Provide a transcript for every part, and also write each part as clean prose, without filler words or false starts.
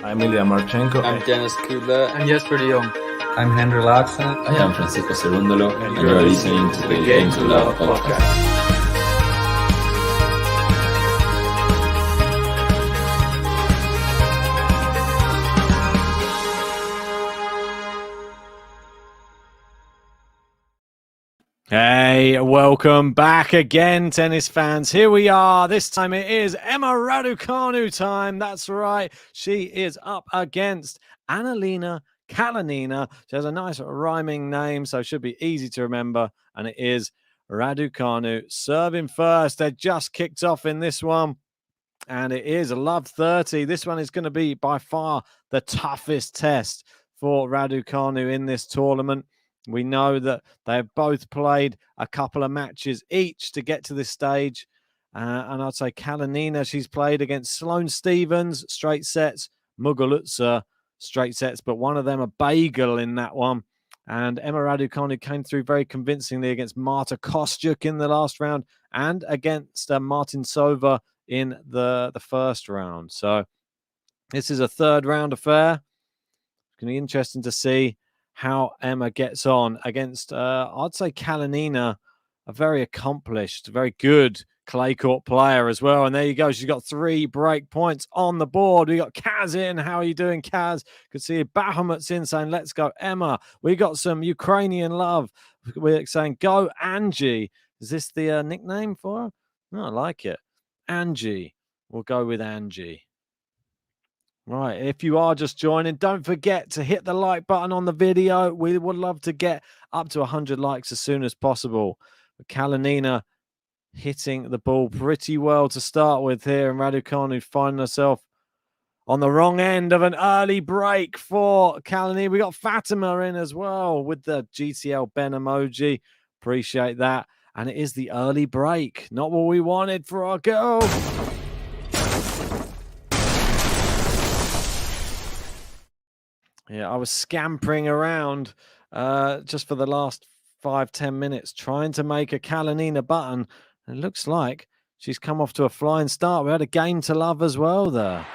I'm Ilya Marchenko. I'm Dennis Kudla. I'm Jesper de Jong. I'm Henry Laaksonen. I am Francisco Cerundolo, and you are listening to the Game to Love podcast. Hey, welcome back again, tennis fans. Here we are. This time it is Emma Raducanu time. That's right. She is up against Anhelina KALININA. She has a nice rhyming name, so it should be easy to remember. And it is Raducanu serving first. They just kicked off in this one. And it is a love 30. This one is going to be by far the toughest test for Raducanu in this tournament. We know that they've both played a couple of matches each to get to this stage. And I'd say KALININA, she's played against Sloane Stephens, straight sets, Muguruza, straight sets, but one of them a bagel in that one. And Emma Raducanu came through very convincingly against Marta Kostyuk in the last round and against Martin Sova in the first round. So this is a third round affair. It's going to be interesting to see how Emma gets on against, I'd say, KALININA, a very accomplished, very good clay court player as well. And there you go. She's got 3 break points on the board. We got Kaz in. How are you doing, Kaz? Could see Bahamut's in saying, let's go, Emma. We got some Ukrainian love. We're saying, go, Angie. Is this the nickname for her? No, I like it. Angie. We'll go with Angie. Right, if you are just joining, don't forget to hit the like button on the video. We would love to get up to 100 likes as soon as possible. But KALININA hitting the ball pretty well to start with here, and Raducanu finding herself on the wrong end of an early break for KALININA. We got Fatima in as well with the GTL Ben emoji. Appreciate that. And it is the early break. Not what we wanted for our girl. Yeah, I was scampering around just for the last 5-10 minutes trying to make a KALININA button. It looks like she's come off to a flying start. We had a game to love as well there.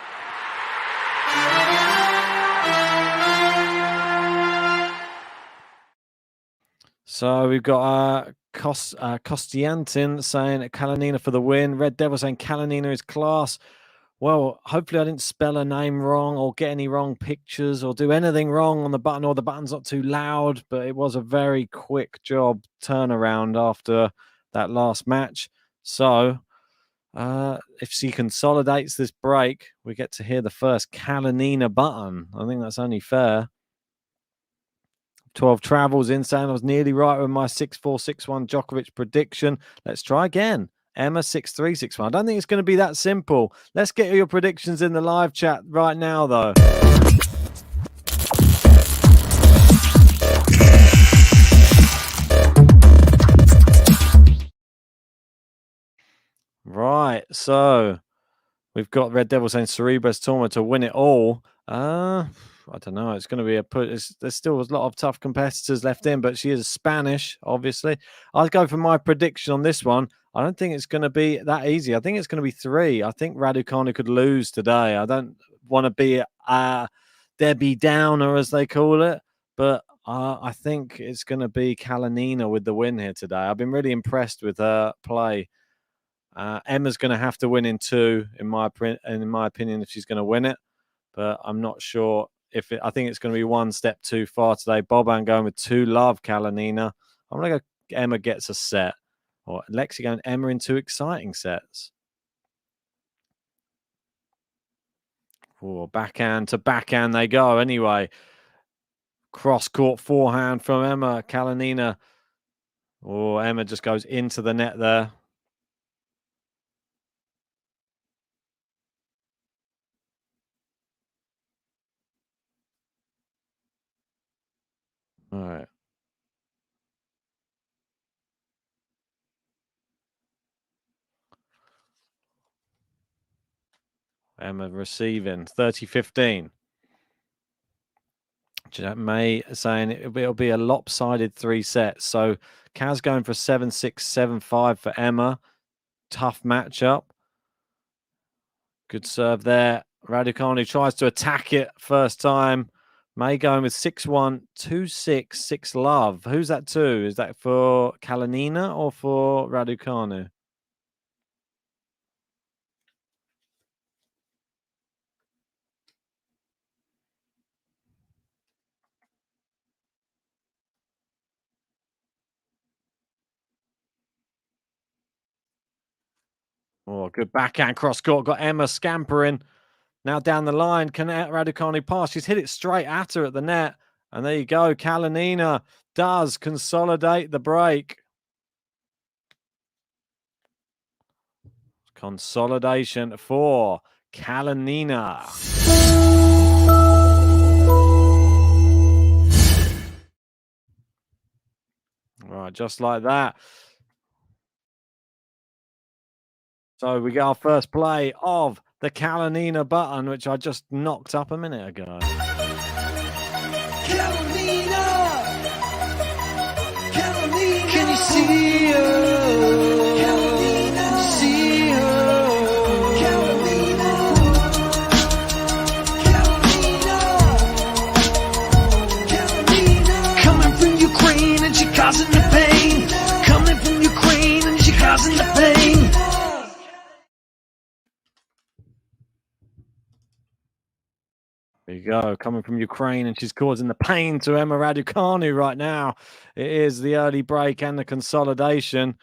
So we've got Kostiantin saying KALININA for the win. Red Devil saying KALININA is class. Well, hopefully I didn't spell her name wrong or get any wrong pictures or do anything wrong on the button, or the button's not too loud, but it was a very quick job turnaround after that last match. So if she consolidates this break, we get to hear the first KALININA button. I think that's only fair. 12 travels in saying I was nearly right with my 6-4, 6-1 Djokovic prediction. Let's try again. Emma 6-3, 6-1. I don't think it's going to be that simple. Let's get your predictions in the live chat right now, though. Right, so we've got Red Devil saying Cerebras tournament to win it all. I don't know. It's going to be there's still a lot of tough competitors left in, but she is Spanish, obviously. I'll go for my prediction on this one. I don't think it's going to be that easy. I think it's going to be 3. I think Raducanu could lose today. I don't want to be a Debbie Downer, as they call it, but I think it's going to be KALININA with the win here today. I've been really impressed with her play. Emma's going to have to win in 2, in my opinion, if she's going to win it, but I'm not sure. I think it's going to be one step too far today. Boban going with 2 love KALININA. I'm going to go Emma gets a set. Or Lexi going Emma in 2 exciting sets. Oh, backhand to backhand they go anyway. Cross-court forehand from Emma. KALININA. Oh, Emma just goes into the net there. All right. Emma receiving 30-15. May saying it'll be a lopsided 3 sets. So Kaz going for 7-6, 7-5 for Emma. Tough matchup. Good serve there. Raducanu tries to attack it first time. May going with 6-1, 2-6, 6-love. Who's that to? Is that for Kalinina or for Raducanu? Oh, good backhand cross court. Got Emma scampering. Now down the line, can Raducanu pass? She's hit it straight at her at the net. And there you go. Kalinina does consolidate the break. Consolidation for Kalinina. Right, just like that. So we get our first play of the Kalinina button, which I just knocked up a minute ago. Kalinina! Kalinina! Can you see her? Kalinina! See her? Kalinina! Kalinina! Kalinina! Coming from Ukraine and she causing the pain. Coming from Ukraine and she causing the pain. There you go, coming from Ukraine, and she's causing the pain to Emma Raducanu right now. It is the early break and the consolidation.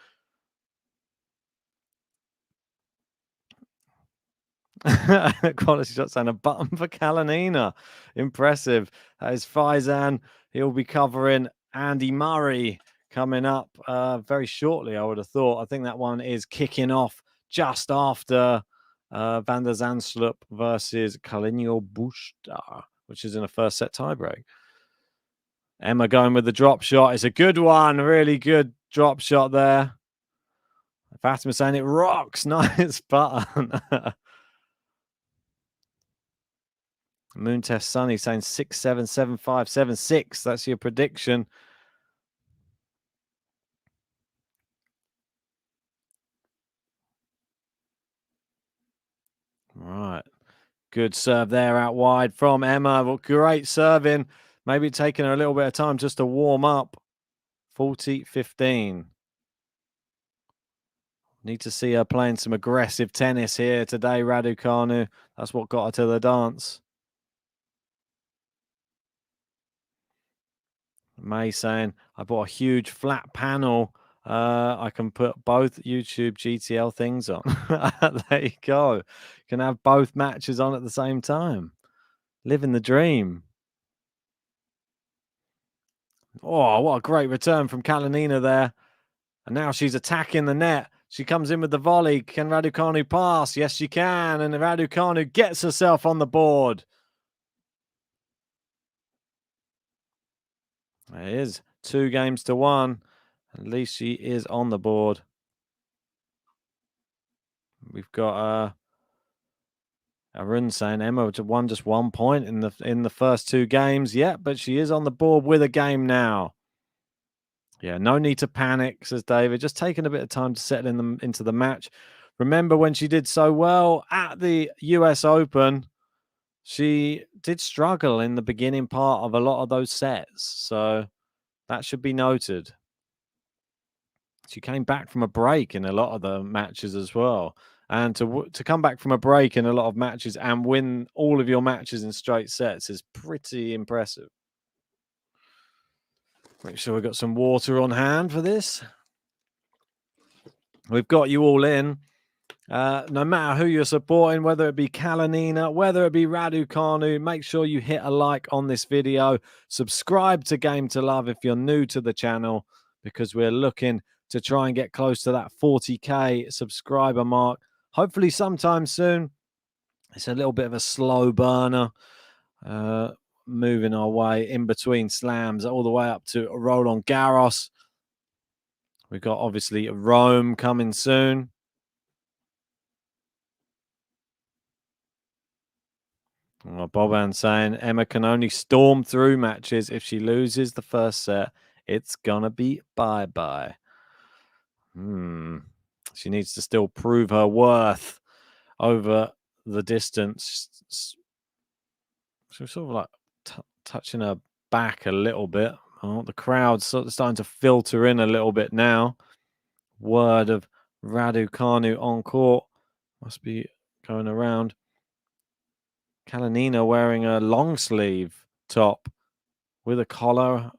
Quality shot saying a button for Kalinina. Impressive. That is Faizan. He'll be covering Andy Murray coming up very shortly, I would have thought. I think that one is kicking off just after Van der Zandsloop versus Kalinio Bushta, which is in a first set tiebreak. Emma going with the drop shot. It's a good one. Really good drop shot there. Fatima saying it rocks. Nice button. Moon Test Sunny saying 6-7, 7-5, 7-6. That's your prediction. Right. Good serve there out wide from Emma. Well, great serving. Maybe taking her a little bit of time just to warm up. 40-15. Need to see her playing some aggressive tennis here today, Raducanu. That's what got her to the dance. May saying, I bought a huge flat panel. I can put both YouTube GTL things on. There you go. You can have both matches on at the same time. Living the dream. Oh, what a great return from Kalinina there. And now she's attacking the net. She comes in with the volley. Can Raducanu pass? Yes, she can. And Raducanu gets herself on the board. It is 2-1. At least she is on the board. We've got Arun saying Emma won just 1 point in the first 2 games. Yeah, but she is on the board with a game now. Yeah, no need to panic, says David. Just taking a bit of time to settle into the match. Remember when she did so well at the US Open, she did struggle in the beginning part of a lot of those sets. So that should be noted. She came back from a break in a lot of the matches as well. And to come back from a break in a lot of matches and win all of your matches in straight sets is pretty impressive. Make sure we've got some water on hand for this. We've got you all in. No matter who you're supporting, whether it be Kalinina, whether it be Raducanu, make sure you hit a like on this video. Subscribe to Game to Love if you're new to the channel, because we're looking to try and get close to that 40k subscriber mark. Hopefully sometime soon. It's a little bit of a slow burner. Moving our way in between slams all the way up to Roland Garros. We've got obviously Rome coming soon. Well, Boban saying Emma can only storm through matches. If she loses the first set, it's gonna be bye-bye. She needs to still prove her worth over the distance. So sort of like touching her back a little bit. Oh, the crowd's sort of starting to filter in a little bit now. Word of Raducanu on court must be going around. Kalinina wearing a long sleeve top with a collar.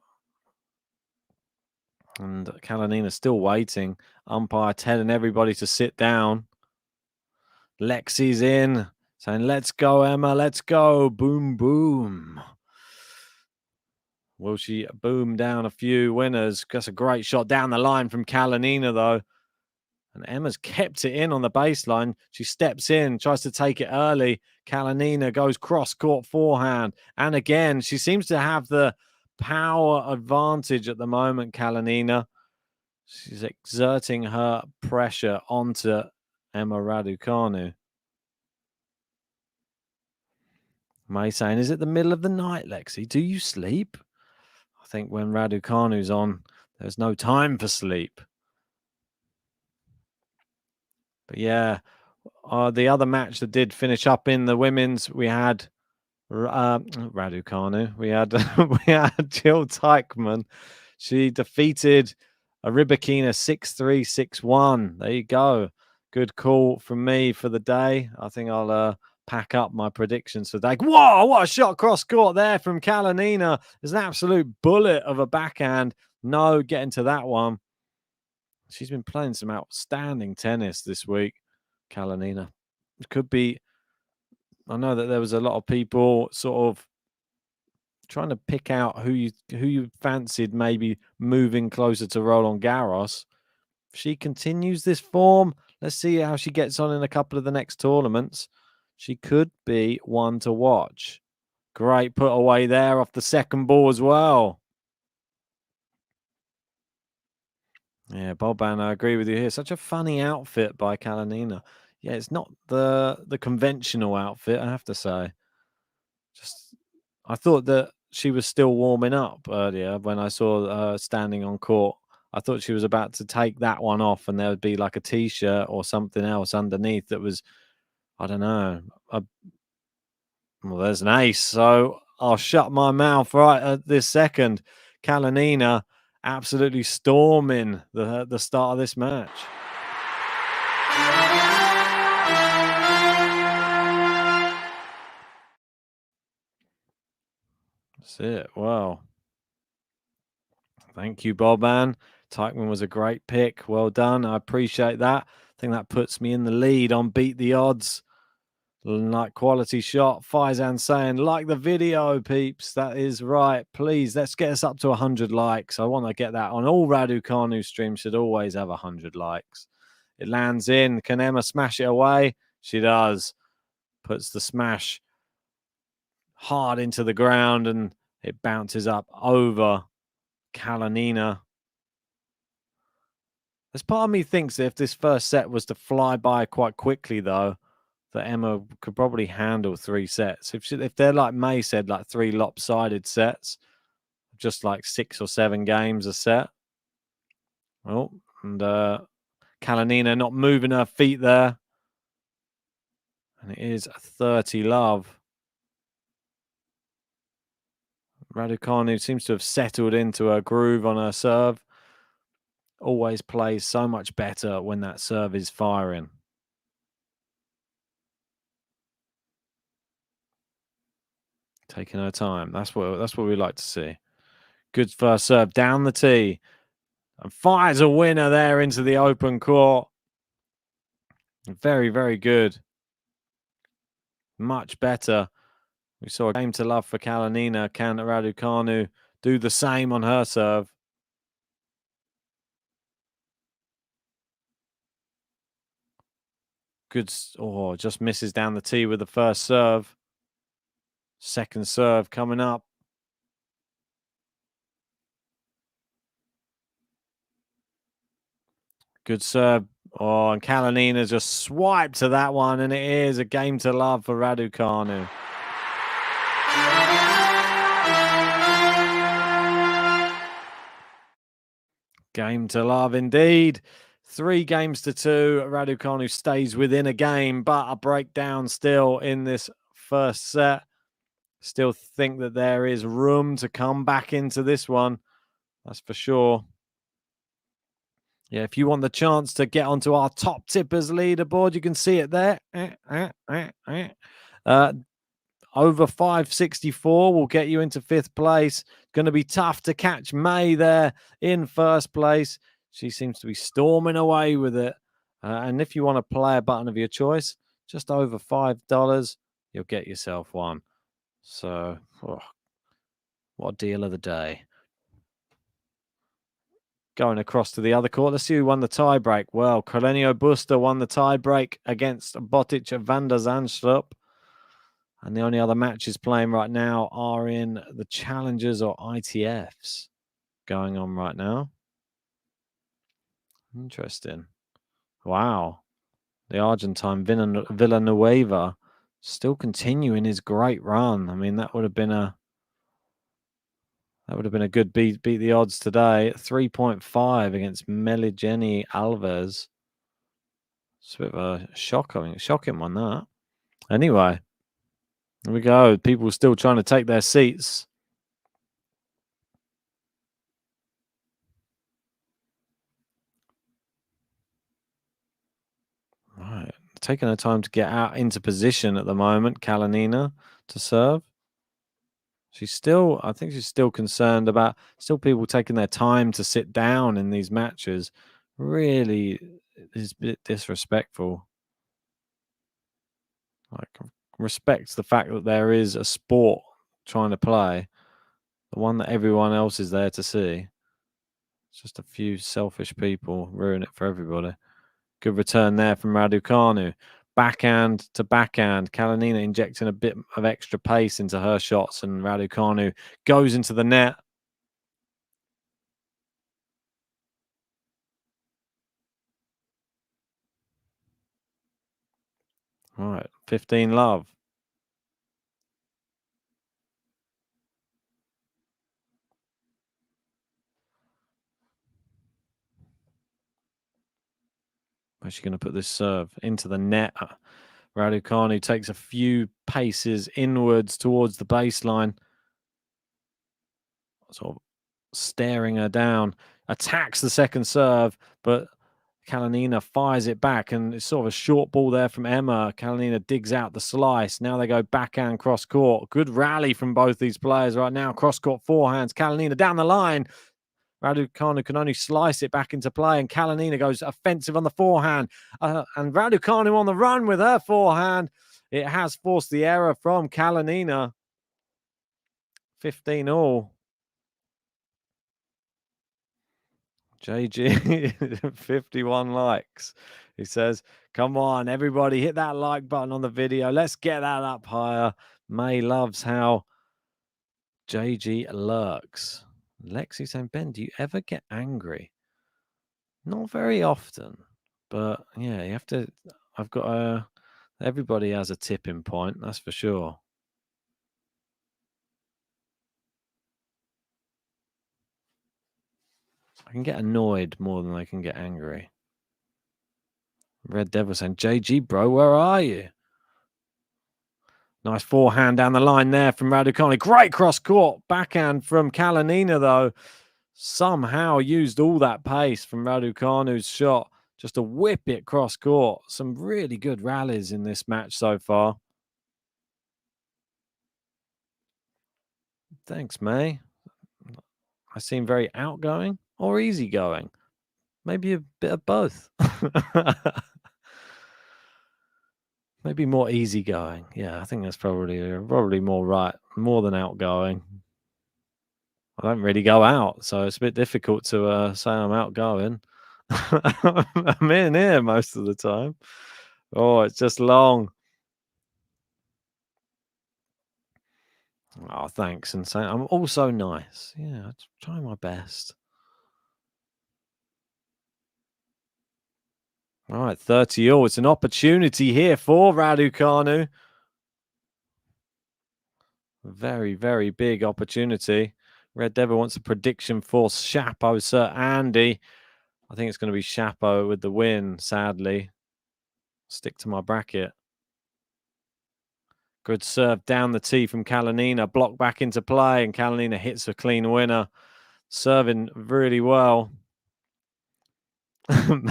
And Kalinina still waiting. Umpire telling everybody to sit down. Lexi's in, saying, "Let's go, Emma, let's go." Boom, boom. Will she boom down a few winners? That's a great shot down the line from Kalinina, though. And Emma's kept it in on the baseline. She steps in, tries to take it early. Kalinina goes cross-court forehand. And again, she seems to have the power advantage at the moment, Kalinina. She's exerting her pressure onto Emma Raducanu. May saying, "Is it the middle of the night, Lexi? Do you sleep?" I think when Raducanu's on, there's no time for sleep. But yeah, the other match that did finish up in the women's, we had Raducanu. We had we had Jill Teichmann. She defeated Rybakina 6-3, 6-1. There you go. Good call from me for the day. I think I'll pack up my predictions for the day. Whoa, what a shot cross court there from Kalinina. There's an absolute bullet of a backhand. No getting to that one. She's been playing some outstanding tennis this week, Kalinina. It could be, I know that there was a lot of people sort of trying to pick out who you fancied maybe moving closer to Roland Garros. If she continues this form, let's see how she gets on in a couple of the next tournaments. She could be one to watch. Great put away there off the second ball as well. Yeah, Boban, I agree with you here. Such a funny outfit by Kalinina. Yeah, it's not the conventional outfit, I have to say. Just, I thought that she was still warming up earlier when I saw her standing on court. I thought she was about to take that one off and there would be like a t-shirt or something else underneath that was, I don't know. Well, there's an ace, so I'll shut my mouth right at this second. Kalinina absolutely storming the start of this match. That's it. Wow. Thank you, Boban. Teichmann was a great pick. Well done. I appreciate that. I think that puts me in the lead on Beat the Odds. Like quality shot. Faizan saying, like the video, peeps. That is right. Please, let's get us up to 100 likes. I want to get that on. All Raducanu streams should always have 100 likes. It lands in. Can Emma smash it away? She does. Puts the smash hard into the ground and it bounces up over Kalinina. There's part of me thinks that if this first set was to fly by quite quickly, though, that Emma could probably handle 3 sets. If they're like May said, like 3 lopsided sets, just like 6 or 7 games a set. Oh, and Kalinina not moving her feet there. And it is 30 love. Raducanu seems to have settled into her groove on her serve. Always plays so much better when that serve is firing. Taking her time. That's what we like to see. Good first serve down the tee. And fires a winner there into the open court. Very, very good. Much better. We saw a game to love for Kalinina. Can Raducanu do the same on her serve? Good. Oh, just misses down the tee with the first serve. Second serve coming up. Good serve. Oh, and Kalinina just swiped to that one, and it is a game to love for Raducanu. Game to love indeed. 3-2. Raducanu stays within a game, but a breakdown still in this first set. Still think that there is room to come back into this one. That's for sure. Yeah, if you want the chance to get onto our top tippers leaderboard, you can see it there. Over 564 will get you into 5th place. Going to be tough to catch May there in 1st place. She seems to be storming away with it. And if you want to play a button of your choice, just over $5, you'll get yourself one. So, what a deal of the day. Going across to the other court. Let's see who won the tiebreak. Well, Carlenio Busta won the tiebreak against Botic van der Zandstrup. And the only other matches playing right now are in the Challengers or ITFs going on right now. Interesting. Wow. The Argentine Villanueva still continuing his great run. I mean, that would have been a good beat the odds today. 3.5 against Meligeni Alves. It's a bit of a shocking one, that. Anyway, here we go. People still trying to take their seats. Right. Taking her time to get out into position at the moment, Kalinina, to serve. I think she's still concerned about people taking their time to sit down in these matches. Really is a bit disrespectful. Like, respect the fact that there is a sport trying to play, the one that everyone else is there to see. It's just a few selfish people ruin it for everybody. Good return there from Raducanu. Backhand to backhand. Kalinina injecting a bit of extra pace into her shots, and Raducanu goes into the net. All right, 15 love. Where's she going to put this serve? Into the net. Raducanu takes a few paces inwards towards the baseline. Sort of staring her down. Attacks the second serve, but Kalinina fires it back, and it's sort of a short ball there from Emma. Kalinina digs out the slice. Now they go backhand cross court. Good rally from both these players right now. Cross court forehands. Kalinina down the line. Raducanu can only slice it back into play, and Kalinina goes offensive on the forehand. And Raducanu on the run with her forehand. It has forced the error from Kalinina. 15 all. JG, 51 likes. He says, come on, everybody, hit that like button on the video. Let's get that up higher. May loves how JG lurks. Lexi saying, Ben, do you ever get angry? Not very often, but yeah, you have to. I've got everybody has a tipping point, that's for sure. I can get annoyed more than I can get angry. Red Devil saying, JG, bro, where are you? Nice forehand down the line there from Raducanu. Great cross court. Backhand from Kalinina, though. Somehow used all that pace from Raducanu's shot just to whip it cross court. Some really good rallies in this match so far. Thanks, May. I seem very outgoing or easygoing. Maybe a bit of both. Maybe more easygoing. Yeah, I think that's probably more right. More than outgoing. I don't really go out, so it's a bit difficult to say I'm outgoing. I'm in here most of the time. Oh, it's just long. Oh, thanks. And saying I'm also nice. Yeah, I try my best. All right, 30 all. It's an opportunity here for Raducanu. Very, very big opportunity. Red Devil wants a prediction for Chapo, Sir Andy. I think it's going to be Chapo with the win, sadly. Stick to my bracket. Good serve down the tee from Kalinina. Block back into play, and Kalinina hits a clean winner. Serving really well.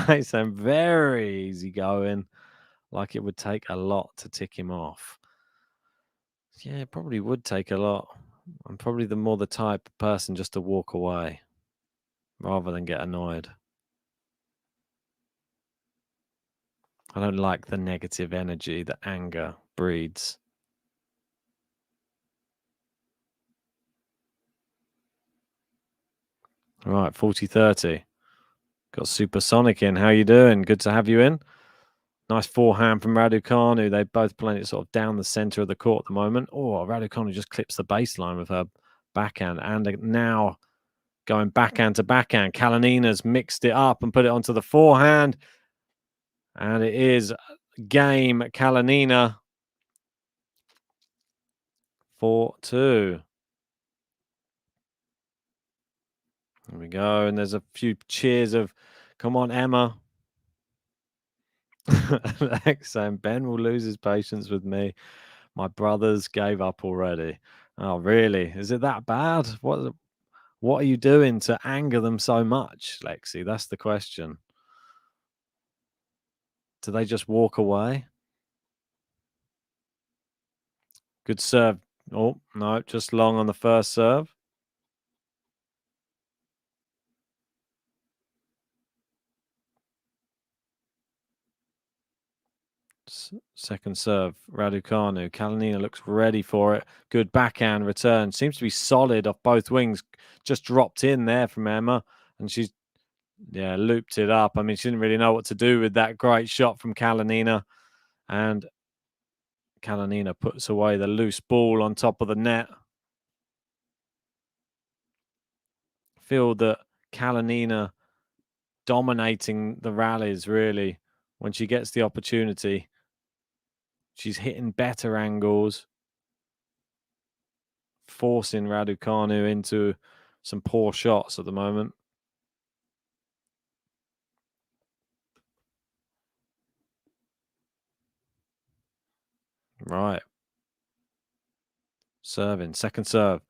May sound very easy going. Like it would take a lot to tick him off. Yeah, it probably would take a lot. I'm probably the type of person just to walk away rather than get annoyed. I don't like the negative energy that anger breeds. All right, 40-30. Got Supersonic in. How you doing? Good to have you in. Nice forehand from Raducanu. They both playing it sort of down the center of the court at the moment. Oh, Raducanu just clips the baseline with her backhand. And now going backhand to backhand. Kalinina's mixed it up and put it onto the forehand. And it is game Kalinina 4-2. There we go. And there's a few cheers of, come on, Emma. Alex saying, Ben will lose his patience with me. My brothers gave up already. Oh, really? Is it that bad? What are you doing to anger them so much, Lexi? That's the question. Do they just walk away? Good serve. Oh, no, just long on the first serve. Second serve, Raducanu. Kalinina looks ready for it. Good backhand return. Seems to be solid off both wings. Just dropped in there from Emma. And she's, looped it up. I mean, she didn't really know what to do with that great shot from Kalinina. And Kalinina puts away the loose ball on top of the net. Feel that Kalinina dominating the rallies, really, when she gets the opportunity. She's hitting better angles, forcing Raducanu into some poor shots at the moment. Right. Serving. Second serve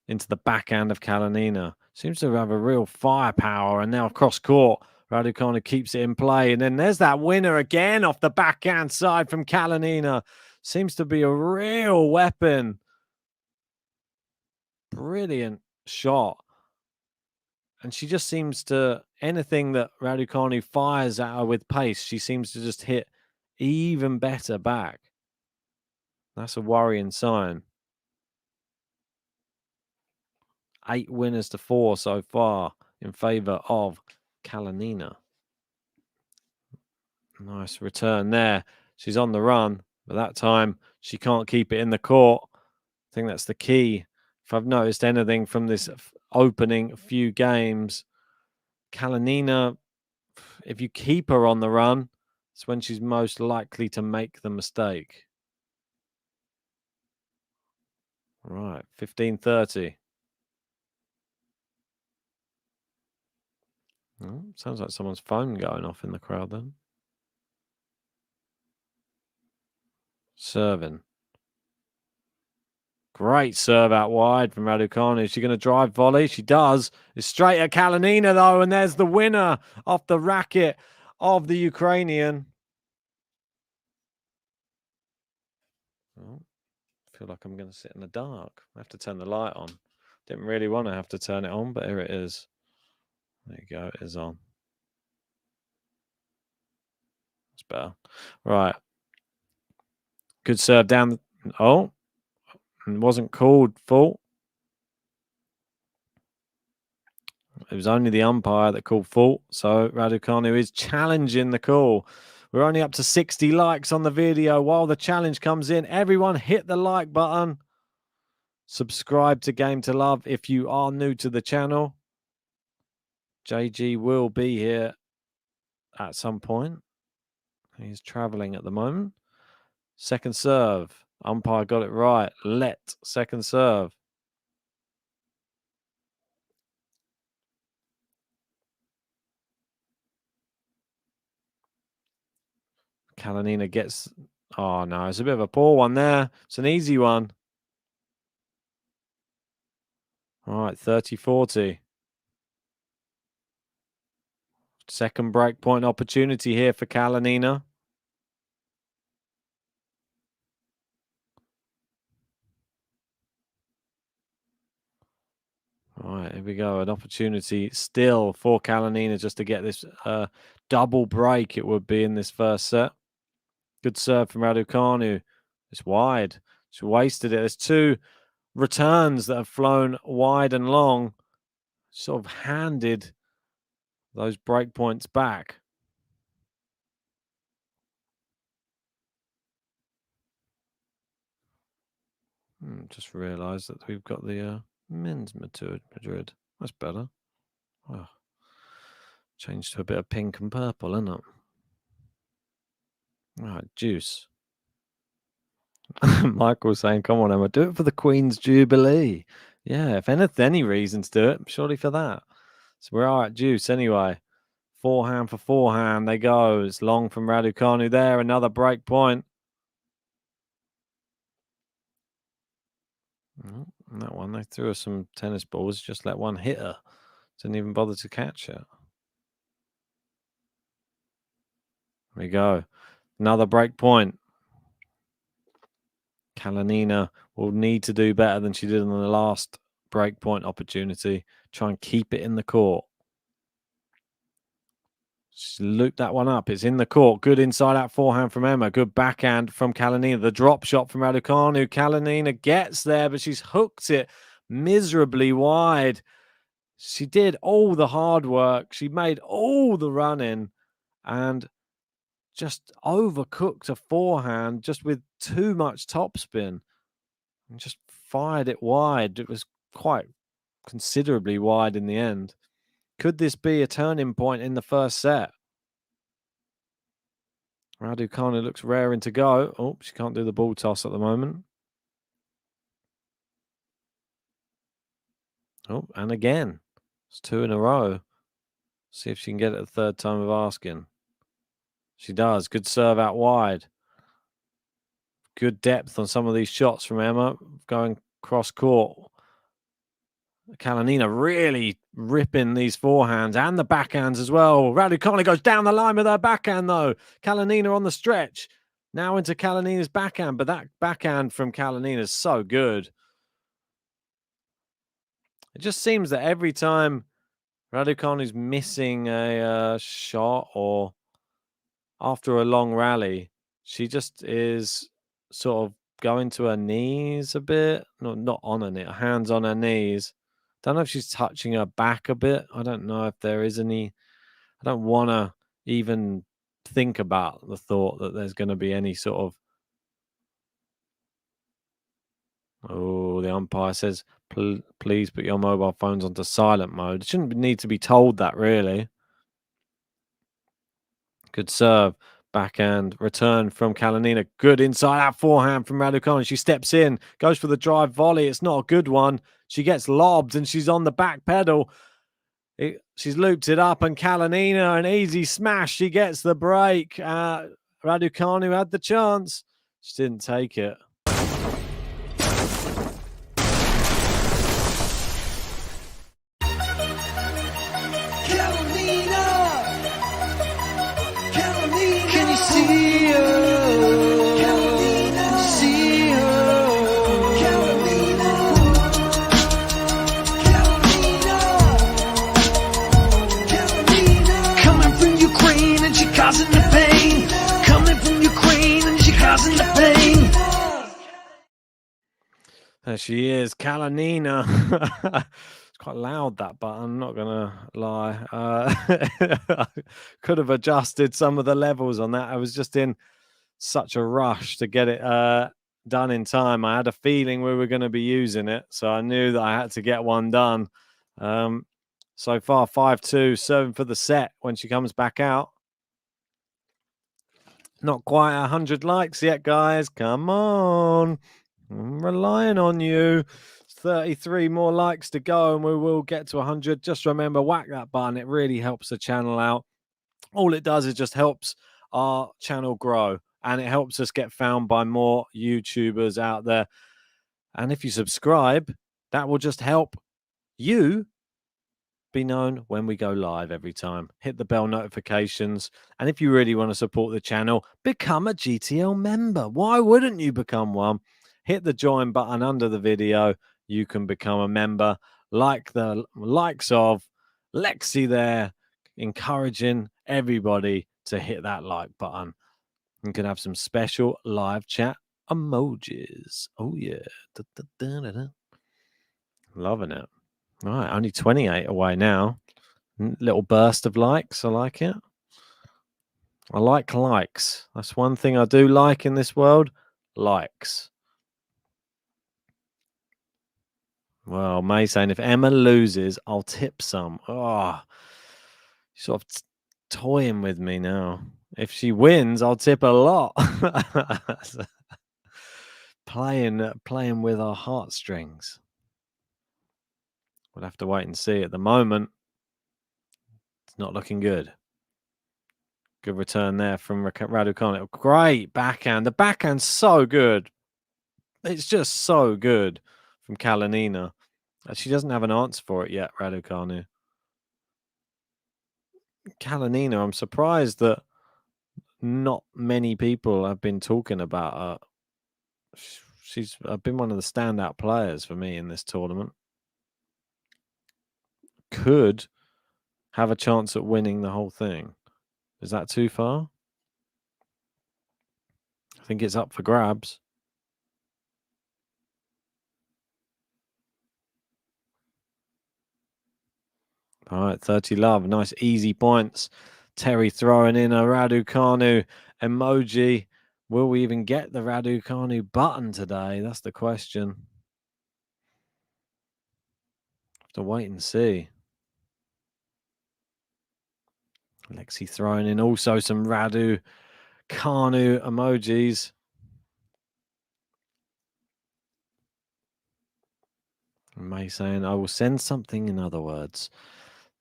into the backhand of Kalinina. Seems to have a real firepower. And now cross court. Raducanu keeps it in play. And then there's that winner again off the backhand side from Kalinina. Seems to be a real weapon. Brilliant shot. And she just seems to, anything that Raducanu fires at her with pace, she seems to just hit even better back. That's a worrying sign. 8 winners to 4 so far in favor of Kalinina. Nice return there. She's on the run, but that time she can't keep it in the court. I think that's the key. If I've noticed anything from this opening few games, Kalinina, if you keep her on the run, it's when she's most likely to make the mistake. Right, 15-30. Oh, sounds like someone's phone going off in the crowd then. Serving. Great serve out wide from Raducanu. Is she going to drive volley? She does. It's straight at Kalinina, though, and there's the winner off the racket of the Ukrainian. Oh, I feel like I'm going to sit in the dark. I have to turn the light on. Didn't really want to have to turn it on, but here it is. There you go. It is on. It's better. Right. Good serve down. Oh, it wasn't called fault. It was only the umpire that called fault. So Raducanu is challenging the call. We're only up to 60 likes on the video. While the challenge comes in, everyone hit the like button. Subscribe to Game to Love if you are new to the channel. JG will be here at some point. He's traveling at the moment. Second serve. Umpire got it right. Let second serve. Kalinina gets... Oh, no, it's a bit of a poor one there. It's an easy one. All right, 30-40. Second break point opportunity here for Kalinina. All right, here we go. An opportunity still for Kalinina just to get this double break it would be in this first set. Good serve from RADUCANU. It's wide. She wasted it. There's two returns that have flown wide and long. Sort of handed those break points back. Just realised that we've got the men's Madrid. That's better. Oh, changed to a bit of pink and purple, isn't it? All right, juice. Michael's saying, come on, Emma, do it for the Queen's Jubilee. Yeah, if any reason to do it, surely for that. So we're all at juice anyway. Forehand for forehand, they go. It's long from RADUCANU there. Another break point. And that one, they threw her some tennis balls, just let one hit her. Didn't even bother to catch it. There we go. Another break point. Kalinina will need to do better than she did in the last break point opportunity. Try and keep it in the court. She's looped that one up. It's in the court. Good inside out forehand from Emma. Good backhand from Kalinina. The drop shot from RADUCANU. Kalinina gets there, but she's hooked it miserably wide. She did all the hard work. She made all the running and just overcooked a forehand just with too much topspin and just fired it wide. It was quite considerably wide in the end. Could this be a turning point in the first set? RADUCANU looks raring to go. Oh, she can't do the ball toss at the moment. Oh, and again. It's two in a row. See if she can get it the third time of asking. She does. Good serve out wide. Good depth on some of these shots from Emma going cross court. Kalinina really ripping these forehands and the backhands as well. RADUCANU goes down the line with her backhand though. Kalinina on the stretch. Now into Kalinina's backhand, but that backhand from Kalinina is so good. It just seems that every time RADUCANU's missing a shot or after a long rally, she just is sort of going to her knees a bit. No, not on her knee, hands on her knees. Don't know if she's touching her back a bit. I don't know if there is any. I don't want to even think about the thought that there's going to be any sort of... Oh, the umpire says, please put your mobile phones onto silent mode. It shouldn't need to be told that, really. Good serve. Backhand return from Kalinina. Good inside out forehand from RADUCANU. She steps in, goes for the drive volley. It's not a good one. She gets lobbed and she's on the back pedal. She's looped it up and Kalinina, an easy smash. She gets the break. RADUCANU had the chance. She didn't take it. Causing the pain, coming from Ukraine, and she causing the pain. There she is, Kalinina. It's quite loud, that button, I'm not gonna lie. Could have adjusted some of the levels on that. I was just in such a rush to get it done in time. I had a feeling we were going to be using it, so I knew that I had to get one done. So far 5-2, serving for the set when she comes back out. Not quite 100 likes yet, guys. Come on. I'm relying on you. 33 more likes to go and we will get to 100. Just remember, whack that button. It really helps the channel out. All it does is just helps our channel grow, and it helps us get found by more YouTubers out there. And if you subscribe, that will just help you be known when we go live every time. Hit the bell notifications. And if you really want to support the channel, become a GTL member. Why wouldn't you become one? Hit the join button under the video. You can become a member, like the likes of Lexi there, encouraging everybody to hit that like button. You can have some special live chat emojis. Oh, yeah. Loving it. All right, only 28 away now. Little burst of likes. I like it. I like likes. That's one thing I do like in this world. Likes. Well, May saying if Emma loses, I'll tip some. Oh, sort of toying with me now. If she wins, I'll tip a lot. playing with our heartstrings. We'll have to wait and see. At the moment, it's not looking good. Good return there from RADUCANU. Great backhand. The backhand's so good. It's just so good from KALININA. She doesn't have an answer for it yet, RADUCANU. KALININA, I'm surprised that not many people have been talking about her. She's been one of the standout players for me in this tournament. Could have a chance at winning the whole thing. Is that too far? I think it's up for grabs. All right, 30 love. Nice easy points. Terry throwing in a RADUCANU emoji. Will we even get the RADUCANU button today? That's the question. Have to wait and see. Lexi throwing in also some RADUCANU emojis. May saying, I will send something, in other words.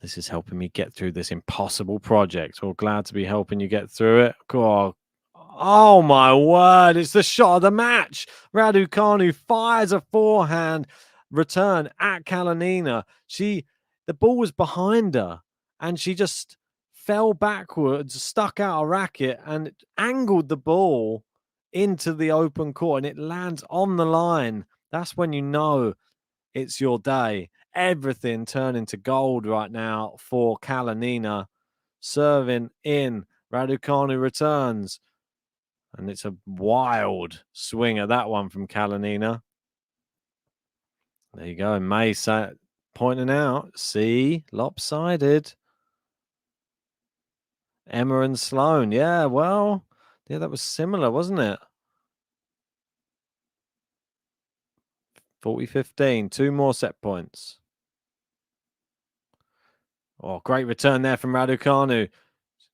This is helping me get through this impossible project. Well, glad to be helping you get through it. God. Oh, my word. It's the shot of the match. RADUCANU fires a forehand return at KALININA. The ball was behind her, and she just fell backwards, stuck out a racket, and angled the ball into the open court, and it lands on the line. That's when you know it's your day. Everything turning to gold right now for KALININA. Serving in. RADUCANU returns. And it's a wild swing at that one from KALININA. There you go. May pointing out. See? Lopsided. Emma and Sloane. Yeah, well, yeah, that was similar, wasn't it? 40-15. 2 more set points. Oh, great return there from RADUCANU.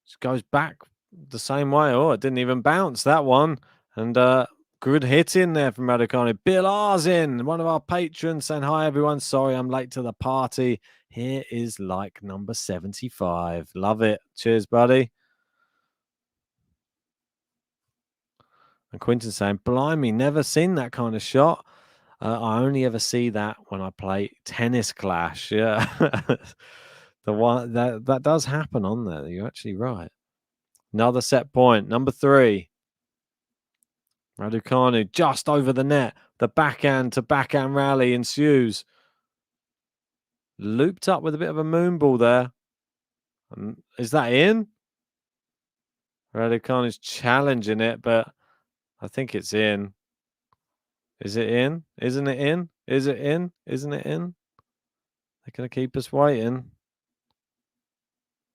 Just goes back the same way. Oh, it didn't even bounce, that one. And good hit in there from RADUCANU. Bill R's in, one of our patrons, saying, hi, everyone. Sorry I'm late to the party. Here is like number 75. Love it. Cheers, buddy. And Quinton saying, blimey, never seen that kind of shot. I only ever see that when I play Tennis Clash. Yeah. The one that does happen on there. You're actually right. Another set point. Number 3. RADUCANU just over the net. The backhand to backhand rally ensues. Looped up with a bit of a moonball there. Is that in? RADUCANU's challenging it, but I think it's in. Is it in? Isn't it in? Is it in? Isn't it in? They're going to keep us waiting.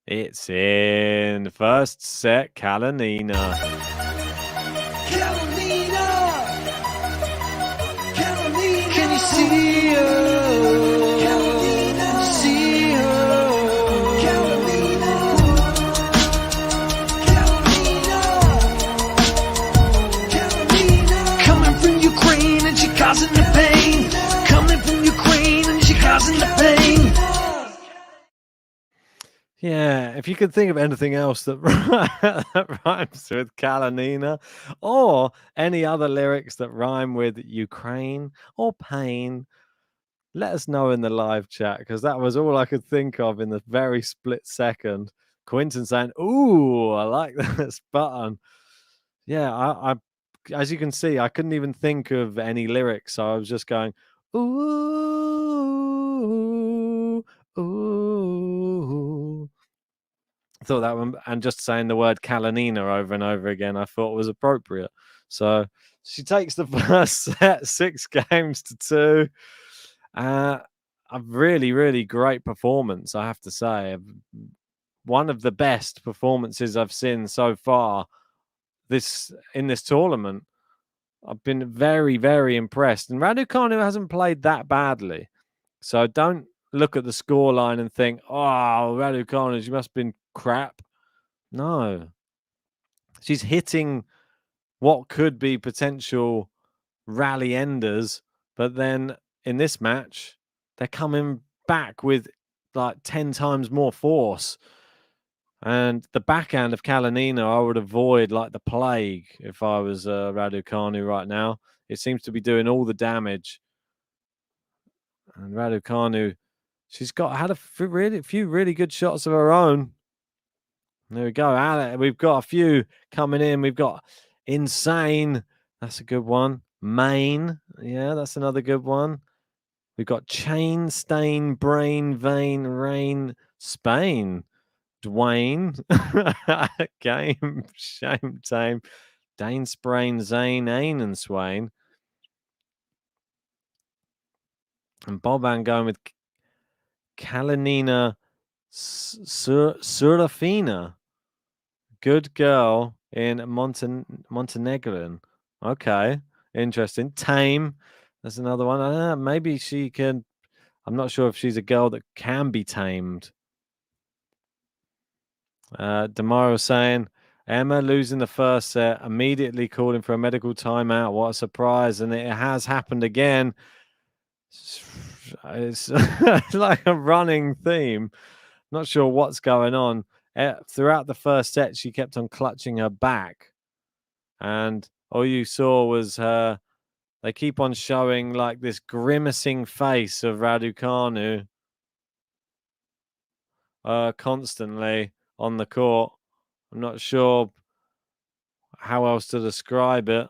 It's in. First set, KALININA. KALININA! KALININA! Can you see her? KALININA! See her? KALININA! KALININA! KALININA! Coming from Ukraine and she causing the pain. Coming from Ukraine and she causing the pain. Yeah, if you could think of anything else that, that rhymes with Kalinina, or any other lyrics that rhyme with Ukraine or pain, let us know in the live chat, because that was all I could think of in the very split second. Quinton saying, "Ooh, I like this button." Yeah, I as you can see, I couldn't even think of any lyrics, so I was just going, "Ooh, ooh." I thought that one, and just saying the word Kalinina over and over again, I thought was appropriate. So she takes the first set, 6-2. A really, really great performance, I have to say. One of the best performances I've seen so far in this tournament. I've been very, very impressed. And Raducanu hasn't played that badly. So don't look at the scoreline and think, oh, Raducanu, she must have been crap. No. She's hitting what could be potential rally enders. But then in this match, they're coming back with like 10 times more force. And the backhand of Kalinina, I would avoid like the plague if I was Raducanu right now. It seems to be doing all the damage. And Raducanu, she's had a few really good shots of her own. There we go. We've got a few coming in. We've got Insane. That's a good one. Main. Yeah, that's another good one. We've got Chain, Stain, Brain, Vein, Rain, Spain. Dwayne, Game, Shame, Tame, Dane, Sprain, Zane, Ain, and Swain. And Boban going with Kalinina Surafina. Good girl in Montenegrin. Okay, interesting. Tame. That's another one. Maybe she can. I'm not sure if she's a girl that can be tamed. Damaro saying, Emma losing the first set, immediately calling for a medical timeout. What a surprise. And it has happened again. It's like a running theme. Not sure what's going on. Throughout the first set, she kept on clutching her back. And all you saw was her. They keep on showing like this grimacing face of Raducanu constantly on the court. I'm not sure how else to describe it,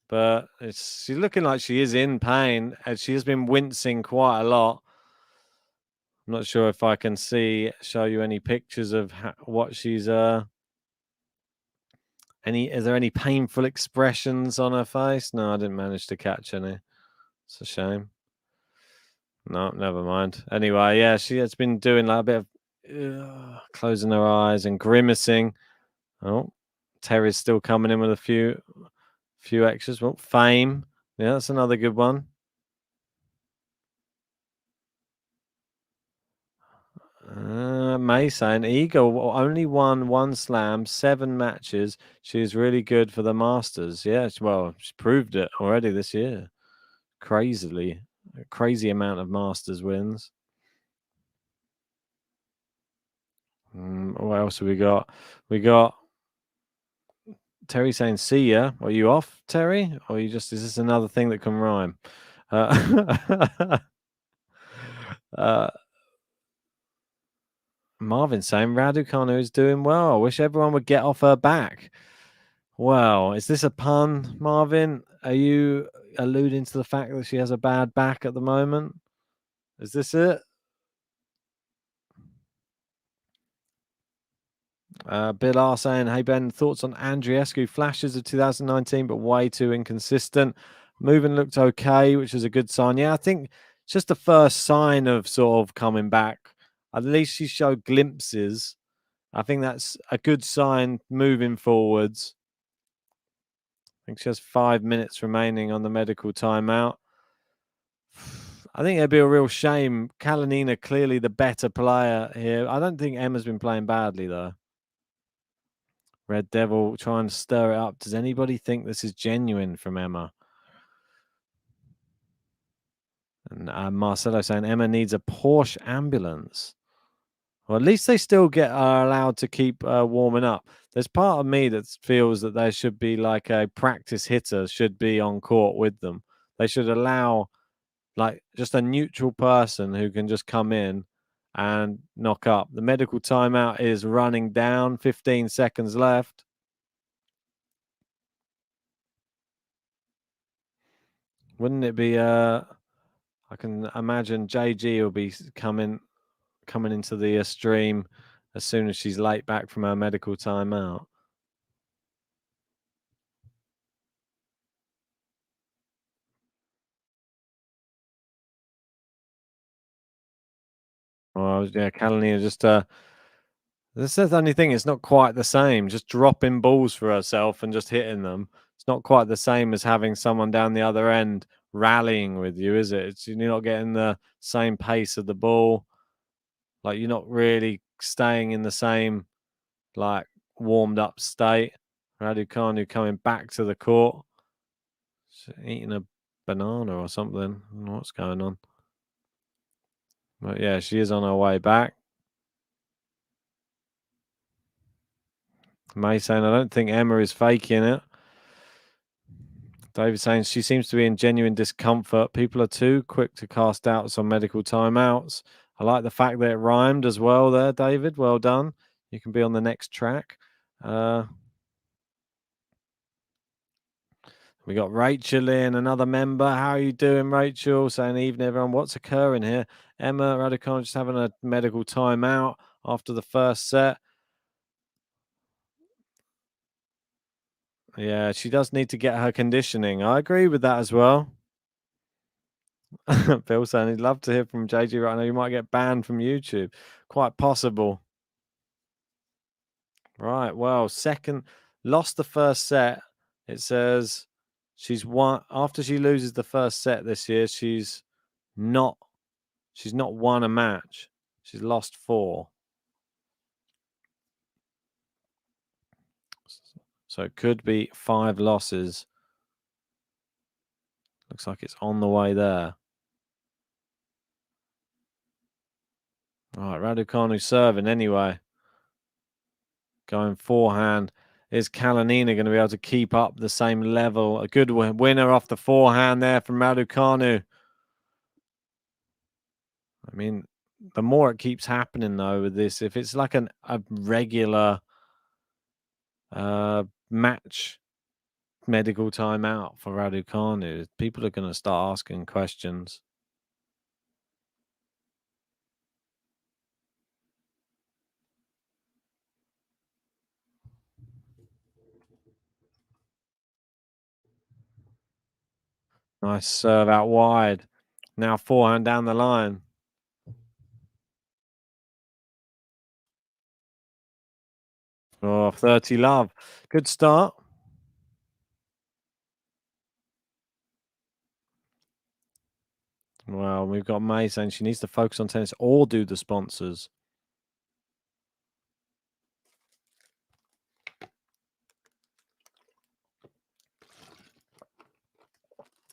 but she's looking like she is in pain, and she has been wincing quite a lot. I'm not sure if I can show you any pictures of what she's is there any painful expressions on her face? No, I didn't manage to catch any. It's a shame. No, never mind. Anyway, yeah, she has been doing like a bit of closing her eyes and grimacing. Oh, Terry's still coming in with a few extras. Well, Fame. Yeah, that's another good one. May saying Eagle only won 1 slam, 7 matches. She's really good for the Masters. Yeah, well, she's proved it already this year. A crazy amount of Masters wins. What else have we got? We got Terry saying, "See ya." Are you off, Terry? Or is this another thing that can rhyme? Marvin saying, Raducanu is doing well. I wish everyone would get off her back. Well, is this a pun, Marvin? Are you alluding to the fact that she has a bad back at the moment? Is this it? Bill R saying, hey, Ben, thoughts on Andreescu? Flashes of 2019, but way too inconsistent. Moving looked okay, which is a good sign. Yeah, I think it's just the first sign of sort of coming back. At least she showed glimpses. I think that's a good sign moving forwards. I think she has 5 minutes remaining on the medical timeout. I think it'd be a real shame. Kalinina clearly the better player here. I don't think Emma's been playing badly, though. Red Devil trying to stir it up. Does anybody think this is genuine from Emma? And Marcelo saying Emma needs a Porsche ambulance. Well, at least they still are allowed to keep warming up. There's part of me that feels that there should be like a practice hitter should be on court with them. They should allow like just a neutral person who can just come in and knock up. The medical timeout is running down, 15 seconds left. Wouldn't it be I can imagine JG will be coming into the stream as soon as she's late back from her medical timeout. Well, yeah, Kalinina just this is the only thing. It's not quite the same. Just dropping balls for herself and just hitting them. It's not quite the same as having someone down the other end rallying with you, is it? You're not getting the same pace of the ball. Like you're not really staying in the same like warmed up state. Raducanu coming back to the court, eating a banana or something. I don't know what's going on. But yeah, she is on her way back. May saying, I don't think Emma is faking it. David saying she seems to be in genuine discomfort. People are too quick to cast doubts on medical timeouts. I like the fact that it rhymed as well there, David. Well done. You can be on the next track. We got Rachel in, another member. How are you doing, Rachel? Saying evening, everyone. What's occurring here? Emma Raducanu just having a medical timeout after the first set. Yeah, she does need to get her conditioning. I agree with that as well. Bill saying he'd love to hear from JG right now. You might get banned from YouTube. Quite possible. Right. Well, lost the first set. It says she's won after she loses the first set this year. She's not won a match. She's lost 4. So it could be 5 losses. Looks like it's on the way there. All right, Raducanu serving anyway. Going forehand. Is Kalinina going to be able to keep up the same level? A good winner off the forehand there from Raducanu. I mean, the more it keeps happening though with this, if it's like a regular match medical timeout for Raducanu, people are going to start asking questions. Nice serve out wide. Now forehand down the line. Oh, 30 love. Good start. Well, we've got May saying she needs to focus on tennis or do the sponsors.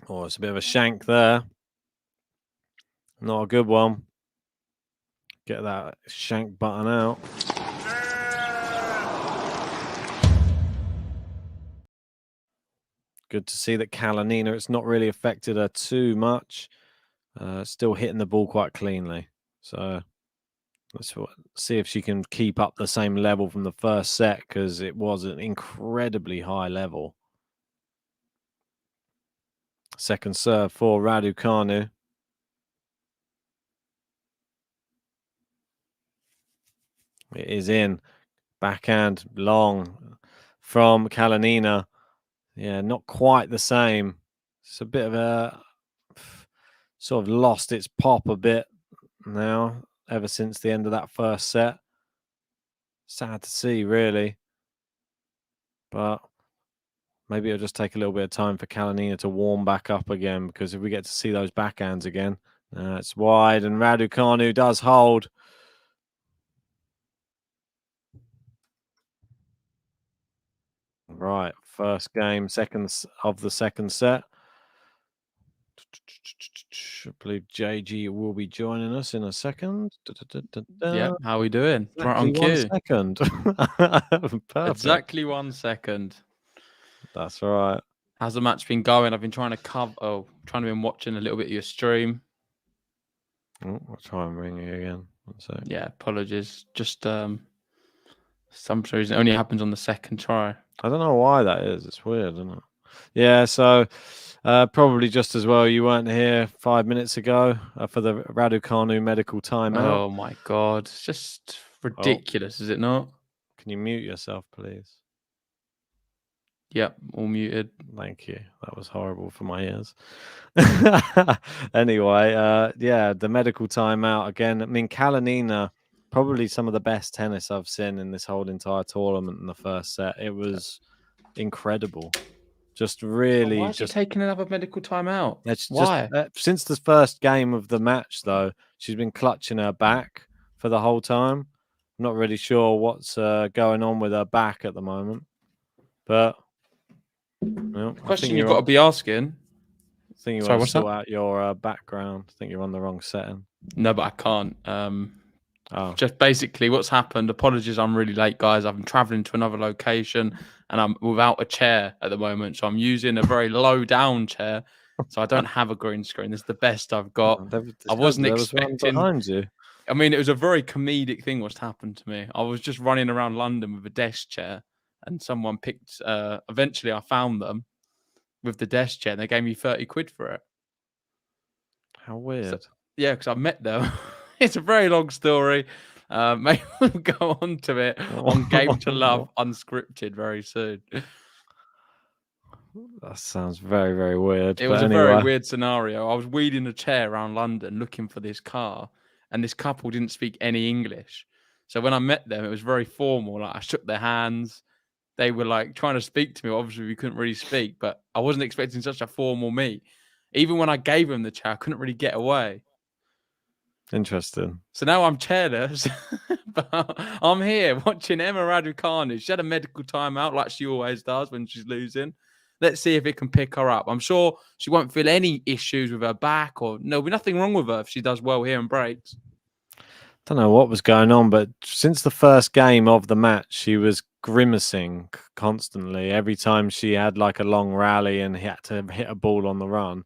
Oh, it's a bit of a shank there. Not a good one. Get that shank button out. Good to see that Kalinina, it's not really affected her too much. Still hitting the ball quite cleanly. So let's see if she can keep up the same level from the first set, because it was an incredibly high level. Second serve for Raducanu. It is in. Backhand long from Kalinina. Yeah, not quite the same. It's a bit of a sort of lost its pop a bit now, ever since the end of that first set. Sad to see, really. But maybe it'll just take a little bit of time for Kalinina to warm back up again, because if we get to see those backhands again, it's wide, and Raducanu does hold. Right, first game, seconds of the second set. I believe JG will be joining us in a second. Yeah, how are we doing? Right on Exactly 1 cue. second. Perfect. Exactly 1 second. That's right. How's the match been going? I've been trying to been watching a little bit of your stream. Oh, I'll try and ring you again. 1 sec. Yeah, apologies. Just some reason it only happens on the second try. I don't know why that is. It's weird, isn't it? Yeah, so probably just as well you weren't here 5 minutes ago for the RADUCANU medical timeout. Oh my god, it's just ridiculous, is it not? Can you mute yourself, please? Yep, all muted. Thank you. That was horrible for my ears. Anyway, yeah, the medical timeout again. I mean, KALININA, probably some of the best tennis I've seen in this whole entire tournament in the first set. It was incredible. Just really. Why is she taking another medical timeout? Why? Since the first game of the match, though, she's been clutching her back for the whole time. I'm not really sure what's going on with her back at the moment, but. Well, question you've got to be asking. I think you want to sort out your background. I think you're on the wrong setting. No, but I can't. Just basically what's happened. Apologies, I'm really late, guys. I'm traveling to another location and I'm without a chair at the moment. So I'm using a very low down chair. So I don't have a green screen. This is the best I've got. I wasn't expecting. Behind you. I mean, it was a very comedic thing what's happened to me. I was just running around London with a desk chair. And someone picked, eventually I found them with the desk chair and they gave me 30 quid for it. How weird. So, yeah, because I met them. It's a very long story. Maybe we'll go on to it on Game to Love Unscripted very soon. That sounds very, very weird. It was a very weird scenario. I was wheeling a chair around London looking for this car and this couple didn't speak any English. So when I met them, it was very formal. Like I shook their hands. They were like trying to speak to me. Obviously, we couldn't really speak, but I wasn't expecting such a formal meet. Even when I gave him the chair, I couldn't really get away. Interesting. So now I'm chairless, but I'm here watching Emma Raducanu. She had a medical timeout like she always does when she's losing. Let's see if it can pick her up. I'm sure she won't feel any issues with her back or there'll be nothing wrong with her if she does well here and breaks. Don't know what was going on, but since the first game of the match, she was grimacing constantly every time she had like a long rally and had to hit a ball on the run.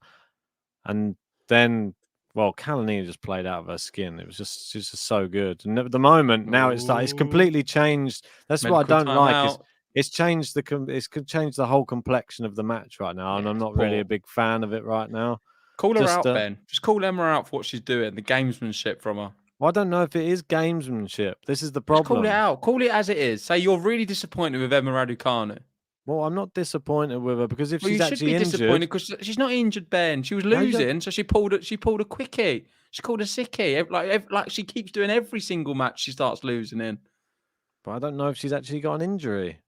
And then, well, KALININA just played out of her skin. It was just, she's just so good. And at the moment, now it's like it's completely changed. That's what I don't like. It's changed the whole complexion of the match right now, and I'm not really a big fan of it right now. Call her out, Ben. Just call Emma out for what she's doing. The gamesmanship from her. Well, I don't know if it is gamesmanship. This is the problem. Just call it out. Call it as it is. Say you're really disappointed with Emma Raducanu. Well, I'm not disappointed with her because if she's actually injured, disappointed because she's not injured, Ben. She was losing, so she pulled a quickie. She called a sickie. Like she keeps doing every single match she starts losing in. But I don't know if she's actually got an injury.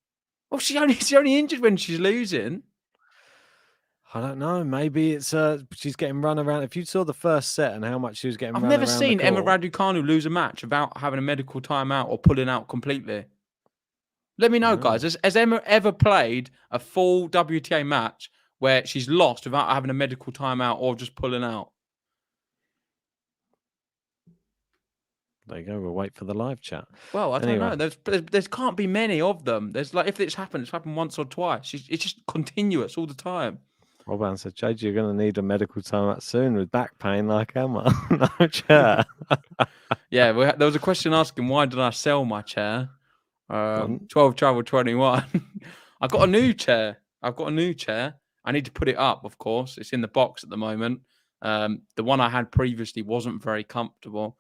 Well, she's only injured when she's losing. I don't know. Maybe it's she's getting run around. If you saw the first set and how much she was getting run around. I've never seen Emma Raducanu lose a match without having a medical timeout or pulling out completely. Let me know, guys. Has Emma ever played a full WTA match where she's lost without having a medical timeout or just pulling out? There you go. We'll wait for the live chat. Well, I don't know. There can't be many of them. There's like if it's happened once or twice. It's just continuous all the time. Robin said, JJ, you're going to need a medical timeout soon with back pain like Emma. No chair. Yeah, there was a question asking, why did I sell my chair? 12 travel 21. I got a new chair. I've got a new chair. I need to put it up, of course. It's in the box at the moment. The one I had previously wasn't very comfortable.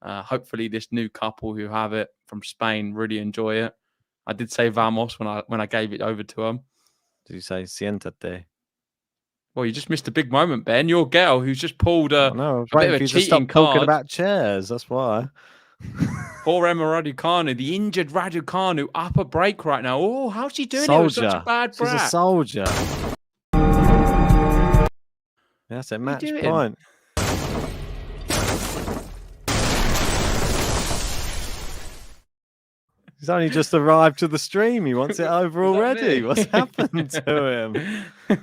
Hopefully this new couple who have it from Spain really enjoy it. I did say vamos when I gave it over to them. Did you say siéntate? Well, you just missed a big moment, Ben. Your girl who's just pulled a bit of a cheating card. Talking about chairs, that's why. Poor Emma Raducanu, the injured Raducanu, up a break right now. Oh, how's she doing? It with such a bad brat. She's a soldier. Yeah, that's a match point. He's only just arrived to the stream. He wants it over already. What's happened to him? I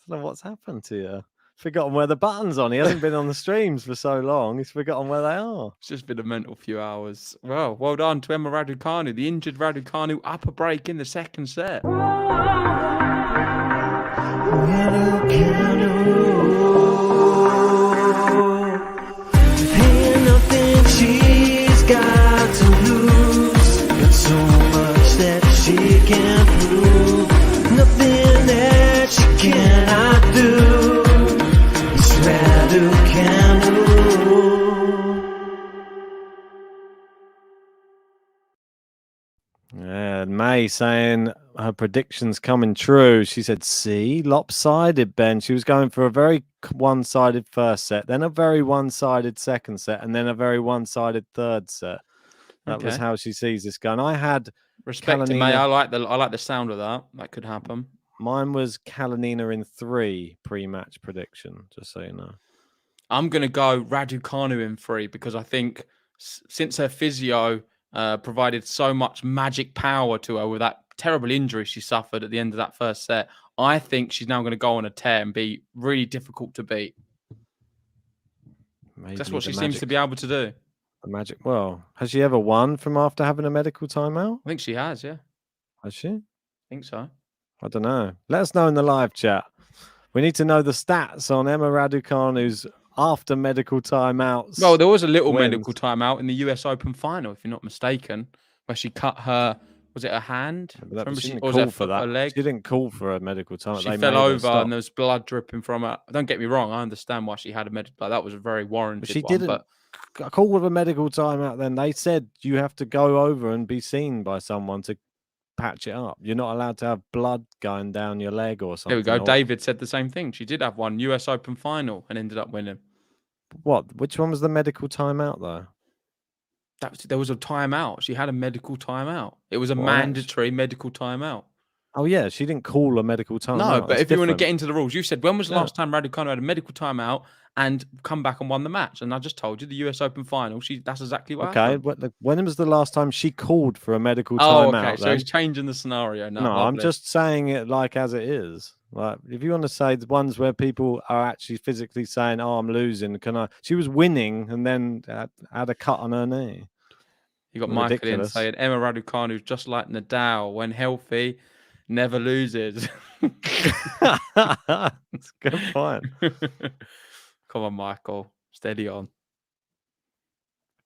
don't know what's happened to you. forgotten where the button's on. He hasn't been on the streams for so long. He's forgotten where they are. It's just been a mental few hours. Well done to Emma Raducanu, the injured Raducanu, up a break in the second set. Ain't nothing she's got to lose, but so much that she can prove. Nothing that she cannot do. It's RADUCANU. Yeah, May saying her predictions coming true. She said, see, lopsided, Ben. She was going for a very one-sided first set, then a very one-sided second set, and then a very one-sided third set. That was how she sees this going. I had respect to May. I like the sound of that. That could happen. Mine was KALININA in 3 pre-match prediction, just so you know. I'm going to go Raducanu in 3 because I think since her physio provided so much magic power to her with that terrible injury she suffered at the end of that first set, I think she's now going to go on a tear and be really difficult to beat. Maybe that's what she seems to be able to do. The magic. Well, has she ever won from after having a medical timeout? I think she has, yeah. Has she? I think so. I don't know. Let us know in the live chat. We need to know the stats on Emma Raducanu's after medical timeouts. Well, there was a little medical timeout in the US Open final, if you're not mistaken, where she cut her, was it her hand? She didn't call for that. Her leg? She didn't call for a medical timeout. She fell over and there was blood dripping from her. Don't get me wrong. I understand why she had a medical. That was a very warranted She one, didn't call with a medical timeout then. They said you have to go over and be seen by someone to patch it up. You're not allowed to have blood going down your leg or something. There we go. David said the same thing. She did have one US Open final and ended up winning. What? Which one was the medical timeout though? There was a timeout. She had a medical timeout. It was a mandatory medical timeout. Oh yeah, she didn't call a medical timeout. No, but if you want to get into the rules, you said when was the last time Raducanu had a medical timeout and come back and won the match? And I just told you the US Open final. That's exactly what happened. When was the last time she called for a medical timeout? Oh, okay. So he's changing the scenario now. No, I'm just saying it like as it is. Like if you want to say the ones where people are actually physically saying, "Oh, I'm losing," she was winning and then had a cut on her knee. You got Michael in saying Emma Raducanu is just like Nadal when healthy, never loses. That's a good point. Come on, Michael, steady on.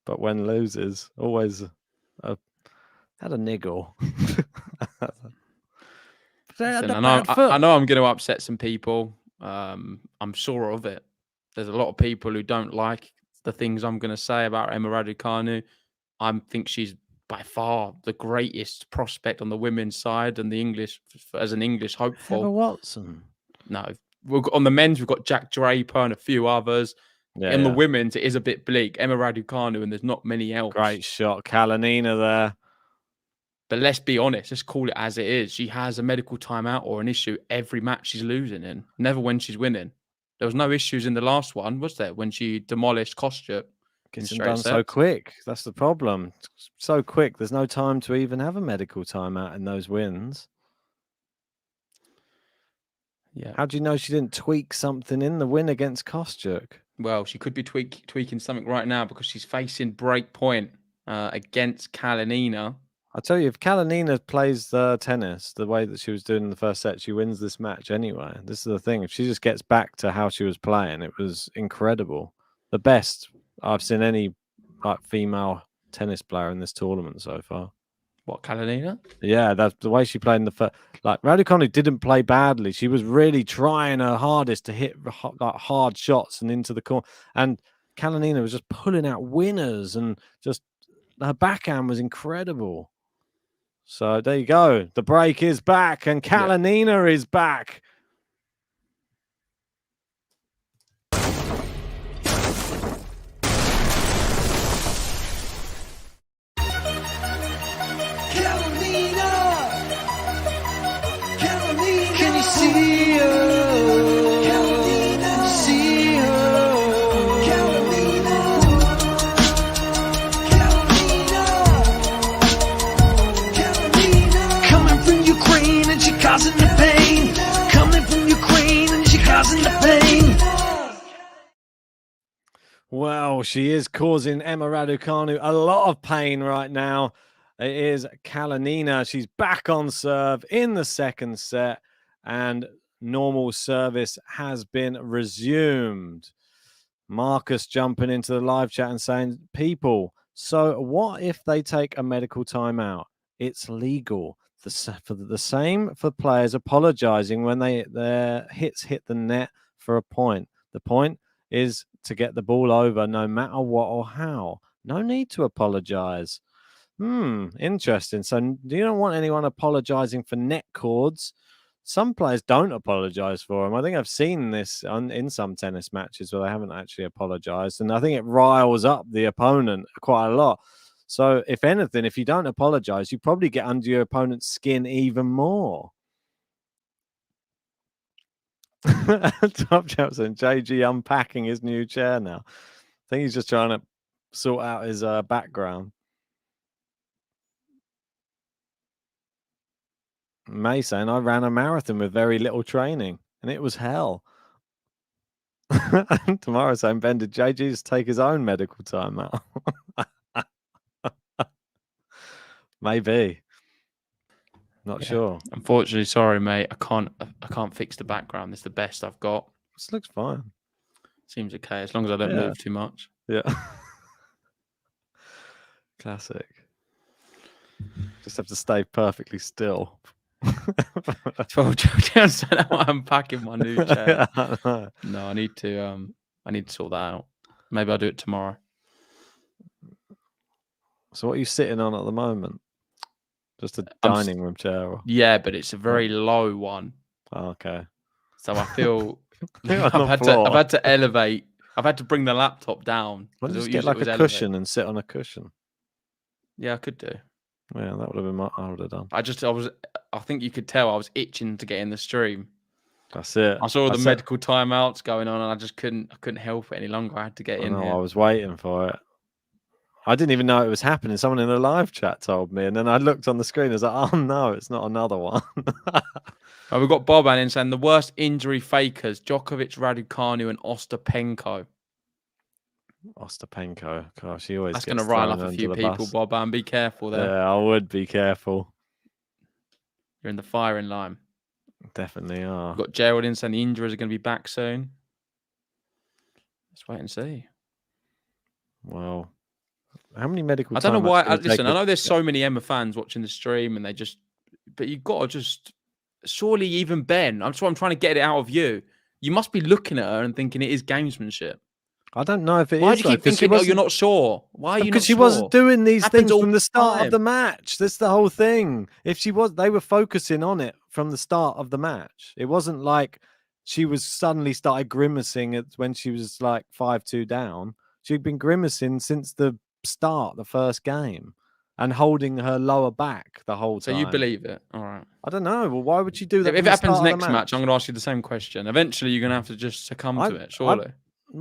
But when loses, always had a niggle. Listen, I know I'm going to upset some people. I'm sure of it. There's a lot of people who don't like the things I'm going to say about Emma Raducanu. I think she's by far the greatest prospect on the women's side and the English as an English hopeful. Heather Watson. No, on the men's we've got Jack Draper and a few others. In the women's, it is a bit bleak. Emma Raducanu and there's not many else. Great shot, KALININA there. But let's be honest, let's call it as it is. She has a medical timeout or an issue every match she's losing in, never when she's winning. There was no issues in the last one, was there? When she demolished Kostyuk. It's done so quick. That's the problem. So quick. There's no time to even have a medical timeout in those wins. Yeah. How do you know she didn't tweak something in the win against Kostyuk? Well, she could be tweaking something right now because she's facing break point against KALININA. I tell you, if KALININA plays the tennis the way that she was doing in the first set, she wins this match anyway. This is the thing. If she just gets back to how she was playing, it was incredible. The best I've seen any female tennis player in this tournament so far. What, KALININA? Yeah, that's the way she played in the first. Like Raducanu didn't play badly. She was really trying her hardest to hit hard shots and into the corner. And KALININA was just pulling out winners and just her backhand was incredible. So there you go. The break is back and KALININA is back. Causing the pain, coming from Ukraine and she causing the pain. Well, she is causing Emma Raducanu a lot of pain right now. It is KALININA. She's back on serve in the second set, and normal service has been resumed. Marcus jumping into the live chat and saying, people, so what if they take a medical timeout? It's legal. The same for players apologizing when their hits hit the net for a point. The point is to get the ball over no matter what or how. No need to apologize. Interesting. So you don't want anyone apologizing for net cords. Some players don't apologize for them. I think I've seen this in some tennis matches where they haven't actually apologized. And I think it riles up the opponent quite a lot. So if anything, if you don't apologize, you probably get under your opponent's skin even more. Top Champs and JG unpacking his new chair now. I think he's just trying to sort out his background. May saying, I ran a marathon with very little training and it was hell. Tomorrow saying, Ben, did JG just take his own medical time out? Maybe. Not sure. Unfortunately, sorry, mate. I can't fix the background. It's the best I've got. This looks fine. Seems okay as long as I don't move too much. Yeah. Classic. Just have to stay perfectly still. 12 Jones, I'm packing my new chair. No, I need to sort that out. Maybe I'll do it tomorrow. So what are you sitting on at the moment? Just a dining room chair? Or... Yeah, but it's a very low one. Oh, okay. So I feel I've had to elevate. I've had to bring the laptop down. Why don't you just get like a cushion and sit on a cushion? Yeah, I could do. Yeah, that would have been what I would have done. I think you could tell I was itching to get in the stream. That's it. I saw the medical timeouts going on and I just couldn't help it any longer. I had to get in here. I was waiting for it. I didn't even know it was happening. Someone in the live chat told me, and then I looked on the screen. I was like, "Oh no, it's not another one." We've got Bob in saying the worst injury fakers: Djokovic, Raducanu, and Ostapenko. Ostapenko, gosh, he always. That's going to rile up a few people, Bob. And be careful there. Yeah, I would be careful. You're in the firing line. Definitely are. We've got Geraldine saying the injuries are going to be back soon. Let's wait and see. Well. How many medical? I don't know why. Listen, I know there's so many Emma fans watching the stream, and but you've got to just surely even Ben. I'm trying to get it out of you. You must be looking at her and thinking it is gamesmanship. I don't know if it Why is. do you keep thinking? Oh, you're not sure. Why are you not sure? Because she wasn't doing these things from the start of the match. That's the whole thing. If she was, they were focusing on it from the start of the match. It wasn't like she was suddenly started grimacing when she was like 5-2 down. She'd been grimacing since the start, the first game, and holding her lower back the whole time. So you believe it? All right. I don't know. Well, why would you do that? If it happens next match, I'm going to ask you the same question. Eventually, you're going to have to just succumb to it, surely.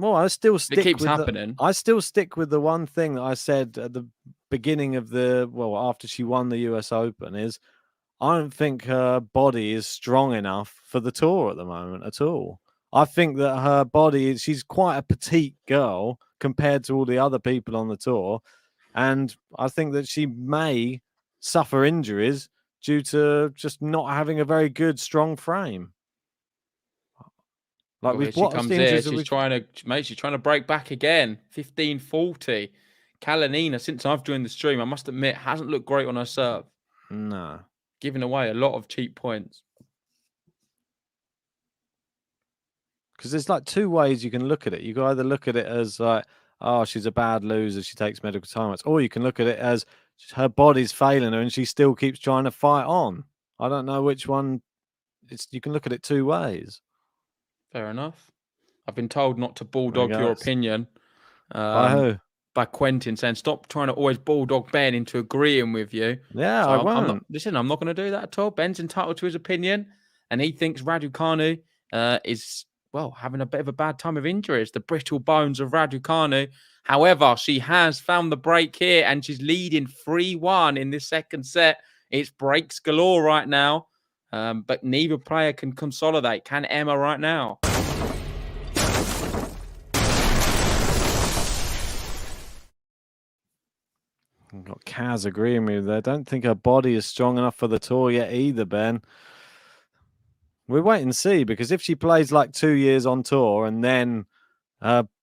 I still stick. It keeps happening. I still stick with the one thing that I said at the beginning of after she won the US Open is I don't think her body is strong enough for the tour at the moment at all. I think that her body, she's quite a petite girl compared to all the other people on the tour. And I think that she may suffer injuries due to just not having a very good, strong frame. Like we've watched injuries. She's trying to break back again. 15-40. KALININA, since I've joined the stream, I must admit, hasn't looked great on her serve. No. Giving away a lot of cheap points. Because there's like two ways you can look at it. You can either look at it as like, oh, she's a bad loser, she takes medical timeouts, or you can look at it as her body's failing her and she still keeps trying to fight on. I don't know which one. You can look at it two ways. Fair enough. I've been told not to bulldog your opinion. By who? By Quentin saying, stop trying to always bulldog Ben into agreeing with you. Yeah, so I won't. I'm not going to do that at all. Ben's entitled to his opinion, and he thinks Raducanu is, having a bit of a bad time of injuries. The brittle bones of Raducanu. However, she has found the break here, and she's leading 3-1 in this second set. It's breaks galore right now, but neither player can consolidate. Can Emma right now? I've got Kaz agreeing with me there. I don't think her body is strong enough for the tour yet either, Ben. We'll wait and see, because if she plays like 2 years on tour and then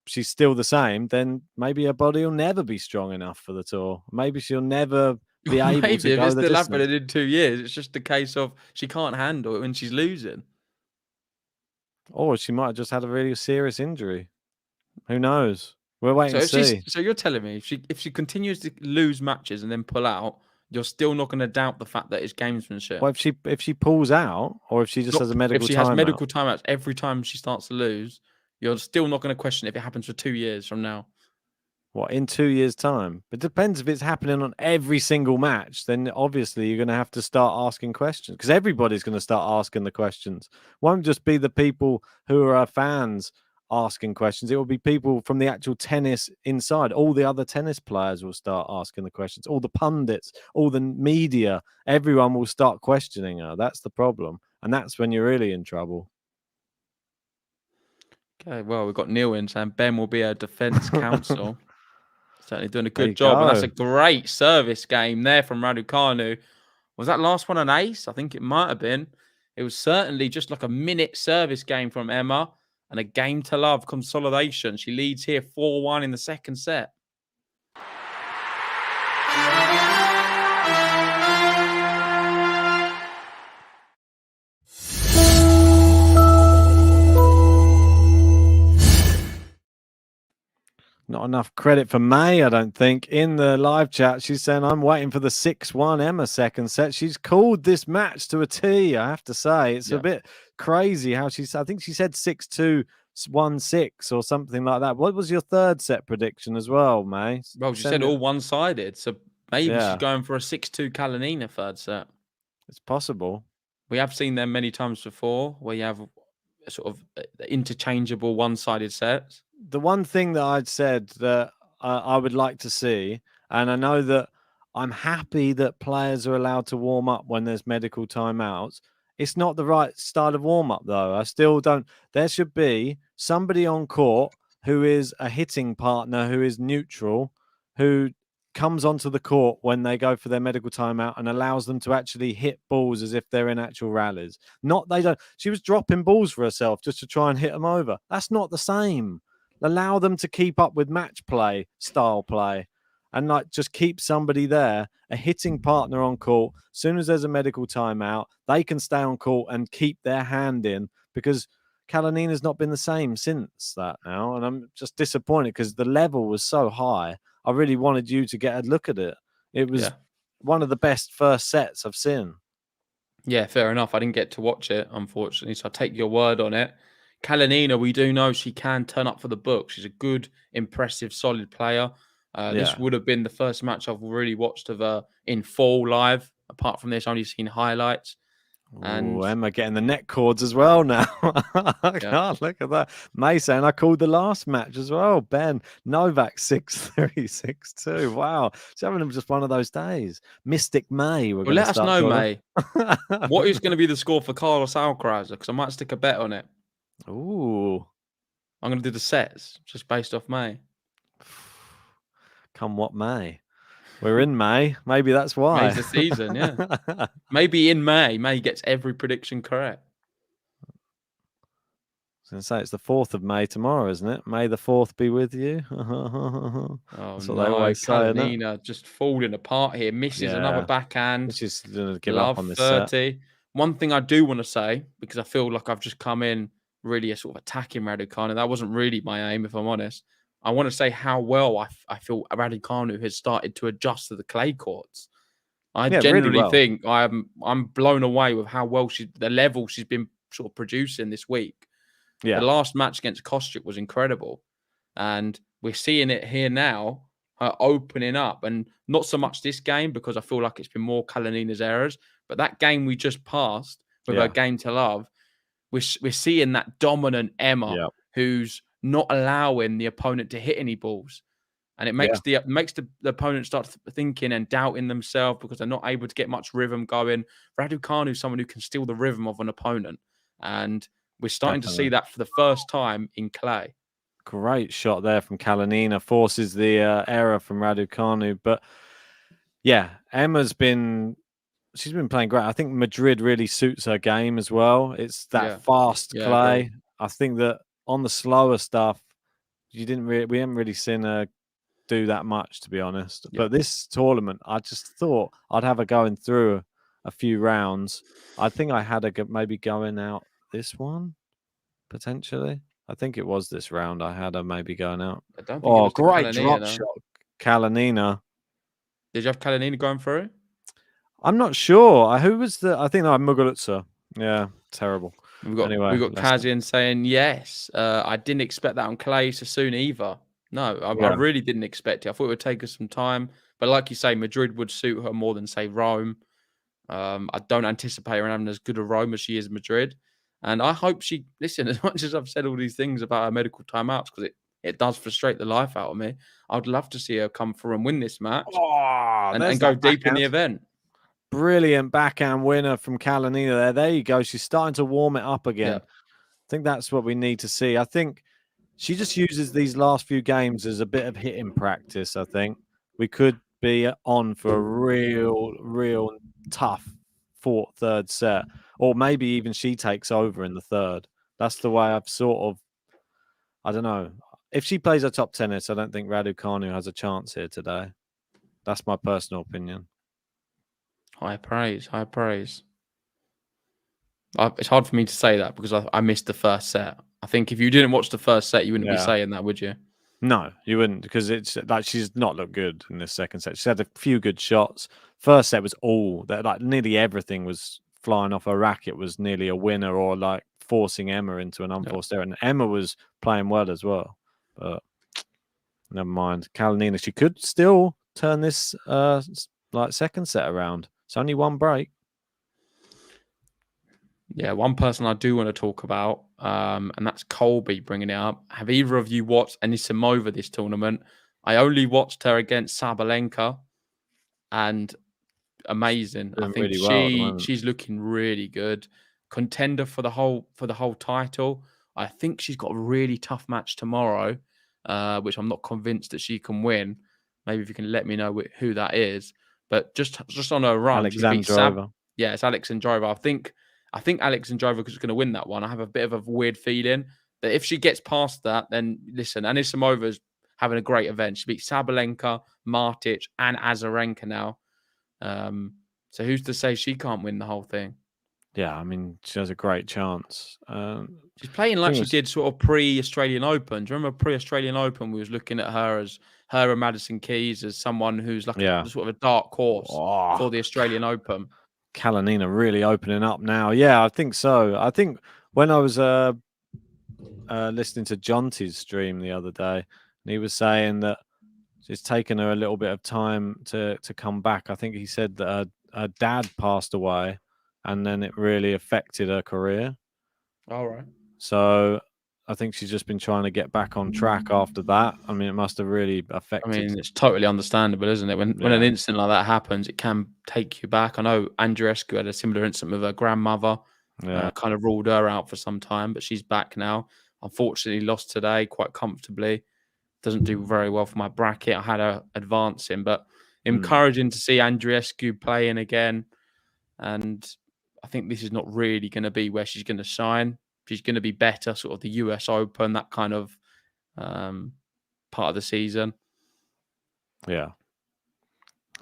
she's still the same, then maybe her body will never be strong enough for the tour. Maybe she'll never be able Maybe to if go it's the still distance. happening in 2 years, it's just a case of she can't handle it when she's losing. Or she might have just had a really serious injury. Who knows? We'll wait and see. So you're telling me if she continues to lose matches and then pull out, you're still not going to doubt the fact that it's gamesmanship? Well, if she pulls out, or if she just has a medical if she timeout. has medical timeouts every time she starts to lose, you're still not going to question if it happens for 2 years from now. What, in 2 years' time? It depends. If it's happening on every single match, then obviously you're going to have to start asking questions, because everybody's going to start asking the questions. Won't just be the people who are our fans asking questions. It will be people from the actual tennis inside. All the other tennis players will start asking the questions. All the pundits, all the media, everyone will start questioning her. That's the problem. And that's when you're really in trouble. Okay, well, we've got Neil in saying Ben will be our defence counsel. Certainly doing a There you good job. And that's go. a great service game there from RADUCANU. Was that last one an ace? I think it might have been. It was certainly just like a minute service game from Emma and a game to love consolidation. She leads here 4-1 in the second set. Not enough credit for May, I don't think. In the live chat, she's saying, I'm waiting for the 6-1 Emma second set. She's called this match to a T, I have to say. It's a bit crazy how I think she said 6-2, 1-6 or something like that. What was your third set prediction as well, May? Well, she said all one-sided, so maybe she's Yeah. going for a 6-2 KALININA third set. It's possible. We have seen them many times before where you have sort of interchangeable one-sided sets. The one thing that I'd said that I would like to see, and I know that I'm happy that players are allowed to warm up when there's medical timeouts. It's not the right style of warm-up, though. I still don't. There should be somebody on court who is a hitting partner, who is neutral, who comes onto the court when they go for their medical timeout and allows them to actually hit balls as if they're in actual rallies. Not they don't. She was dropping balls for herself just to try and hit them over. That's not the same. Allow them to keep up with match play, style play, and like just keep somebody there, a hitting partner on court. As soon as there's a medical timeout, they can stay on court and keep their hand in, because KALININA's not been the same since that now. And I'm just disappointed because the level was so high. I really wanted you to get a look at it. It was one of the best first sets I've seen. Yeah, fair enough. I didn't get to watch it, unfortunately, so I'll take your word on it. KALININA, we do know she can turn up for the book. She's a good, impressive, solid player. This would have been the first match I've really watched of her in full live. Apart from this, only seen highlights. And Emma getting the neck cords as well now. God, look at that. May saying I called the last match as well. Ben Novak 6-3, 6-2. Wow, she's having just one of those days. Mystic May. Well, let us know, May. What is going to be the score for Carlos Alcaraz? Because I might stick a bet on it. Ooh, I'm going to do the sets just based off May. Come what may. We're in May. Maybe that's why. May's the season, yeah. Maybe in May gets every prediction correct. I was going to say it's the 4th of May tomorrow, isn't it? May the 4th be with you. That's what they always say. KALININA just falling apart here. Misses another backhand. She's going to give up on this 30. set. One thing I do want to say, because I feel like I've just come in really a sort of attacking RADUCANU. That wasn't really my aim, if I'm honest. I want to say how well I feel RADUCANU has started to adjust to the clay courts. I generally really think I'm blown away with how well the level she's been sort of producing this week. Yeah. The last match against Kostyuk was incredible. And we're seeing it here now, her opening up. And not so much this game, because I feel like it's been more KALININA's errors. But that game we just passed with her game to love, we're seeing that dominant Emma who's not allowing the opponent to hit any balls. And it makes the opponent start thinking and doubting themselves because they're not able to get much rhythm going. RADUCANU is someone who can steal the rhythm of an opponent. And we're starting to see that for the first time in clay. Great shot there from KALININA. Forces the error from RADUCANU. But Yeah, she's been playing great. I think Madrid really suits her game as well. It's that fast Yeah, clay. agreed. I think that on the slower stuff, we haven't really seen her do that much, to be honest. Yeah. But this tournament, I just thought I'd have her going through a few rounds. I think I had her maybe going out this one potentially. I think it was this round. I had her maybe going out. I don't think it Oh, was the great Kalinina, drop though. shot, Kalinina. Did you have Kalinina going through? I'm not sure. Who was the? I think that Muguruza. Yeah, terrible. We got Kazian saying yes. I didn't expect that on clay so soon either. No, I really didn't expect it. I thought it would take us some time. But like you say, Madrid would suit her more than say Rome. I don't anticipate her having as good a Rome as she is Madrid. And I hope she listen, as much as I've said all these things about her medical timeouts, because it does frustrate the life out of me. I'd love to see her come through and win this match and go deep in the event. Brilliant backhand winner from Kalinina there. You go. She's starting to warm it up again. Yeah. I think that's what we need to see. I think she just uses these last few games as a bit of hitting practice. I think we could be on for a real tough third set, or maybe even she takes over in the third. That's the way I've I don't know. If she plays her top tennis, I don't think RADUCANU has a chance here today. That's my personal opinion. High praise, high praise. It's hard for me to say that because I missed the first set. I think if you didn't watch the first set, you wouldn't be saying that, would you? No, you wouldn't, because it's like she's not looked good in this second set. She had a few good shots. First set was all that, like nearly everything was flying off her racket was nearly a winner or like forcing Emma into an unforced error. And Emma was playing well as well. But never mind. Kalinina, she could still turn this like second set around. It's only one break. Yeah, one person I do want to talk about, and that's Colby bringing it up. Have either of you watched Anisimova this tournament? I only watched her against Sabalenka, and amazing. Doing I think really well she's looking really good. Contender for the whole title. I think she's got a really tough match tomorrow, which I'm not convinced that she can win. Maybe if you can let me know who that is. But just on her run, Alexandrova. Yeah, it's Alexandrova. I think Alexandrova is going to win that one. I have a bit of a weird feeling that if she gets past that, then listen, Anisimova's having a great event. She beat Sabalenka, Martic, and Azarenka now. So who's to say she can't win the whole thing? Yeah, I mean, she has a great chance. She's playing like she did sort of pre-Australian Open. Do you remember pre-Australian Open? We was looking at her and Madison Keys as someone who's like sort of a dark horse for the Australian Open. Kalinina really opening up now. Yeah, I think so. I think when I was listening to Jonty's stream the other day, and he was saying that it's taken her a little bit of time to come back. I think he said that her dad passed away, and then it really affected her career. All right. So I think she's just been trying to get back on track after that. I mean, it must have really affected. I mean, it's totally understandable, isn't it? When an incident like that happens, it can take you back. I know Andreescu had a similar incident with her grandmother. Kind of ruled her out for some time, but she's back now. Unfortunately, lost today quite comfortably. Doesn't do very well for my bracket. I had her advancing, but encouraging to see Andreescu playing again. And I think this is not really going to be where she's going to shine. She's going to be better, sort of the US Open, that kind of part of the season. Yeah.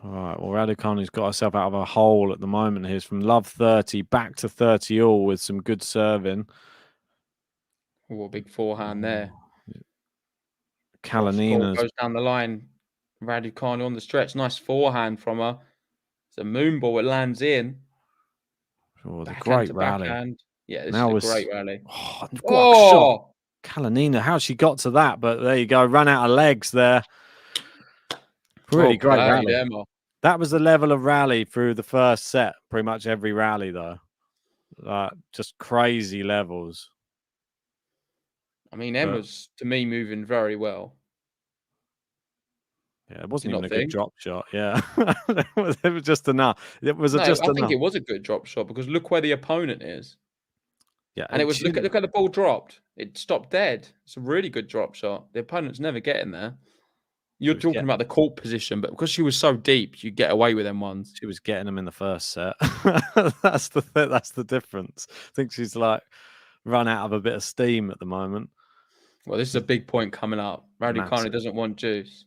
All right. Well, Raducanu's got herself out of a hole at the moment. He's from love 30 back to 30 all with some good serving. Oh, a big forehand there. Kalinina goes down the line. Raducanu on the stretch. Nice forehand from her. It's a moon ball. It lands in. Oh, the great rally. Backhand. Yeah, this is a great rally. Shot. Kalinina, how she got to that, but there you go. Ran out of legs there. Pretty great rally. Emma. That was the level of rally through the first set. Pretty much every rally, though. Just crazy levels. I mean, Emma's, to me, moving very well. Yeah, it wasn't even a good drop shot. Yeah, it was just enough. It was just enough. I think it was a good drop shot because look where the opponent is. Yeah, and it was look at the ball dropped. It stopped dead. It's a really good drop shot. The opponent's never getting there. You're talking about the court position, but because she was so deep, you get away with them ones. She was getting them in the first set. That's the difference. I think she's like run out of a bit of steam at the moment. Well, this is a big point coming up. Raducanu Massive. doesn't want juice.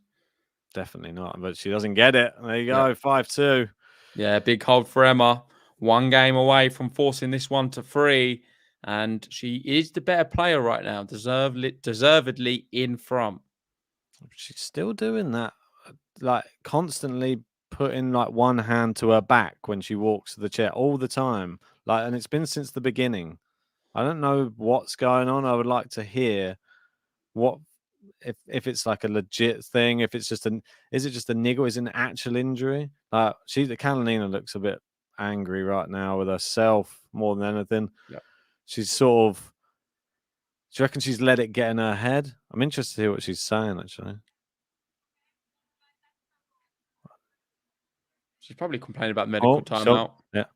Definitely not, but she doesn't get it. There you go, 5-2. Yeah, big hold for Emma. 1 game away from forcing this one to 3. And she is the better player right now, deservedly in front. She's still doing that, like constantly putting like one hand to her back when she walks to the chair all the time. Like, and it's been since the beginning. I don't know what's going on. I would like to hear what if it's like a legit thing. If it's just is it just a niggle? Is it an actual injury? Like the KALININA looks a bit angry right now with herself more than anything. Yeah. She's sort of. Do you reckon she's let it get in her head? I'm interested to hear what she's saying, actually. She's probably complaining about medical timeout. Yeah.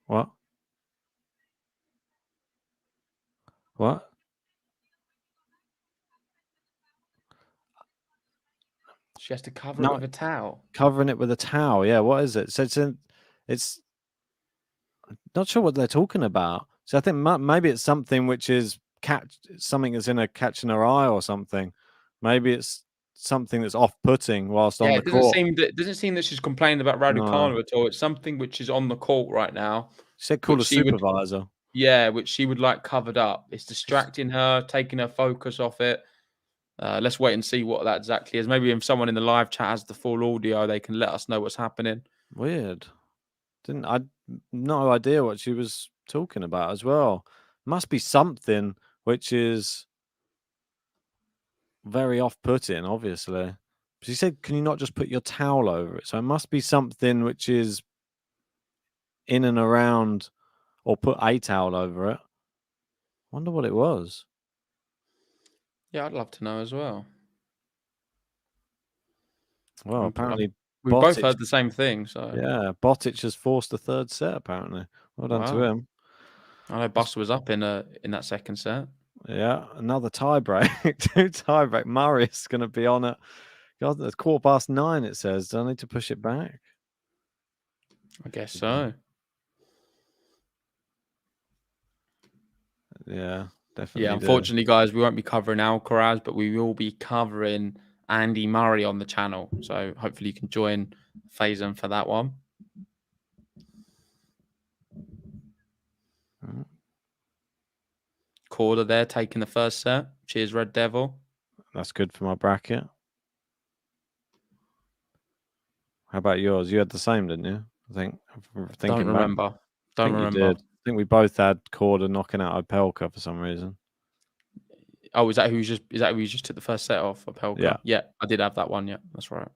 What? What? She has to cover it with a towel. Covering it with a towel. Yeah. What is it? So it's not sure what they're talking about. So I think maybe it's something which is something that's catching her eye or something. Maybe it's something that's off-putting whilst on the court. It doesn't seem that she's complaining about Raducanu at all. It's something which is on the court right now. She said call a supervisor. Which she would like covered up. It's distracting her, taking her focus off it. Let's wait and see what that exactly is. Maybe if someone in the live chat has the full audio, they can let us know what's happening. Weird. I no idea what she was talking about as well. Must be something which is very off-putting, obviously. She said, can you not just put your towel over it? So it must be something which is in and around, or put a towel over it. Wonder what it was. Yeah, I'd love to know as well. Well, apparently we both heard the same thing. So yeah, Botic has forced the 3rd set. Apparently, well done to him. I know Buster was up in that second set. Yeah, another tie break. 2 tie break. Murray's going to be on it. God, it's 9:15. It says. Do I need to push it back? I guess so. Yeah, definitely. Yeah, unfortunately, guys, we won't be covering Alcaraz, but we will be covering Andy Murray on the channel. So hopefully you can join Faison for that one. Corda there taking the first set. Cheers, Red Devil. That's good for my bracket. How about yours? You had the same, didn't you? I think. Don't remember. Don't remember. I think we both had Corda knocking out Opelka for some reason. Oh, is that who you just took the first set off? Opelka? Yeah, I did have that one. Yeah, that's right.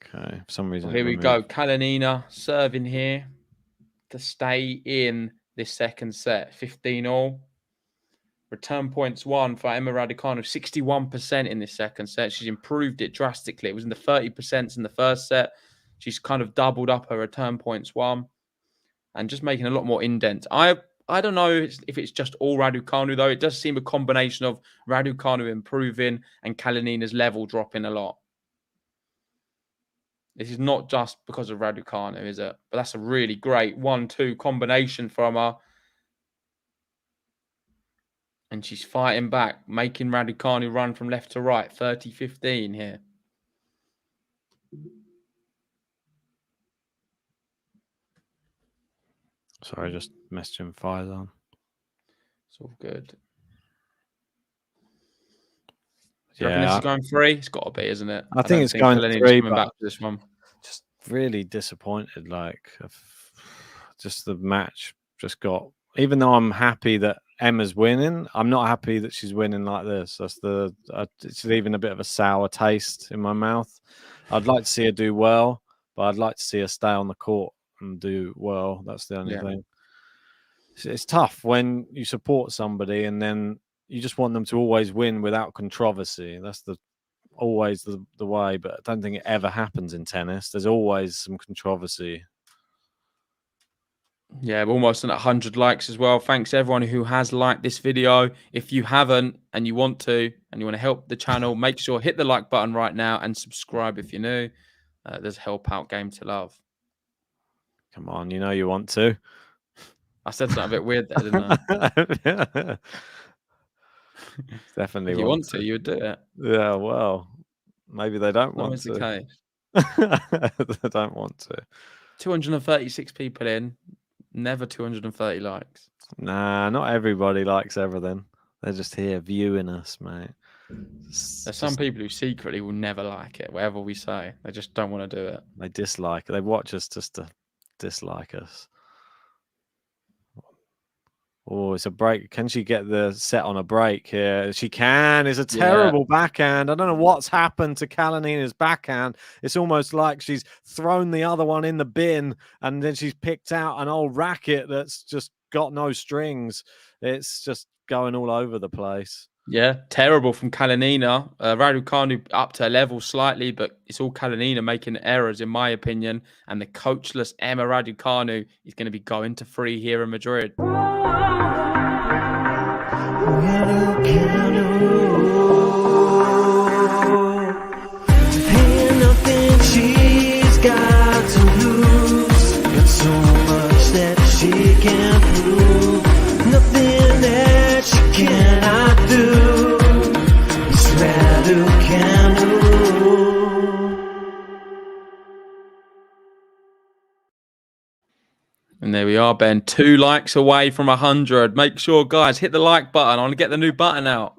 Okay, for some reason. Well, here we go. KALININA serving here to stay in this second set. 15-all. Return points 1 for Emma Raducanu. 61% in this second set. She's improved it drastically. It was in the 30% in the first set. She's kind of doubled up her return points 1 and just making a lot more indent. I don't know if it's just all Raducanu, though. It does seem a combination of Raducanu improving and KALININA's level dropping a lot. This is not just because of Raducanu, is it? But that's a really great 1-2 combination from her. And she's fighting back, making Raducanu run from left to right. 30-15 here. Sorry, just messaging Faison. It's all good. Yeah, this is going 3. It's got to be, isn't it? I think it's going 3. Coming back to this one. Just really disappointed. Like, just the match just got. Even though I'm happy that Emma's winning, I'm not happy that she's winning like this. It's leaving a bit of a sour taste in my mouth. I'd like to see her do well, but I'd like to see her stay on the court and do well. That's the only thing. It's tough when you support somebody and then you just want them to always win without controversy. That's always the way, but I don't think it ever happens in tennis. There's always some controversy. Yeah, we're almost at 100 likes as well. Thanks to everyone who has liked this video. If you haven't and you want to help the channel, make sure hit the like button right now and subscribe if you're new. There's help out Game to Love. Come on, you know you want to. I said something a bit weird there, didn't I? Definitely If you want want to, you would do it. Yeah, well, maybe they don't want Always to. the case. They don't want to. 236 people in, never 230 likes. Nah, not everybody likes everything. They're just here viewing us, mate. There's some people who secretly will never like it, whatever we say. They just don't want to do it. They dislike. They watch us just to dislike us. Oh, it's a break. Can she get the set on a break here? She can. It's a terrible backhand. I don't know what's happened to Kalinina's backhand. It's almost like she's thrown the other one in the bin and then she's picked out an old racket that's just got no strings. It's just going all over the place. Yeah, terrible from Kalinina. RADUCANU up to a level slightly, but it's all Kalinina making errors, in my opinion. And the coachless Emma RADUCANU is going to be going to free here in Madrid. Nothing she's got to lose, but so much that she can't prove. Nothing that she cannot do. It's RADUCANU. And there we are, Ben. 2 likes away from 100. Make sure, guys, hit the like button. I want to get the new button out.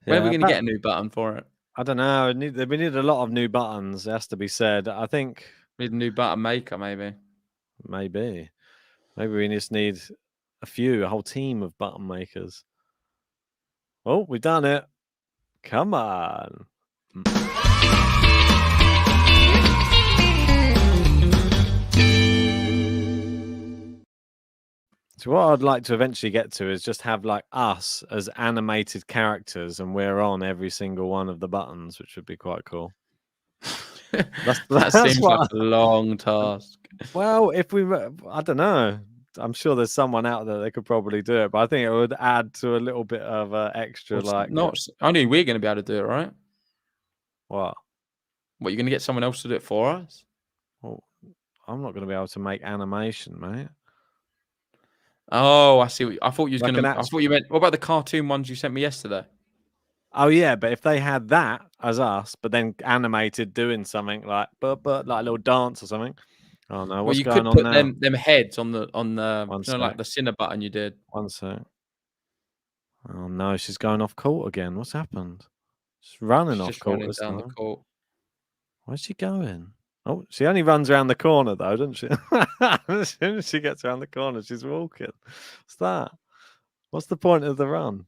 Where are we going to get a new button for it? I don't know. We need a lot of new buttons. It has to be said. I think We need a new button maker, maybe. Maybe we just need a whole team of button makers. Oh, we've done it. Come on. So what I'd like to eventually get to is just have like us as animated characters and we're on every single one of the buttons, which would be quite cool. That seems like a long task. Well, I don't know. I'm sure there's someone out there that could probably do it, but I think it would add to a little bit of extra, Only we're going to be able to do it, right? What? What, you're going to get someone else to do it for us? Well, I'm not going to be able to make animation, mate. Oh, I see. I thought you was Like going to. I thought you meant. What about the cartoon ones you sent me yesterday? Oh yeah, but if they had that as us, but then animated doing something like like a little dance or something. Oh no, what's going on now? You could put them heads on the like the Sinner button you did. One sec. Oh no, she's going off court again. What's happened? She's running off court. Running down the court. Where's she going? Oh, she only runs around the corner though, doesn't she? As soon as she gets around the corner, she's walking. What's that? What's the point of the run?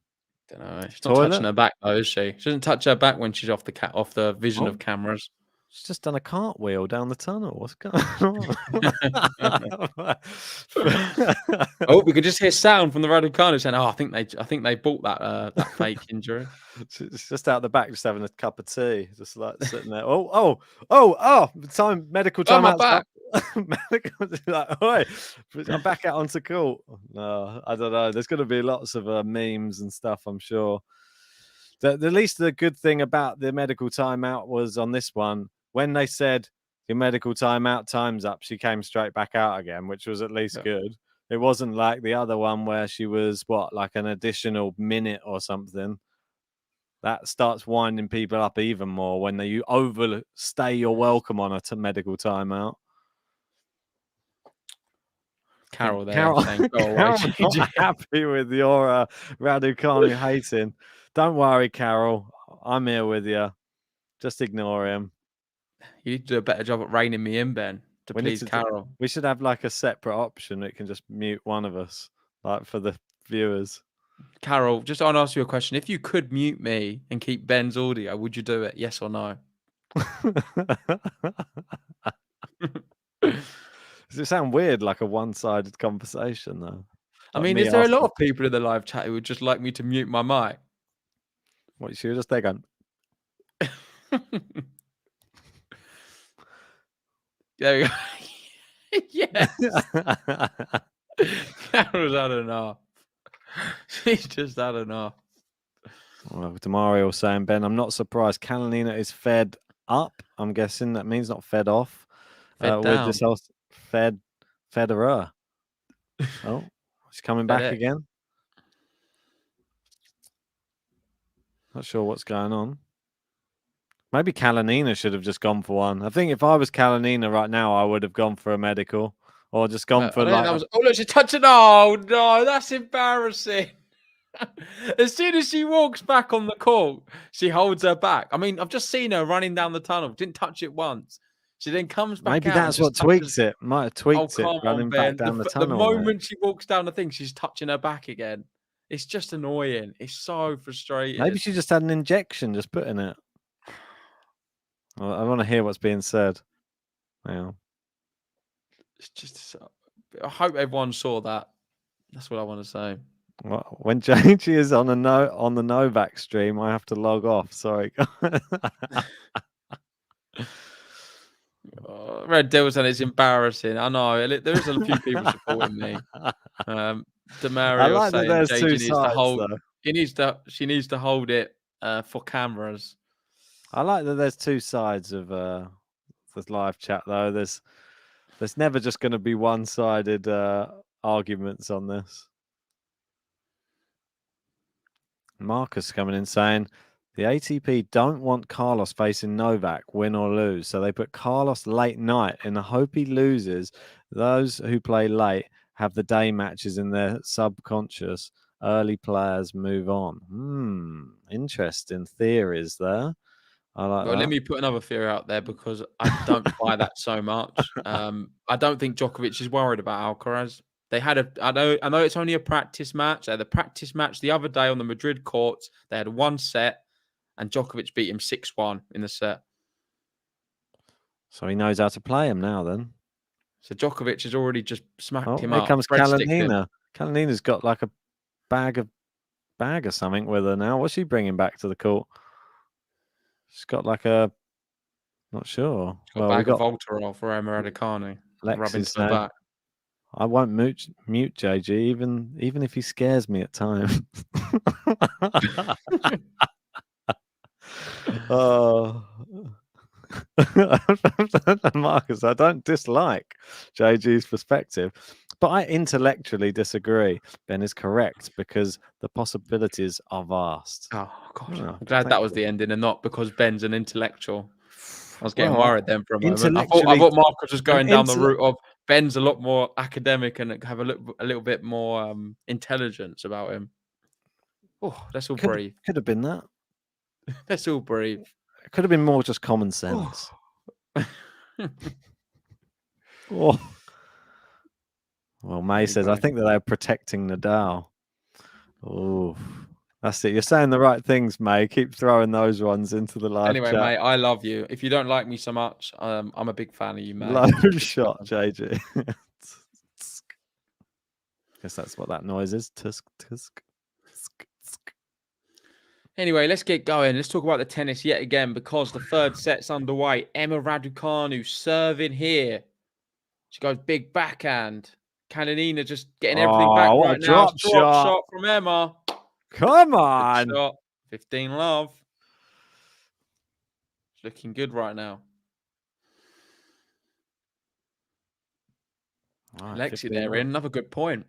Don't know. She's not touching her back though, is she? She doesn't touch her back when she's off the vision of cameras. She's just done a cartwheel down the tunnel. What's going on? Oh, we could just hear sound from the RADUCANU saying, "Oh, I think they bought that fake injury." She's just out the back, just having a cup of tea, just like sitting there. Medical time out. Medical, like, oi, I'm back out onto court. No, I don't know. There's going to be lots of memes and stuff, I'm sure. The least the good thing about the medical timeout was on this one, when they said your medical time's up, she came straight back out again, which was at least good. It wasn't like the other one where she was like an additional minute or something. That starts winding people up even more when you overstay your welcome on a medical timeout. Carol there. Carol, saying, "Go away, Carol's GG." not happy with your RADUCANU hating. Don't worry, Carol. I'm here with you. Just ignore him. You need to do a better job at reining me in, Ben, to please Carol. We should have like a separate option that can just mute one of us, like for the viewers. Carol, just want to ask you a question. If you could mute me and keep Ben's audio, would you do it? Yes or no? Does it sound weird, like a one-sided conversation, though? I mean, is there a lot of people in the live chat who would just like me to mute my mic? What, you should just there going... There we go. Yes. Carol's had enough. She's just had enough. Well, Demario saying, Ben, I'm not surprised. Kalinina is fed up. I'm guessing that means not fed off. Fed With this down. whole Federer. Oh, she's coming back FedEx. again. Not sure what's going on. Maybe Kalinina should have just gone for one. I think if I was Kalinina right now, I would have gone for a medical or just gone for I think like. that was. Oh look, she's touching. Oh no, that's embarrassing. As soon as she walks back on the court, she holds her back. I mean, I've just seen her running down the tunnel. Didn't touch it once. She then comes back Maybe out. that's and what just touches... tweaks it. Might have Oh tweaked it come on, running back Ben! down the The tunnel. moment she walks down the thing, she's touching her back again. It's just annoying. It's so frustrating. Maybe she just had an injection just putting it. Well, I want to hear what's being said. Yeah. It's just. I hope everyone saw that. That's what I want to say. Well, when JG is on the Novak stream, I have to log off. Sorry. Red Dilson, it's embarrassing. I know there is a few people supporting me. Demario I like that saying there's JG two needs sides, to hold. though. She needs to hold it for cameras. I like that there's two sides of this live chat, though. There's never just going to be one-sided arguments on this. Marcus coming in saying the ATP don't want Carlos facing Novak, win or lose, so they put Carlos late night in the hope he loses. Those who play late have the day matches in their subconscious. Early players move on. Interesting theories there. I like that. Let me put another theory out there because I don't buy that so much. I don't think Djokovic is worried about Alcaraz. They had I know it's only a practice match. They had a practice match the other day on the Madrid courts. They had one set, and Djokovic beat him 6-1 in the set. So he knows how to play him now, then. So Djokovic has already just smacked him up. Here comes Kalinina. Kalinina's got like a bag of something with her now. What's she bringing back to the court? She's got like a, not sure. Got a bag of Voltarol for RADUCANU. Rubbing to the back. I won't mute JG even if he scares me at times. Oh. Marcus, I don't dislike JG's perspective, but I intellectually disagree. Ben is correct because the possibilities are vast. Oh God, I'm glad that was the ending and not because Ben's an intellectual. I was getting worried then for a moment. I thought Marcus was going down the route of Ben's a lot more academic and have a little bit more intelligence about him. Oh, let's all breathe. Could have been that. Let's all breathe. It could have been more just common sense. Oh. Well, May says, I think that they're protecting Nadal. Oh, that's it. You're saying the right things, May. Keep throwing those ones into the live Anyway, chat. mate, I love you. If you don't like me so much, I'm a big fan of you, mate. Low shot, JG. Guess that's what that noise is. Tusk, tusk. Anyway, let's get going. Let's talk about the tennis yet again because the third set's underway. Emma Raducanu serving here. She goes big backhand. Kalinina just getting everything back right now. Drop shot from Emma. Come on. Good shot. 15 love. It's looking good right now. Right, Lexi there in. Another good point.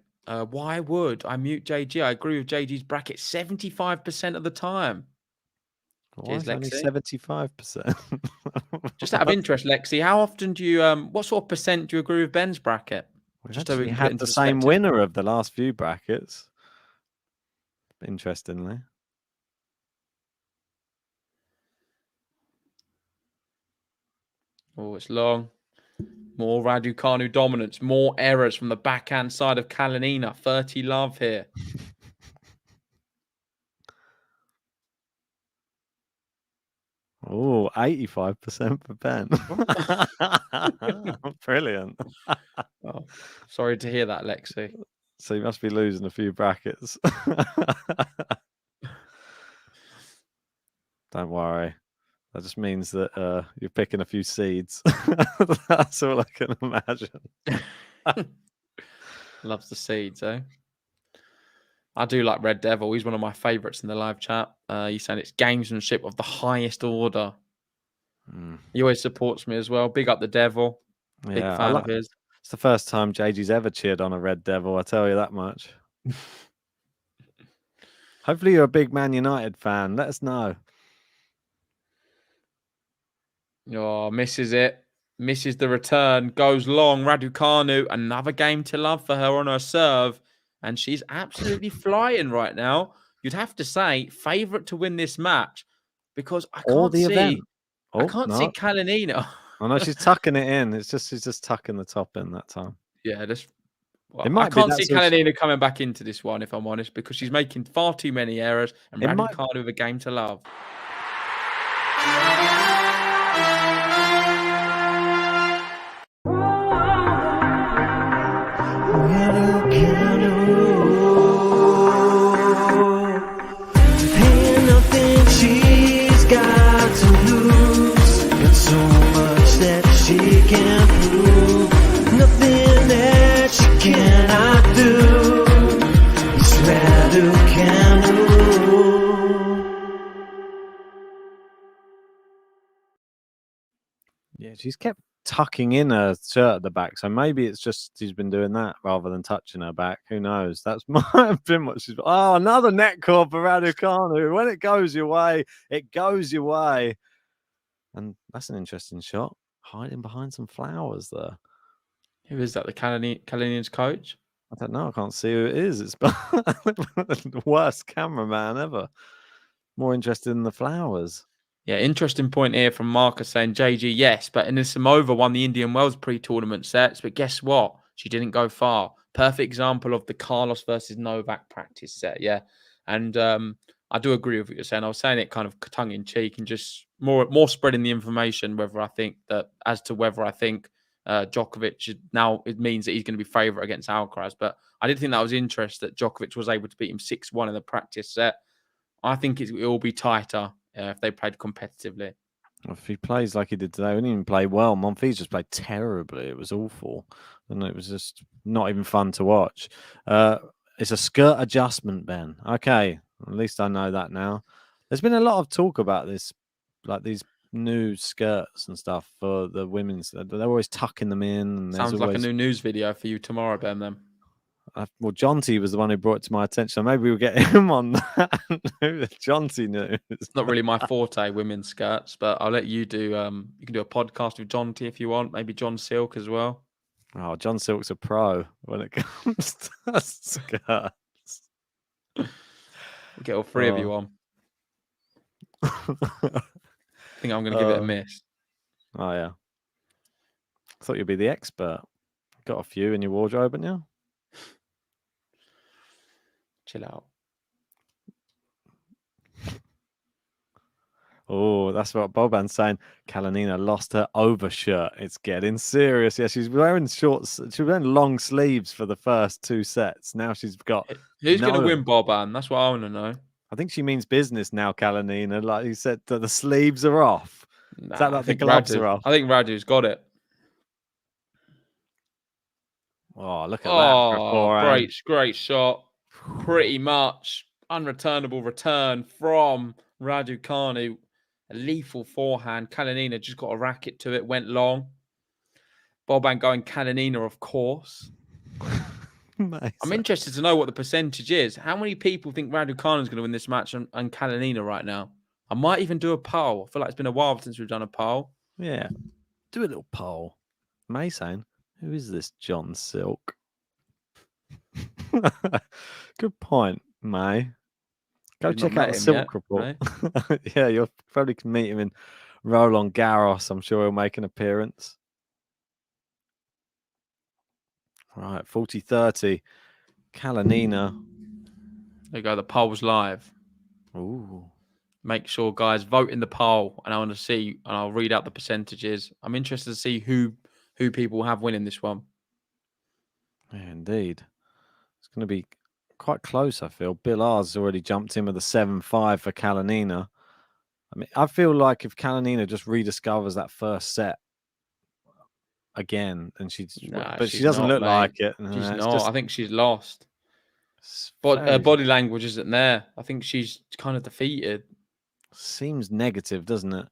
Why would I mute JG? I agree with JG's bracket 75% of the time. Cheers, Lexi. Only 75%. Just out of interest, Lexi, how often do you what sort of percent do you agree with Ben's bracket? We've actually had the same winner of the last few brackets. Interestingly. Oh, it's long. More Raducanu dominance, more errors from the backhand side of Kalinina. 30 love here. Oh, 85% for Ben. Brilliant. Oh, sorry to hear that, Lexi. So you must be losing a few brackets. Don't worry. That just means that you're picking a few seeds. That's all I can imagine. Loves the seeds, eh? I do like Red Devil. He's one of my favourites in the live chat. He's saying it's gamesmanship of the highest order. He always supports me as well. Big up the Devil. Big fan of his. It's the first time JG's ever cheered on a Red Devil, I tell you that much. Hopefully you're a big Man United fan. Let us know. Oh, misses it. Misses the return. Goes long. Raducanu. Another game to love for her on her serve. And she's absolutely flying right now. You'd have to say favourite to win this match because I can't see. Event. I can't see Kalinina. I know she's tucking it in. She's just tucking the top in that time. Yeah, I can't see Kalinina coming back into this one, if I'm honest, because she's making far too many errors and Raducanu with a game to love. Ain't nothing she's got to lose, and so much that she can't prove. Nothing that she cannot do. It's RADUCANU. Yeah, she's kept tucking in her shirt at the back, so maybe it's just she's been doing that rather than touching her back. Who knows? That's might have been what she's. Oh, another neck cord for Raducanu. When it goes your way, it goes your way. And that's an interesting shot, hiding behind some flowers there. Who is that? The Kalinian's coach? I don't know. I can't see who it is. It's the worst cameraman ever. More interested in the flowers. Yeah, interesting point here from Marcus saying, JG, yes, but Anisimova won the Indian Wells pre-tournament sets, but guess what? She didn't go far. Perfect example of the Carlos versus Novak practice set, yeah. And I do agree with what you're saying. I was saying it kind of tongue-in-cheek and just more spreading the information, whether I think Djokovic, now it means that he's going to be favourite against Alcaraz. But I did think that was interesting that Djokovic was able to beat him 6-1 in the practice set. I think it will be tighter if they played competitively. If he plays like he did today, he didn't even play well. Monfils just played terribly. It was awful. And it was just not even fun to watch. It's a skirt adjustment, Ben. Okay, at least I know that now. There's been a lot of talk about this, like these new skirts and stuff for the women's. They're always tucking them in. And sounds like a new news video for you tomorrow, Ben, then. Well, Jonty was the one who brought it to my attention. Maybe we'll get him on that. Jonty knew. It's not really my forte, women's skirts, but I'll let you do. You can do a podcast with Jonty if you want. Maybe John Silk as well. Oh, John Silk's a pro when it comes to skirts. We'll get all three of you on. I think I'm going to give it a miss. Oh, yeah. I thought you'd be the expert. Got a few in your wardrobe, haven't you? Chill out. Oh, that's what Boban's saying. Kalinina lost her overshirt. It's getting serious. Yeah, she's wearing shorts. She's wearing long sleeves for the first two sets. Now she's got. Who's going to win, Boban? That's what I want to know. I think she means business now, Kalinina. Like you said, that the sleeves are off. Nah, Is that like the gloves are off? I think Radu's got it. Oh, look at that. Great shot. Pretty much unreturnable return from Raducanu. A lethal forehand. Kalinina just got a racket to it, went long. Boban going Kalinina, of course. Nice. I'm interested to know what the percentage is. How many people think Raducanu is going to win this match and Kalinina right now? I might even do a poll. I feel like it's been a while since we've done a poll. Yeah. Do a little poll. May saying, who is this John Silk? Good point, May. Go check out the Silk Report. Right? Yeah, you'll probably can meet him in Roland Garros. I'm sure he'll make an appearance. Right, 40-30. Kalinina. There you go. The poll's live. Ooh. Make sure, guys, vote in the poll, and I want to see, and I'll read out the percentages. I'm interested to see who people have winning this one. Yeah, indeed. It's going to be quite close, I feel. Bill R's already jumped in with a 7-5 for Kalinina. I mean, I feel like if Kalinina just rediscovers that first set again, and Nah, but she she's doesn't not, look mate. like it. She's It's not. just I think she's lost. But her very, body language isn't there. I think she's kind of defeated. seems negative, doesn't it?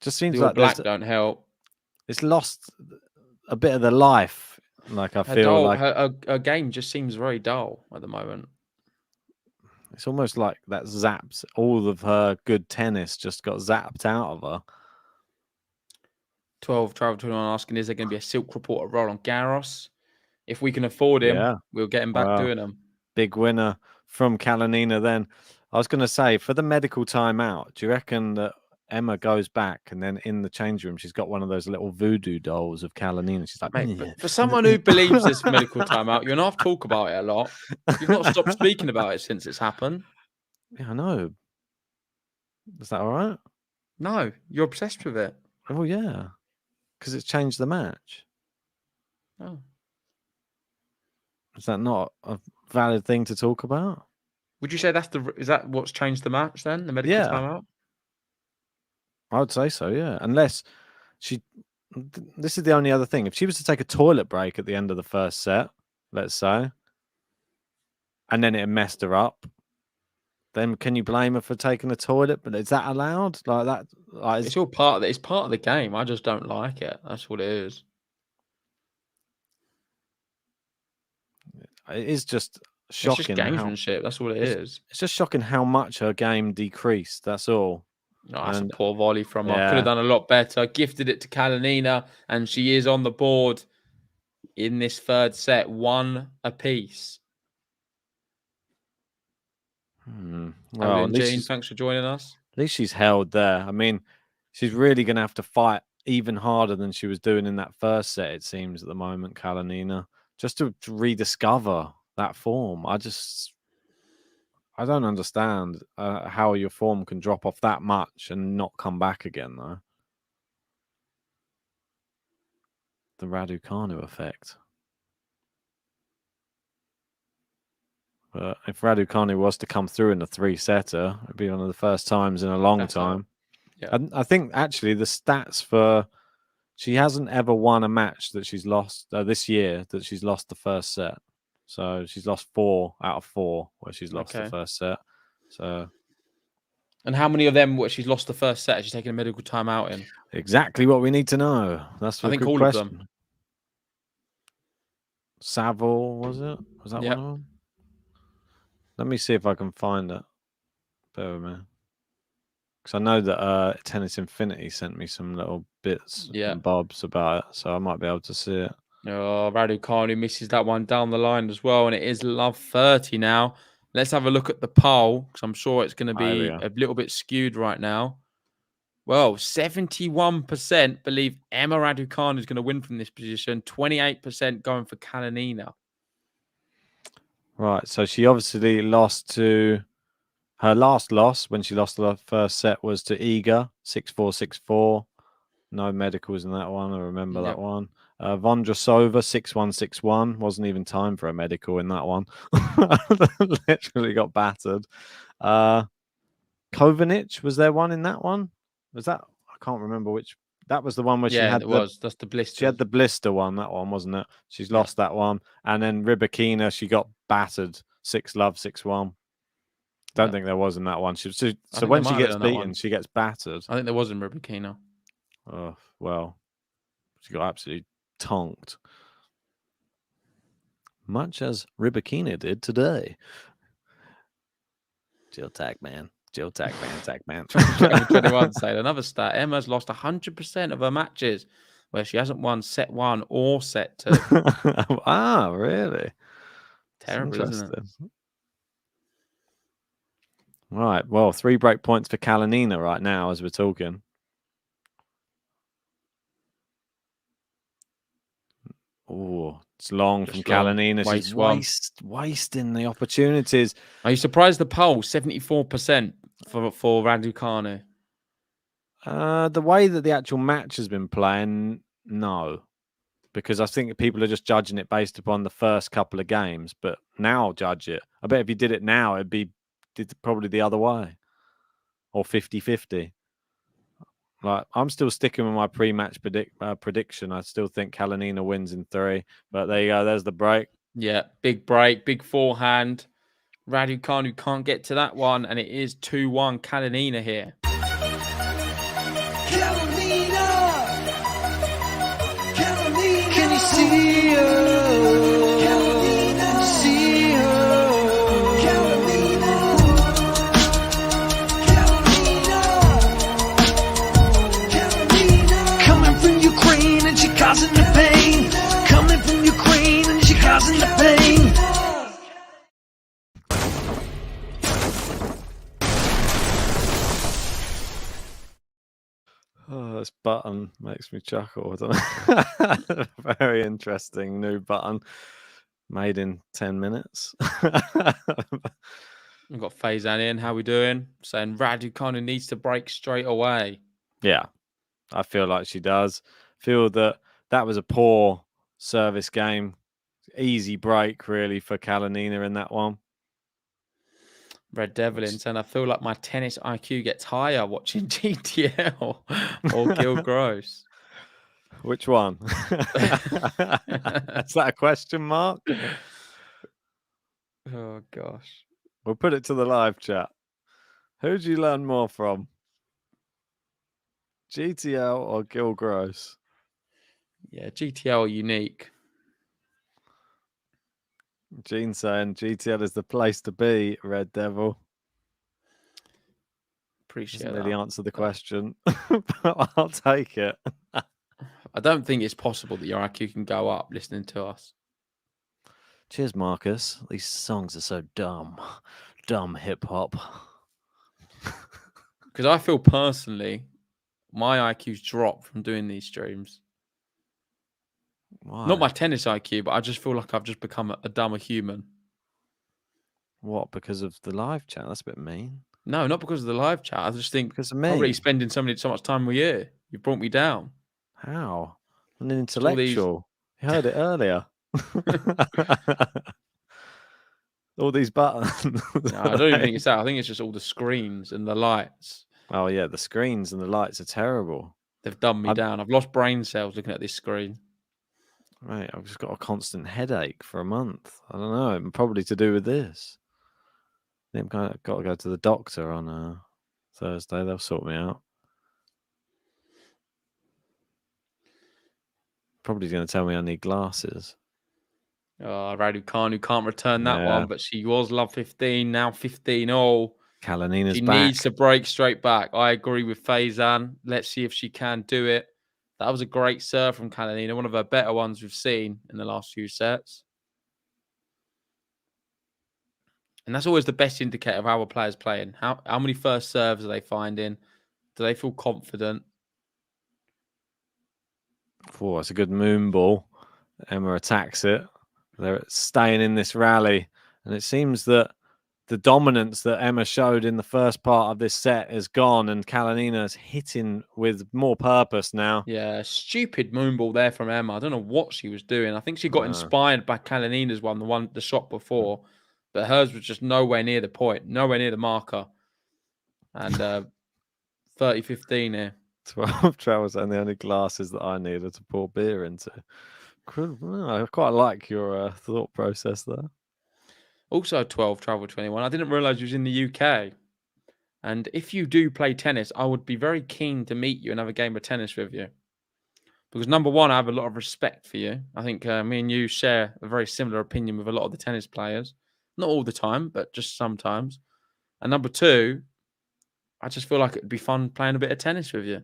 Just seems The All like Black don't help. it's lost a bit of the life. Like I feel like Her game just seems very dull at the moment. it's almost like that zaps all of her good tennis just got zapped out of her. 12 Travel 21 asking, is there going to be a Silk Reporter role on Garros? If we can afford him, Yeah. we'll get him back Wow. doing them. Big winner from Kalinina then. I was going to say, for the medical timeout, do you reckon that Emma goes back and then in the change room, she's got one of those little voodoo dolls of Kalinina? She's like, Mate, but for someone who believes this medical timeout, you're not talk about it a lot. You've not stopped speaking about it since it's happened. Yeah, I know. Is that all right? No, you're obsessed with it. Oh, yeah. Because it's changed the match. Oh. Is that not a valid thing to talk about? Would you say is that what's changed the match then? The medical Yeah. timeout? I would say so, yeah. Unless this is the only other thing. If she was to take a toilet break at the end of the first set, let's say, and then it messed her up, then can you blame her for taking a toilet? But is that allowed? Like that? Like, It's all part of it. It's part of the game. I just don't like it. That's what it is. it is just It's shocking. just gamesmanship. That's what it is. It's just shocking how much her game decreased. That's all. No, that's And a poor volley from her. Could yeah. have done a lot better. Gifted it to Kalinina, and she is on the board in this third set, 1 apiece. Well, Jean, thanks for joining us. At least she's held there. I mean, she's really going to have to fight even harder than she was doing in that first set, it seems, at the moment, Kalinina, just to rediscover that form. I don't understand how your form can drop off that much and not come back again, though. The Raducanu effect. But if Raducanu was to come through in the 3-setter, it'd be one of the first times in a long time. Yeah. I think actually the stats for she hasn't ever won a match that she's lost this year that she's lost the first set. So she's lost 4 out of 4 where she's lost the first set. So, and how many of them where she's lost the first set? She's taking a medical timeout in. Exactly what we need to know. That's I think good all question. of them. Saville, was it? Was that one of them? Let me see if I can find it. Bear with me. Because I know that Tennis Infinity sent me some little bits and bobs about it, so I might be able to see it. Oh, Raducanu misses that one down the line as well, and it is love 30 now. Let's have a look at the poll, because I'm sure it's going to be a little bit skewed right now. Well, 71% believe Emma Raducanu is going to win from this position. 28% going for Kalinina. Right, so she obviously lost to her last loss when she lost the first set was to Iga 6-4, 6-4. No medicals in that one. I remember that one. Vondrasova 6-1, 6-1. Wasn't even time for a medical in that one. Literally got battered. Kovanic, was there one in that one? Was that? I can't remember which. That was the one where she had That's the blister. She had the blister one. That one, wasn't it? She's lost that one. And then Rybakina, she got battered 6-love, 6-1. Don't think there was in that one. So when she gets beaten, she gets battered. I think there was in Rybakina. Oh, well, she got absolutely tonked. Much as Rybakina did today. Jill tag man. 21 said another stat. Emma's lost 100% of her matches where she hasn't won set 1 or set 2. Really? Terrible, isn't it? Right. Well, 3 break points for Kalinina right now as we're talking. Oh, it's long from Kalinina. She's wasting the opportunities. Are you surprised the poll 74% for Raducanu? The way that the actual match has been playing, no. Because I think people are just judging it based upon the first couple of games. But now I'll judge it. I bet if you did it now, it'd be probably the other way. or 50-50. Like, I'm still sticking with my pre-match prediction. I still think Kalinina wins in 3. But there you go. There's the break. Yeah, big break, big forehand. Raducanu can't get to that one, and it is 2-1 Kalinina here. Kalina, Kalina, can you see her? Kalina, see her? Kalina, Kalina, Kalina, coming from Ukraine and she causing the pain. Coming from Ukraine and she causing the pain. Oh, this button makes me chuckle. I don't know. Very interesting new button. Made in 10 minutes. We've got Faizan in. How we doing? Saying Raducanu needs to break straight away. Yeah, I feel like she does. Feel that was a poor service game. Easy break, really, for Kalinina in that one. Red Devlin saying, I feel like my tennis IQ gets higher watching GTL or Gil Gross. Which one? Is that a question mark? Oh, gosh. We'll put it to the live chat. Who do you learn more from? GTL or Gil Gross? Yeah, GTL unique. Gene saying GTL is the place to be, Red Devil. Appreciate Doesn't that. really answer the question, but I'll take it. I don't think it's possible that your IQ can go up listening to us. Cheers, Marcus. These songs are so dumb. Dumb hip hop. Because I feel personally, my IQ's dropped from doing these streams. Why? Not my tennis IQ, but I just feel like I've just become a dumber human. What? Because of the live chat? That's a bit mean. No, not because of the live chat. I just think Because of I'm really me. spending so much time with you. You brought me down. How? I'm an intellectual. You heard it earlier. All these buttons. No, I don't even think it's that. I think it's just all the screens and the lights. Oh, yeah. The screens and the lights are terrible. They've done me down. I've lost brain cells looking at this screen. Right. I've just got a constant headache for a month. I don't know. Probably to do with this. I think I've got to go to the doctor on Thursday. They'll sort me out. Probably going to tell me I need glasses. Oh, Raducanu can't return that Yeah. one, but she was love 15, now 15-0. Kalinina's She back. needs to break straight back. I agree with Faizan. Let's see if she can do it. That was a great serve from Kalinina, one of her better ones we've seen in the last few sets. And that's always the best indicator of how a player's playing. How many first serves are they finding? Do they feel confident? Oh, it's a good moon ball. Emma attacks it. They're staying in this rally. And it seems that the dominance that Emma showed in the first part of this set is gone. And Kalinina's hitting with more purpose now. Yeah, stupid moonball there from Emma. I don't know what she was doing. I think she got inspired by Kalinina's one, the shot before. But hers was just nowhere near the point, nowhere near the marker. And 30-15 here. 12 travels and the only glasses that I needed to pour beer into. I quite like your thought process there. Also 12, travel 21. I didn't realise you was in the UK. And if you do play tennis, I would be very keen to meet you and have a game of tennis with you. Because number one, I have a lot of respect for you. I think me and you share a very similar opinion with a lot of the tennis players. Not all the time, but just sometimes. And number two, I just feel like it'd be fun playing a bit of tennis with you.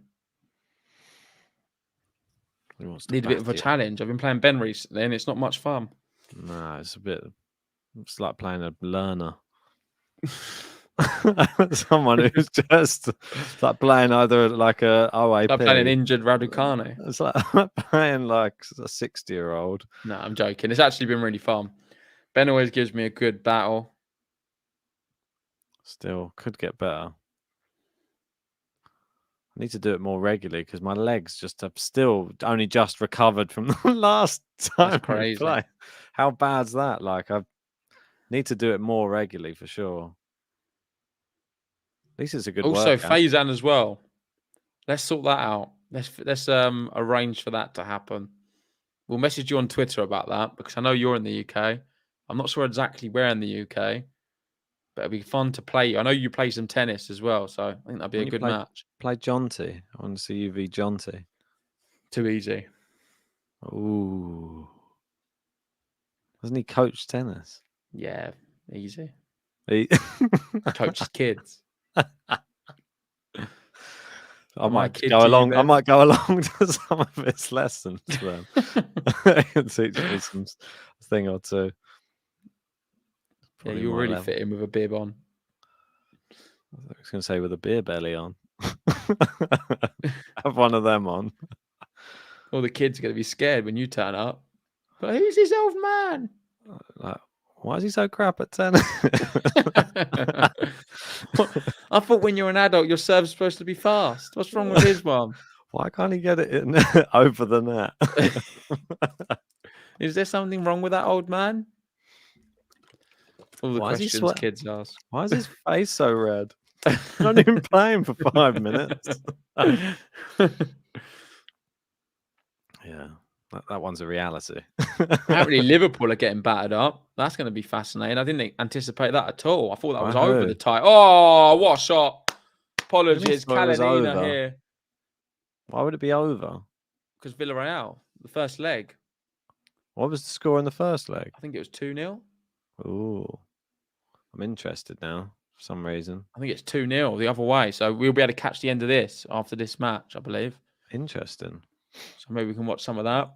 Need a bit of a challenge. I've been playing Ben recently and it's not much fun. No, it's like playing a learner. Someone who's just like playing either like a OAP. Like playing an injured Raducanu. It's like playing like a 60-year-old. No, I'm joking. It's actually been really fun. Ben always gives me a good battle. Still, could get better. I need to do it more regularly because my legs just have still only just recovered from the last time. That's crazy. Play. How bad's that? Like, I need to do it more regularly for sure. least it's a good Also, workout. Faizan as well. Let's sort that out. Let's arrange for that to happen. We'll message you on Twitter about that because I know you're in the UK. I'm not sure exactly where in the UK, but it'd be fun to play. I know you play some tennis as well, so I think that'd be a good match. Play Jonty. I want to see you v Jonty. Too easy. Ooh. Doesn't he coach tennis? Yeah, easy. He... Coaches kids. I might kid go to you, along. I Ben. might go along to some of his lessons. Then teach me some thing or two. Yeah, Probably you'll my really level. fit in with a bib on. I was going to say with a beer belly on. Have one of them on. All the kids are going to be scared when you turn up. But who's this old man? Like, why is he so crap at tennis? I thought when you're an adult, your serve's supposed to be fast. What's wrong with his one? Why can't he get it in over the net? Is there something wrong with that old man? All the Why is he questions kids ask. Why is his face so red? He's not even playing for 5 minutes. Yeah, that one's a reality. Apparently, Liverpool are getting battered up. That's going to be fascinating. I didn't anticipate that at all. I thought that was over the tie. Oh, what a shot! Apologies, thought it was Kalinina over? here. Why would it be over? Because Villarreal, the first leg. What was the score in the first leg? I think it was 2-0. Ooh, I'm interested now for some reason. I think it's 2-0 the other way. So we'll be able to catch the end of this after this match, I believe. Interesting. So maybe we can watch some of that.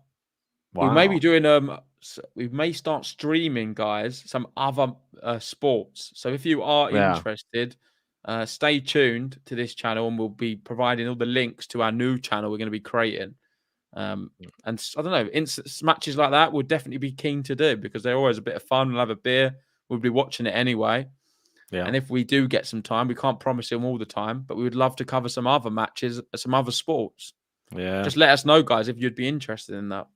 Wow. We may be doing we may start streaming, guys, some other sports. So if you are interested, stay tuned to this channel, and we'll be providing all the links to our new channel we're going to be creating. And I don't know, matches like that we'll definitely be keen to do because they're always a bit of fun. We'll have a beer. We'll be watching it anyway. Yeah. And if we do get some time, we can't promise them all the time, but we would love to cover some other matches, some other sports. Yeah. Just let us know, guys, if you'd be interested in that.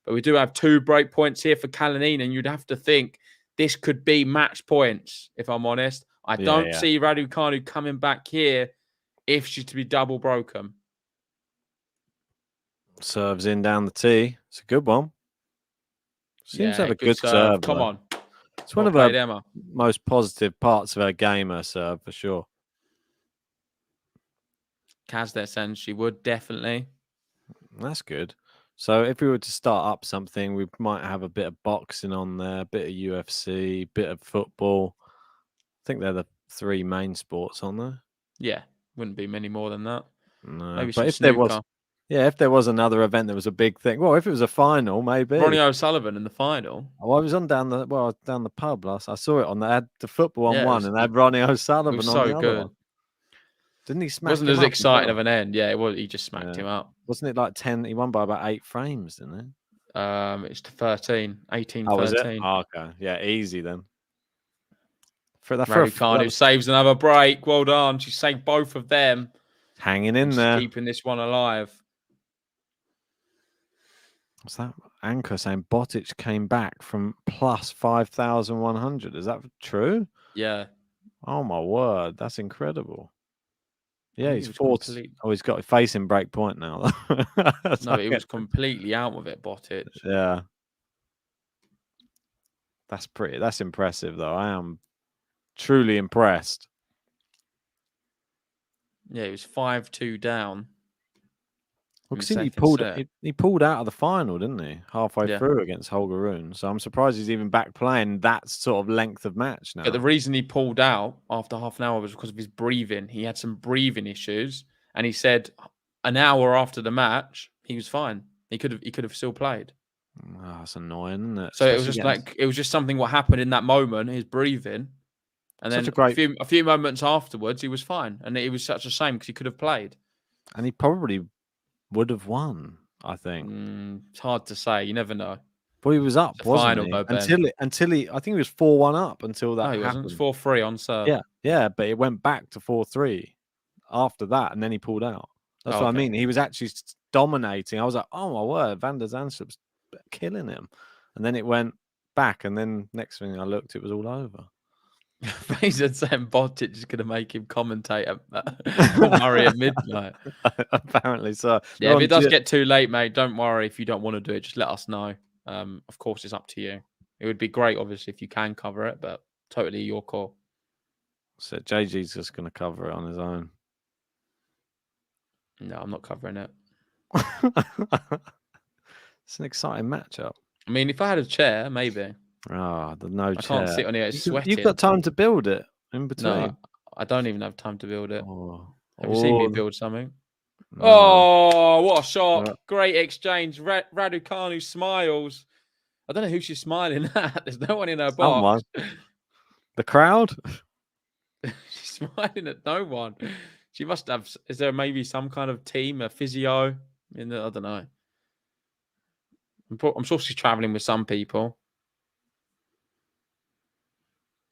But we do have 2 break points here for Kalinina, and you'd have to think this could be match points, if I'm honest. I don't see RADUCANU coming back here if she's to be double broken. Serves in down the tee. It's a good one. Seems to have a good serve. Come on. It's one of her most positive parts of her game, her serve, for sure. Kaz there saying she would definitely. That's good. So if we were to start up something, we might have a bit of boxing on there, a bit of UFC, bit of football. I think they're the 3 main sports on there. Yeah, wouldn't be many more than that. No, maybe but if there was another event that was a big thing, well, if it was a final, maybe. Ronnie O'Sullivan in the final. Oh, I was on down the pub last. I saw it on. They had the football on one, and they had Ronnie O'Sullivan on the other one. Didn't he smack? Wasn't as exciting of an end. Yeah, it was. He just smacked him up. Wasn't it like 10? He won by about 8 frames, didn't it? It's 13, 18, oh, 13. Was it? Oh, okay, yeah, easy then. For that, RADUCANU saves another break. Well done. She saved both of them. Hanging in there, keeping this one alive. What's that? Anchor saying Botic came back from plus 5,100. Is that true? Yeah. Oh my word, that's incredible. Yeah, he's 40. Oh, he's got a facing break point now. No, he was completely out with it, Botic. Yeah. That's impressive, though. I am truly impressed. Yeah, he was 5-2 down. Well, because he pulled out of the final, didn't he? Halfway through against Holger Rune. So I'm surprised he's even back playing that sort of length of match now. But the reason he pulled out after half an hour was because of his breathing. He had some breathing issues, and he said an hour after the match he was fine. He could have still played. Oh, that's annoying, isn't it? So it was just something what happened in that moment, his breathing, and then a few moments afterwards he was fine, and it was such a shame because he could have played, and he probably would have won, I think. It's hard to say. You never know. But he was up, wasn't he? Until he, I think he was 4-1 up until that happened. It was 4-3 on serve. Yeah, but it went back to 4-3 after that, and then he pulled out. That's what I mean. He was actually dominating. I was like, oh my word, Van der Zandschulp's killing him. And then it went back, and then next thing I looked, it was all over. Fraser saying Botic is going to make him commentate at Murray at midnight. Apparently so. Yeah, if it does get too late, mate, don't worry. If you don't want to do it, just let us know. Of course, it's up to you. It would be great, obviously, if you can cover it, but totally your call. So JG's just going to cover it on his own. No, I'm not covering it. It's an exciting matchup. I mean, if I had a chair, maybe. The no I chair. can't sit on it. It's sweating. You've got time to build it in between. No, I don't even have time to build it. Have you Oh, seen me build something? no. Oh, what a shot. Yeah. Great exchange. Raducanu smiles. I don't know who she's smiling at. There's no one in her box. Someone. The crowd? She's smiling at no one. She must have. Is there maybe some kind of team, a physio? I don't know. I'm sure she's traveling with some people.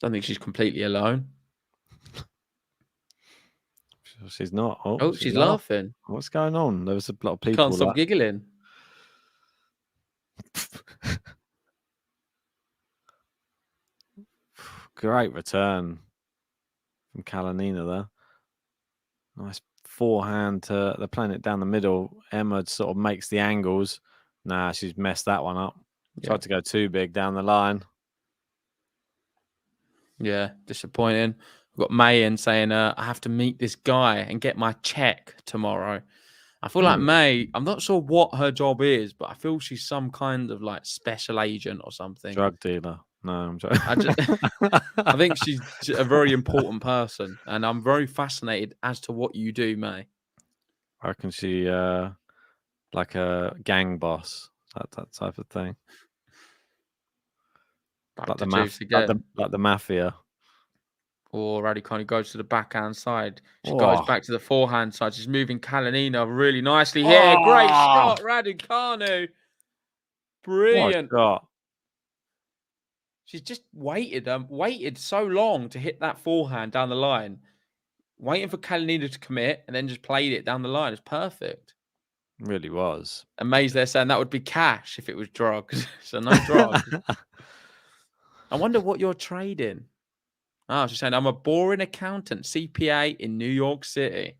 Don't think she's completely alone. She's not. Oh, she's laughing. What's going on? There was a lot of people. Can't stop giggling. Great return from Kalinina there. Nice forehand to the playing it down the middle. Emma sort of makes the angles. Nah, she's messed that one up. Tried to go too big down the line. Yeah, disappointing. We've got May saying, I have to meet this guy and get my check tomorrow. I feel like May, I'm not sure what her job is, but I feel she's some kind of like special agent or something. Drug dealer. No, I'm joking. I think she's a very important person, and I'm very fascinated as to what you do, May. I reckon she like a gang boss, that type of thing. Like the mafia. Or Raducanu goes to the backhand side. She goes back to the forehand side. She's moving Kalinina really nicely here. Great shot, Raducanu. Brilliant. She's just waited so long to hit that forehand down the line, waiting for Kalinina to commit, and then just played it down the line. It's perfect. It really was. Amazed they're saying that would be cash if it was drugs. So no drugs. I wonder what you're trading. Oh, she's saying, I'm a boring accountant, CPA in New York City.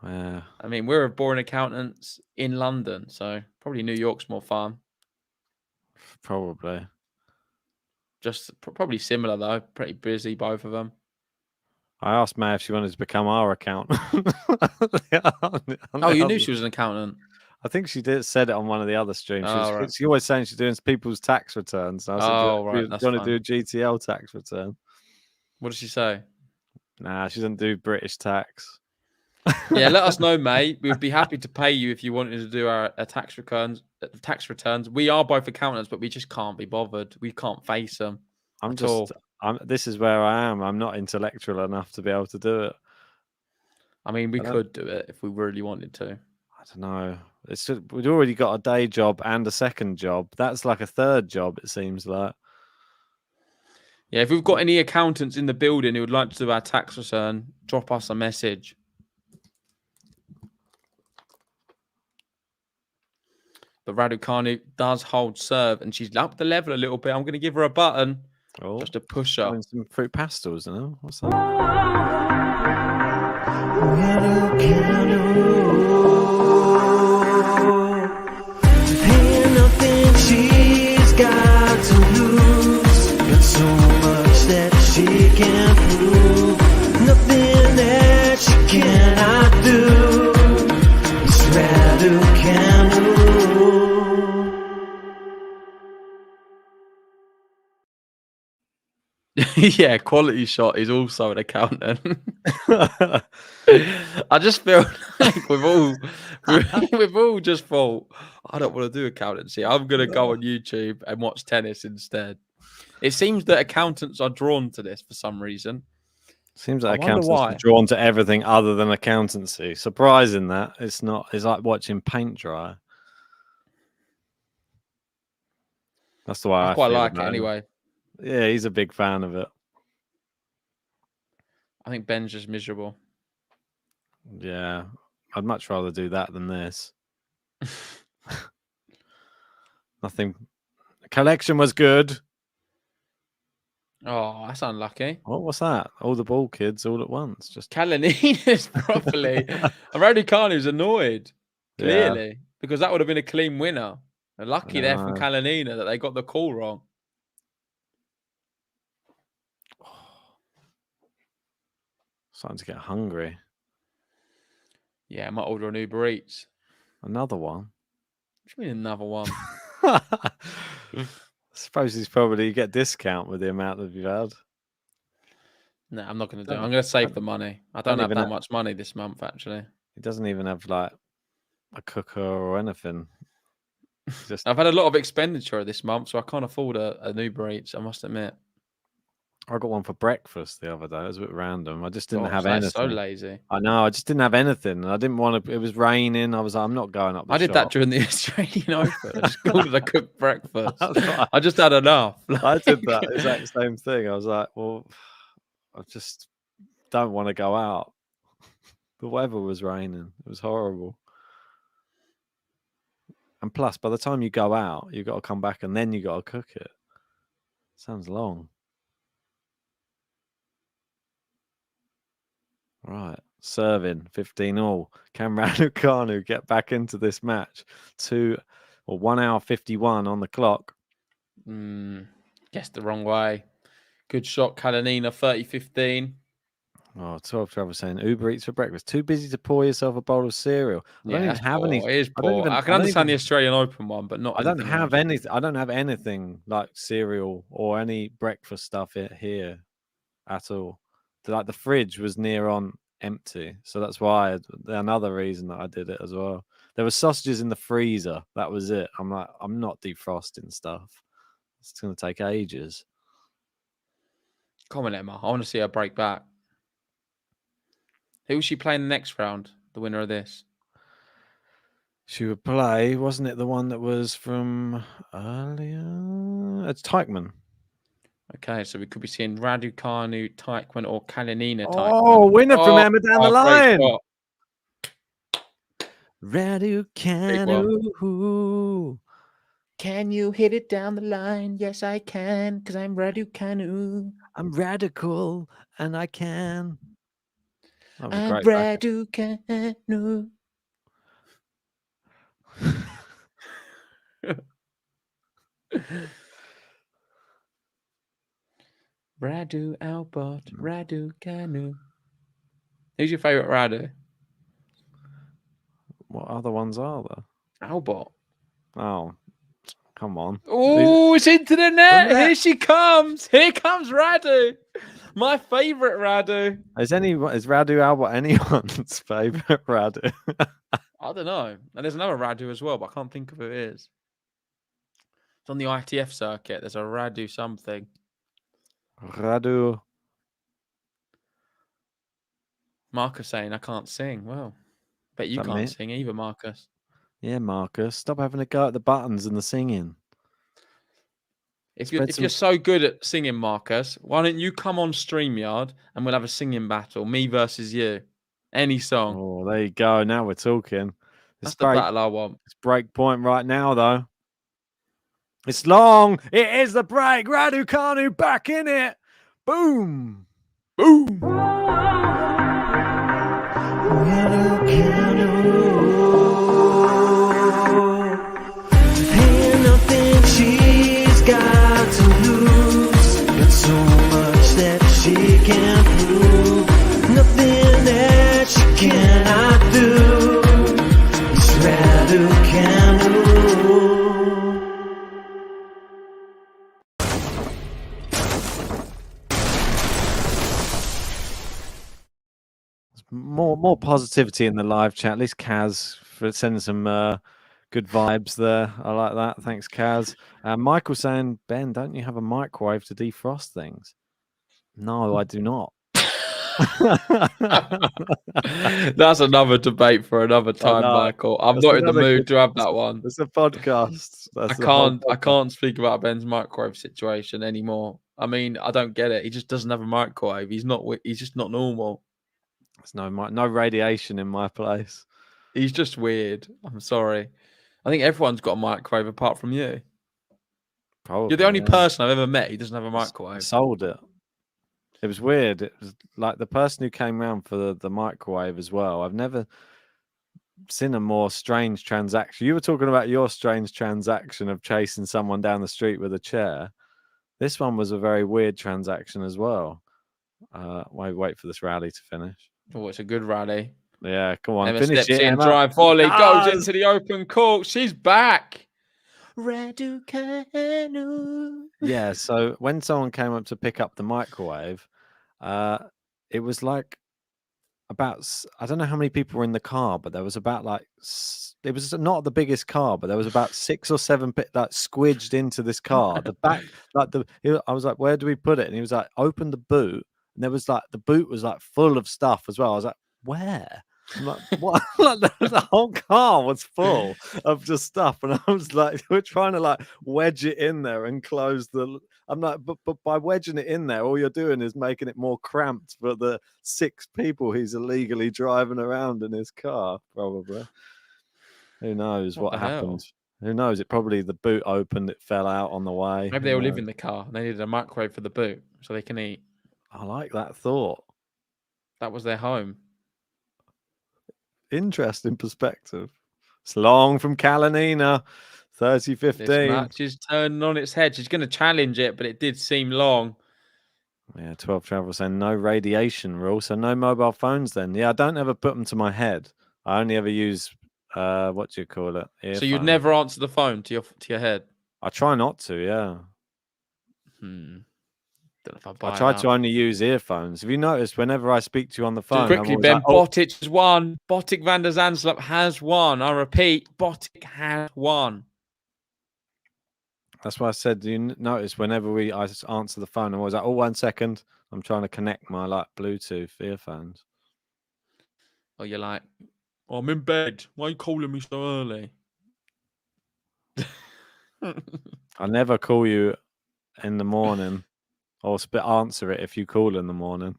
Yeah. I mean, we're boring accountants in London, so probably New York's more fun. Probably. Just probably similar, though. Pretty busy, both of them. I asked May if she wanted to become our accountant. You knew she was an accountant. I think she said it on one of the other streams. She always saying she's doing people's tax returns. So I said, do you want to do a GTL tax return? What did she say? Nah, she doesn't do British tax. Yeah, let us know, mate. We would be happy to pay you if you wanted to do our tax returns. We are both accountants, but we just can't be bothered. We can't face them. This is where I am. I'm not intellectual enough to be able to do it. I mean, we could do it if we really wanted to. I don't know. We'd already got a day job and a second job. That's like a third job, it seems like. Yeah, if we've got any accountants in the building who would like to do our tax return, drop us a message. But Raducanu does hold serve, and she's upped the level a little bit. I'm going to give her a button. Just a push up. Some fruit pastels, you know? What's that? Ain't nothing she's got to lose, but so much that she can prove. Nothing that she cannot do. It's Raducanu. Yeah, quality shot is also an accountant. I just feel like we've all just thought, I don't want to do accountancy. I'm going to go on YouTube and watch tennis instead. It seems that accountants are drawn to this for some reason. Seems like accountants are drawn to everything other than accountancy. Surprising that it's not. It's like watching paint dry. That's the way I quite feel like it about anyway. Yeah, he's a big fan of it. I think Ben's just miserable. Yeah, I'd much rather do that than this. Nothing. The collection was good. Oh, that's unlucky. What's that? All the ball kids all at once. Just Kalinina's properly. And RADUCANU's annoyed, yeah. clearly, because that would have been a clean winner. And lucky there from No. Kalinina that they got the call wrong. Starting to get hungry. Yeah, I might order an Uber Eats. Another one. What do you mean another one? I suppose he's probably get discount with the amount that you've had. No, I'm not going to do it. I'm going to save the money. I don't have that much money this month, actually. He doesn't even have like a cooker or anything. Just I've had a lot of expenditure this month, so I can't afford an Uber Eats, I must admit. I got one for breakfast the other day. It was a bit random. I just didn't have That's anything. so lazy. I know. I just didn't have anything. I didn't want to. It was raining. I was like, I'm not going up. I did that during the Australian Open. I just ordered a cooked breakfast. I just had enough. I did that exact same thing. I was like, well, I just don't want to go out. The weather was raining. It was horrible. And plus, by the time you go out, you've got to come back and then you got to cook it. Sounds long. Right. Serving 15-all. Can RADUCANU get back into this match? 1 hour 51 on the clock. Guessed the wrong way. Good shot, Kalinina, 30-15. Oh, 12 Travel saying Uber Eats for breakfast. Too busy to pour yourself a bowl of cereal. I don't even have any. It is poor. I can understand the Australian Open one, but not. I don't have anything. I don't have anything like cereal or any breakfast stuff here at all. Like the fridge was near on empty, so that's why another reason that I did it as well. There were sausages in the freezer. That was it. I'm like, I'm not defrosting stuff. It's going to take ages. Come on, Emma. I want to see her break back. Who was she playing the next round? The winner of this? She would play, wasn't it the one that was from earlier? It's Teichmann. Okay, so we could be seeing RADUCANU, Teichmann, or Kalinina. Oh, winner from Emma down the line. RADUCANU. Can you hit it down the line? Yes, I can, because I'm RADUCANU. I'm radical, and I can. I'm RADUCANU. Radu Albert, RADUCANU. Who's your favourite Radu? What other ones are there? Albert. Oh, come on. Oh, it's into the net. Here she comes. Here comes Radu. My favourite Radu. Is Radu Albert anyone's favourite Radu? I don't know. And there's another Radu as well, but I can't think of who it is. It's on the ITF circuit. There's a Radu something. Radu. Marcus saying I can't sing. Well, bet you can't sing either, Marcus. Yeah, Marcus. Stop having a go at the buttons and the singing. If you're so good at singing, Marcus, why don't you come on StreamYard and we'll have a singing battle, me versus you. Any song. Oh, there you go. Now we're talking. That's the battle I want. It's break point right now, though. It's long. It is the break. RADUCANU back in it. Boom. Boom. Ain't nothing she's got to lose, but so much that she can prove. Nothing that she cannot do. It's RADUCANU. More positivity in the live chat. At least Kaz for sending some good vibes there. I like that. Thanks, Kaz. Michael saying, Ben, don't you have a microwave to defrost things? No, I do not. That's another debate for another time, Michael. I'm not in the mood to have that one. It's a podcast. I can't speak about Ben's microwave situation anymore. I mean, I don't get it. He just doesn't have a microwave. He's just not normal. There's no radiation in my place. He's just weird. I'm sorry. I think everyone's got a microwave apart from you. Probably. You're the only yeah. person I've ever met who doesn't have a microwave. Sold it. It was weird. It was like the person who came round for the microwave as well. I've never seen a more strange transaction. You were talking about your strange transaction of chasing someone down the street with a chair. This one was a very weird transaction as well. Wait for this rally to finish. Oh, it's a good rally. Yeah, come on, Emma finish steps it, in, Emma. drive volley, goes Yes! into the open court. She's back. RADUCANU. Yeah, so when someone came up to pick up the microwave, it was like about, I don't know how many people were in the car, but there was about like, it was not the biggest car, but there was about 6 or 7 like squidged into this car. The back, like I was like, where do we put it? And he was like, open the boot. And there was like, the boot was like full of stuff as well. I was like, where? I'm like, what? Like, the whole car was full of just stuff, and I was like, we're trying to like wedge it in there and close the. I'm like, but by wedging it in there, all you're doing is making it more cramped for the 6 people he's illegally driving around in his car. Probably. Who knows what happened? Who knows? It probably the boot opened, it fell out on the way. Maybe they all live in the car and they needed a microwave for the boot so they can eat. I like that thought. That was their home. Interesting perspective. It's long from KALININA, 30-15. This match is turning on its head. She's going to challenge it, but it did seem long. Yeah, 12 Travel saying no radiation rule, so no mobile phones then. Yeah, I don't ever put them to my head. I only ever use, what do you call it? Earphone. So you'd never answer the phone to your head? I try not to, yeah. Don't know if I buy I try that. to only use earphones. Have you noticed whenever I speak to you on the phone? Just quickly, Ben, Botic has won. Botic van der Zandslap has won. I repeat, Botic has won. That's why I said, do you notice whenever I answer the phone, I'm always like, oh, 1 second. I'm trying to connect my like Bluetooth earphones. Or you're like, oh, I'm in bed. Why are you calling me so early? I never call you in the morning. Or answer it if you call in the morning.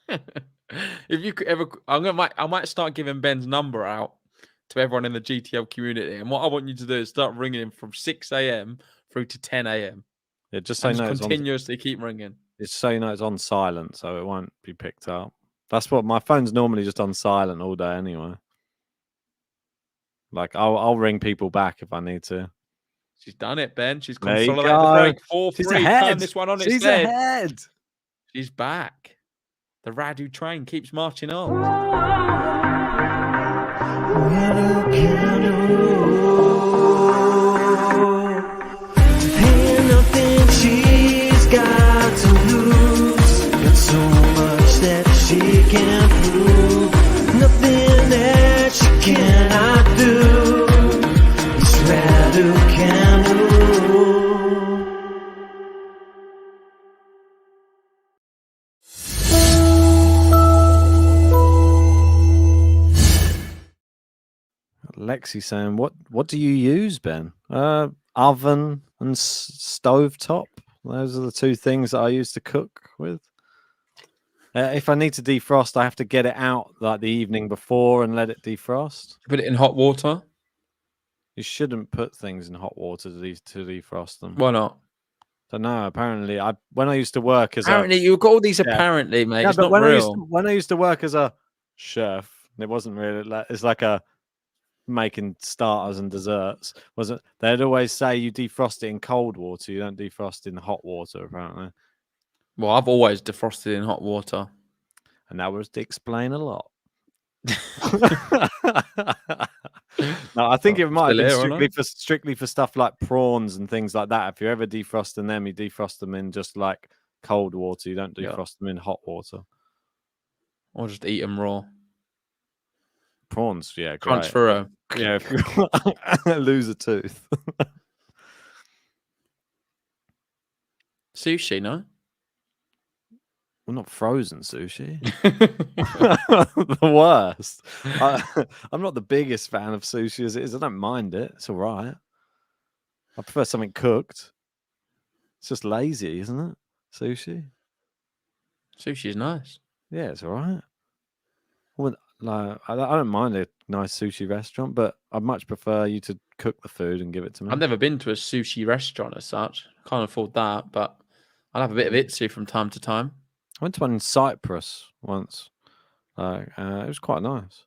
If you could ever, I might start giving Ben's number out to everyone in the GTL community. And what I want you to do is start ringing him from 6 a.m. through to 10 a.m. Yeah, just so you know, continuously keep ringing. It's so you know it's on silent, so it won't be picked up. That's what my phone's normally just on silent all day anyway. Like I'll ring people back if I need to. She's done it, Ben. She's consolidated the break. 4-3. Turn this one on its head. Ahead. She's back. The Radu train keeps marching on. Ain't nothing she's got to lose. Got so much that she can't prove. Nothing that she cannot do. It's RADUCANU. Lexi saying, what do you use, Ben? Oven and stovetop. Those are the 2 things that I use to cook with. If I need to defrost, I have to get it out like the evening before and let it defrost. Put it in hot water. You shouldn't put things in hot water to defrost them. Why not? Don't know. Apparently, when I used to work as you've got all these apparently, mate. Yeah, it's but not when real. I used to work as a chef, it wasn't really like it's like a making starters and desserts. Wasn't they'd always say you defrost it in cold water, you don't defrost in hot water, apparently. Well, I've always defrosted in hot water. And that was to explain a lot. No, I think it might have been strictly for stuff like prawns and things like that. If you're ever defrosting them, you defrost them in just like cold water. You don't defrost them in hot water. Or just eat them raw. Prawns, yeah, Crunch great. for a Yeah, if you lose a tooth. Sushi, no? Well, not frozen sushi. The worst. I'm not the biggest fan of sushi as it is. I don't mind it. It's all right. I prefer something cooked. It's just lazy, isn't it? Sushi. Sushi is nice. Yeah, it's all right. Well, like, I don't mind a nice sushi restaurant, but I'd much prefer you to cook the food and give it to me. I've never been to a sushi restaurant as such. Can't afford that, but I'll have a bit of itsu from time to time. I went to one in Cyprus once. It was quite nice.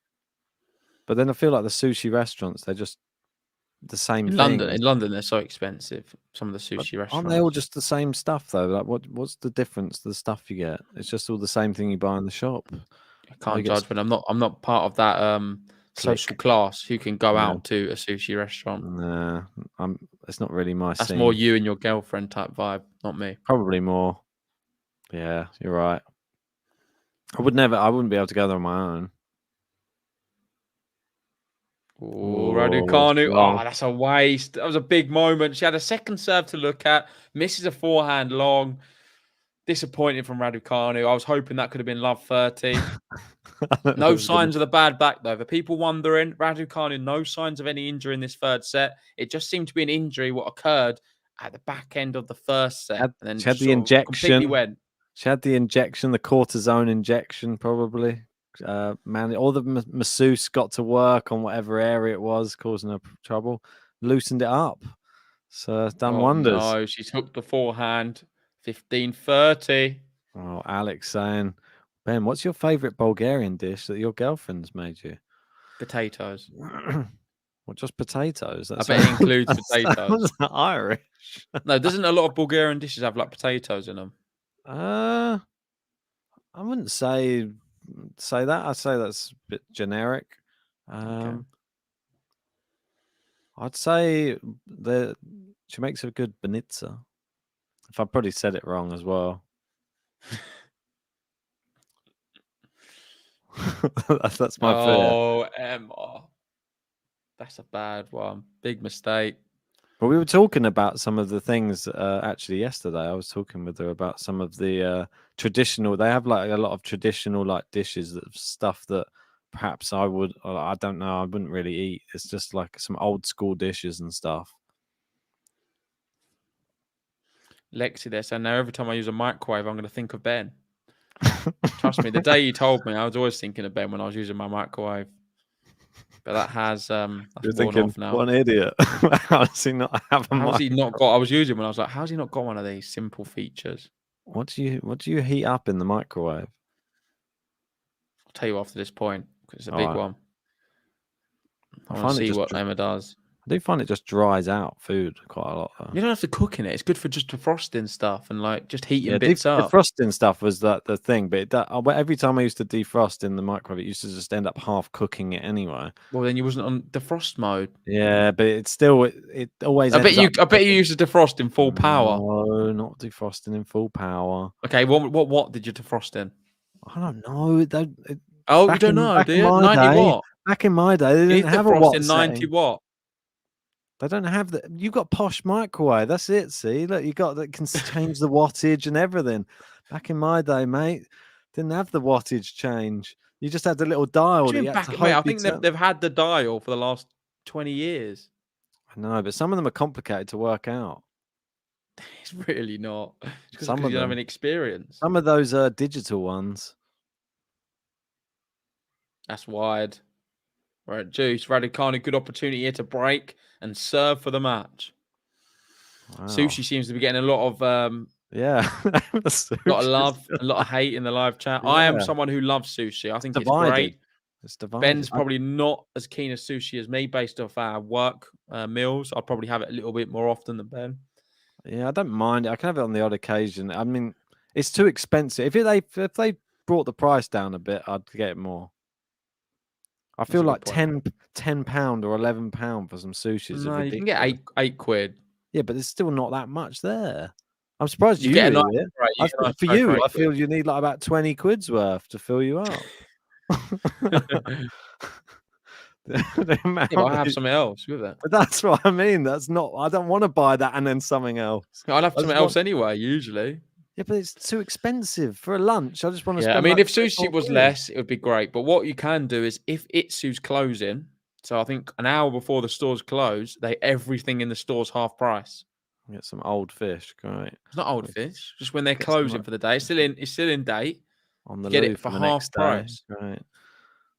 But then I feel like the sushi restaurants, they're just the same In thing. London, they're so expensive. Some of the sushi restaurants. Aren't they all just the same stuff though? Like, what's the difference to the stuff you get? It's just all the same thing you buy in the shop. I can't judge, but I'm not part of that social class who can go out to a sushi restaurant. Nah, it's not really my That's scene. more you and your girlfriend type vibe, not me. Probably more. Yeah, you're right. I wouldn't be able to go there on my own. Oh, Raducanu. Oh, that's a waste. That was a big moment. She had a second serve to look at, misses a forehand long. Disappointing from Raducanu. I was hoping that could have been love 30. No signs of the bad back, though. For people wondering, Raducanu, no signs of any injury in this third set. It just seemed to be an injury what occurred at the back end of the first set. And then she had the injection. Completely went. She had the injection, the cortisone injection, probably. All the masseuse got to work on whatever area it was causing her trouble, loosened it up. So it's done wonders. No, she took the forehand, 15-30. Oh, Alex saying, Ben, what's your favorite Bulgarian dish that your girlfriend's made you? Potatoes. Well, just potatoes. I bet it includes potatoes. Irish. No, doesn't a lot of Bulgarian dishes have like potatoes in them? I wouldn't say that. I'd say that's a bit generic. Okay. I'd say that she makes a good banitsa. If I probably said it wrong as well. that's my fear. Oh, Emma. That's a bad one. Big mistake. Well, we were talking about some of the things actually yesterday. I was talking with her about some of the traditional. They have like a lot of traditional like dishes, stuff that perhaps I don't know, I wouldn't really eat. It's just like some old school dishes and stuff. Lexi there saying, now every time I use a microwave, I'm going to think of Ben. Trust me, the day you told me, I was always thinking of Ben when I was using my microwave. But that has You're worn thinking, off now. what an idiot. How does he not have a How's he not got? I was using when I was like, how's he not got one of these simple features? What do you heat up in the microwave? I'll tell you after this point because it's a big one. I want to see what Emma does. I do find it just dries out food quite a lot. Though. You don't have to cook in it. It's good for just defrosting stuff and like just heating bits up. Defrosting stuff was the thing, but every time I used to defrost in the microwave, it used to just end up half cooking it anyway. Well, then you wasn't on defrost mode. Yeah, but it's still it always. I bet you used to defrost in full power. No, not defrosting in full power. Okay, what did you defrost in? I don't know. You don't know, do you? 90 watt. Back in my day, they didn't have a watt in 90 watt. They don't have that. You got posh microwave. That's it. See, look, you got that can change the wattage and everything. Back in my day, mate, didn't have the wattage change. You just had the little dial. I think they've had the dial for the last 20 years. I know, but some of them are complicated to work out. It's really not. It's because you don't have any experience. Some of those are digital ones. That's wide. Right, Juice. Raducanu, good opportunity here to break and serve for the match. Wow. Sushi seems to be getting a lot of a lot of love, a lot of hate in the live chat. Yeah. I am someone who loves sushi. I think it's great. It's divided. Ben's probably not as keen as sushi as me based off our work meals. I'll probably have it a little bit more often than Ben. Yeah, I don't mind it. I can have it on the odd occasion. I mean, it's too expensive. If they brought the price down a bit, I'd get it more. I feel like £10 or £11 for some sushi. No, you can get £8. Yeah, but there's still not that much there. I'm surprised you get eat it. Right, for you, I feel you need like about 20 quid's worth to fill you up. I'll have something else with it. But that's what I mean. That's not. I don't want to buy that and then something else. I'll have something else anyway. Usually. Yeah, but it's too expensive for a lunch. I just want to. Yeah, I mean, if sushi was less, it would be great. But what you can do is, if Itsu's closing, so I think an hour before the stores close, everything in the store's half price. Get some old fish, great. It's not old fish. Just when they're closing for the day, it's still in date. On the get it for half price. Right.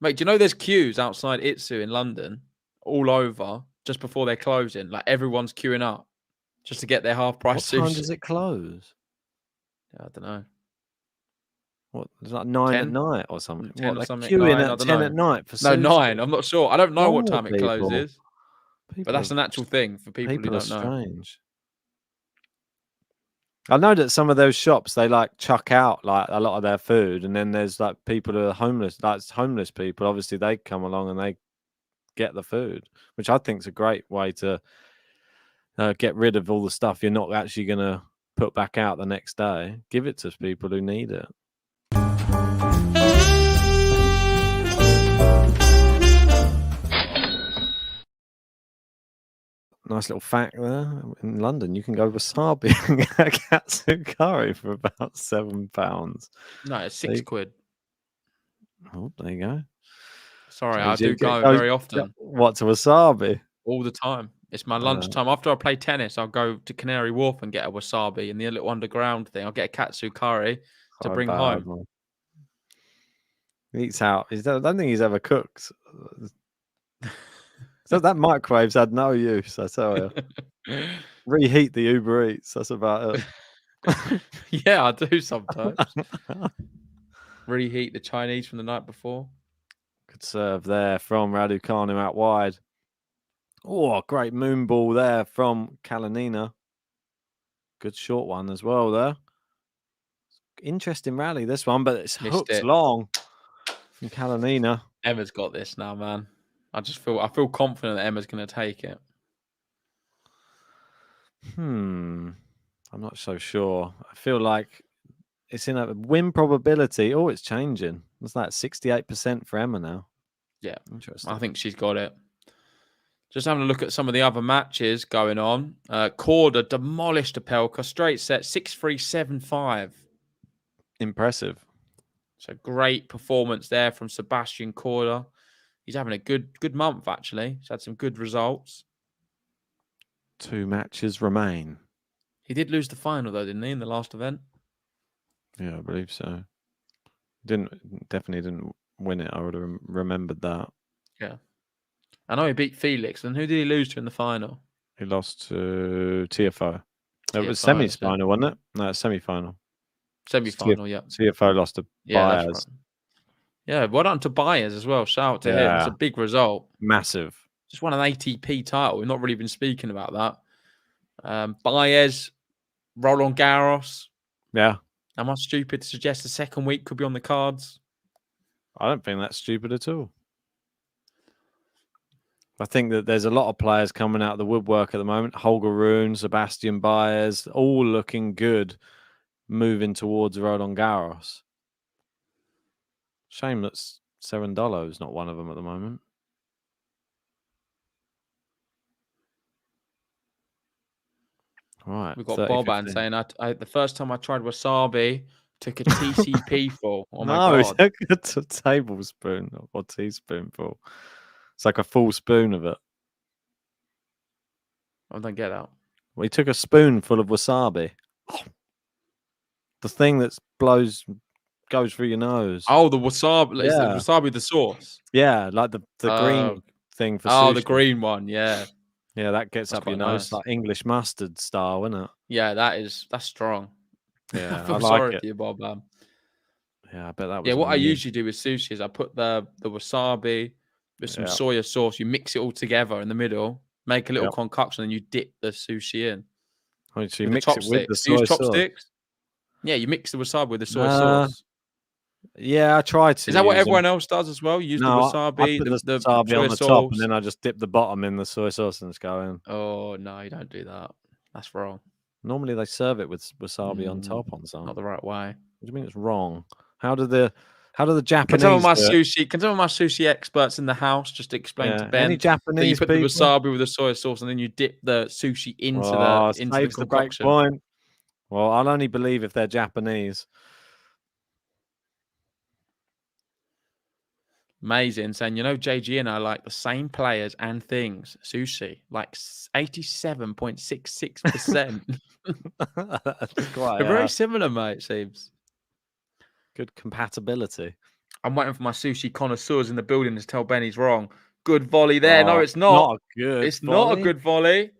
Mate, do you know there's queues outside Itsu in London, all over, just before they're closing. Like everyone's queuing up just to get their half price What time sushi. does it close? Yeah, I don't know. What, it's like 9 at 10? night or something? 10 What, or they're something? queuing 9, I at don't 10 know. at night for No, sushi? 9. I'm not sure. I don't know what Oh, time it people. closes, but People that's an actual thing for people who People are don't know. strange. I know that some of those shops, they like chuck out like a lot of their food, and then there's like people who are homeless, like homeless people. Obviously, they come along and they get the food, which I think is a great way to get rid of all the stuff you're not actually going to put back out the next day. Give it to people who need it. Nice little fact there. In London, you can go wasabi and get katsu curry for about £7. No, it's £6. Oh, there you go. Sorry, So I do go go very often. What, to wasabi? All the time. It's my lunchtime. After I play tennis, I'll go to Canary Wharf and get a wasabi and the little underground thing. I'll get a katsu curry to bring home. Man. He eats out. I don't think he's ever cooked. So that microwave's had no use, I tell you. Reheat the Uber Eats. That's about it. Yeah, I do sometimes. Reheat the Chinese from the night before. Good serve there from RADUCANU out wide. Oh, great moon ball there from KALININA. Good short one as well there. Interesting rally, this one, but it's hooked long from KALININA. Emma's got this now, man. I feel confident that Emma's going to take it. I'm not so sure. I feel like it's in a win probability. Oh, it's changing. It's like 68% for Emma now. Yeah, interesting. I think she's got it. Just having a look at some of the other matches going on. Korda demolished Opelka. Straight set, 6-3, 7-5. Impressive. So great performance there from Sebastian Korda. He's having a good month, actually. He's had some good results. 2 matches remain. He did lose the final, though, didn't he, in the last event? Yeah, I believe so. Definitely didn't win it. I would have remembered that. Yeah. I know he beat Felix. And who did he lose to in the final? He lost to TFO. It was TFO, semi-final, wasn't it? No, semi-final. Semi-final, yeah. TFO lost to Baez. Baez. Right. Yeah, well done to Baez as well. Shout out to him. It's a big result. Massive. Just won an ATP title. We've not really been speaking about that. Baez, Roland Garros. Yeah. Am I stupid to suggest the second week could be on the cards? I don't think that's stupid at all. I think that there's a lot of players coming out of the woodwork at the moment. Holger Rune, Sebastian Baez, all looking good, moving towards Roland Garros. Shame that Cerundolo is not one of them at the moment. Right. We've got Boban saying, the first time I tried wasabi, took a TCP full. Oh my God. No, it's a tablespoon or teaspoonful. It's like a full spoon of it. I don't get that. Well, he took a spoonful of wasabi. The thing that goes through your nose. Oh, the wasabi. Is the wasabi the sauce? Yeah, like the green thing for sushi. Oh, the green one, yeah. Yeah, that gets up your nose, like English mustard style, isn't it? Yeah, that's strong. Yeah, I feel sorry for you, Bob. Yeah, I bet that was. Yeah, what I usually do with sushi is I put the wasabi with some soya sauce. You mix it all together in the middle, make a little concoction, and you dip the sushi in. Oh, so you mix it with the soy use sauce. Chopsticks? Yeah, you mix the wasabi with the soy sauce. Yeah, I tried to. Is that what everyone else does as well? You use the wasabi, I put the wasabi on the top, and then I just dip the bottom in the soy sauce and just go in. Oh no, you don't do that. That's wrong. Normally they serve it with wasabi on top on some. Not the right way. What do you mean it's wrong? How do the Japanese? Can some of my sushi experts in the house just explain to Ben? Any Japanese you put the wasabi with the soy sauce, and then you dip the sushi into the concoction. Great point. Well, I'll only believe if they're Japanese. Amazing, saying, JG and I like the same players and things. Sushi, like 87.66%. They're very similar, mate, it seems. Good compatibility. I'm waiting for my sushi connoisseurs in the building to tell Ben he's wrong. good volley there. No, it's not. Not a good It's not a volley. good volley.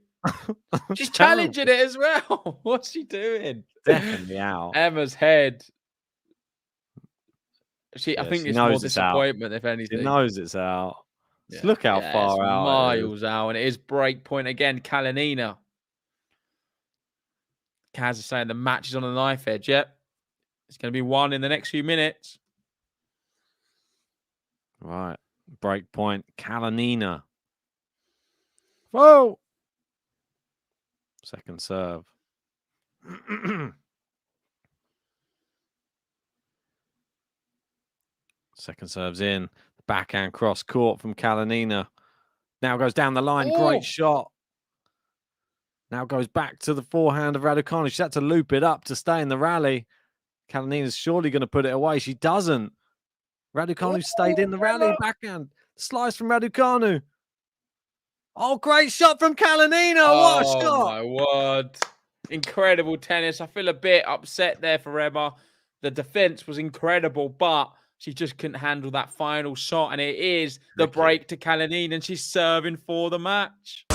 She's Terrible. challenging it as well. What's she doing? Definitely out. Emma's head. I Yeah, think she it's more knows it's out. disappointment, if She anything. knows it's out. Yeah, Look how yeah, far it's out miles out, and it is break point again. Kalinina. Kaz is saying the match is on the knife edge. Yep. It's going to be one in the next few minutes. Right. Break point. Kalinina. Whoa. Second serve. Second serve's in. Backhand cross caught from Kalinina. Now goes down the line. Oh. Great shot. Now goes back to the forehand of Raducanu. She's had to loop it up to stay in the rally. Kalinina's surely going to put it away. She doesn't. Raducanu stayed in the rally. Backhand. Slice from Raducanu. Oh, great shot from Kalinina. What a shot. Oh, my word. Incredible tennis. I feel a bit upset there for Emma. The defense was incredible, but she just couldn't handle that final shot. And it is the break to Kalinina, and she's serving for the match.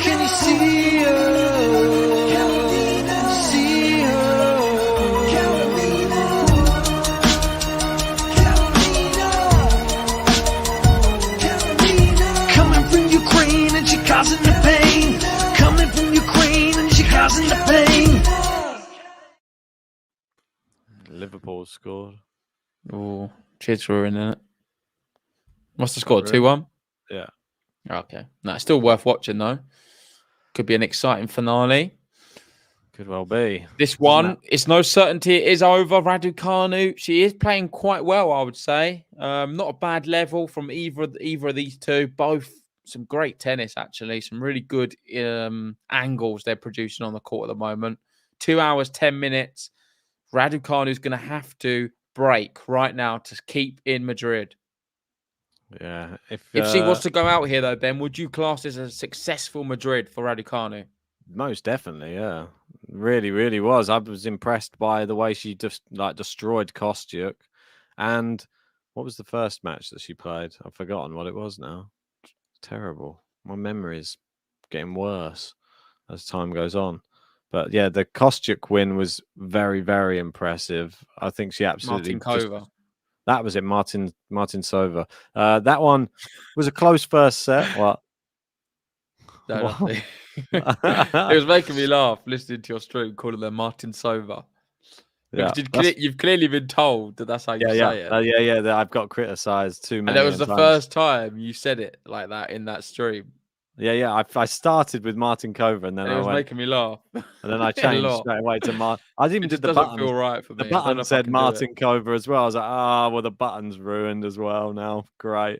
Can you see her? See her? Coming from Ukraine and she causing the pain. Coming from Ukraine and she causing the pain. Liverpool scored. Oh, cheers for in it. What's the score? Really? 2-1? Yeah. Okay. No, it's still worth watching, though. Could be an exciting finale. Could well be. This one, it's no certainty it is over. Raducanu, she is playing quite well, I would say. Not a bad level from either of these two. Both some great tennis, actually. Some really good angles they're producing on the court at the moment. 2 hours, 10 minutes. Raducanu's going to have to break right now to keep in Madrid. Yeah. If she was to go out here, though, Ben, would you class this as a successful Madrid for Raducanu? Most definitely, yeah. Really, really was. I was impressed by the way she just destroyed Kostyuk. And what was the first match that she played? I've forgotten what it was now. Terrible. My memory is getting worse as time goes on. But yeah, the Kostyuk win was very, very impressive. I think she absolutely that was it, Martin Sova. That one was a close first set. What? No, nothing. It was making me laugh listening to your stream calling them Martin Sova. Yeah, you've clearly been told that that's how you say it. Yeah. I've got criticised too many. And that was the first time you said it like that in that stream. Yeah. I started with Martin Kova, and then it was making me laugh. And then I changed straight away to Martin. I didn't even did the button. Feel right for me. The button said Martin Kova as well. I was like, well, the button's ruined as well now. Great.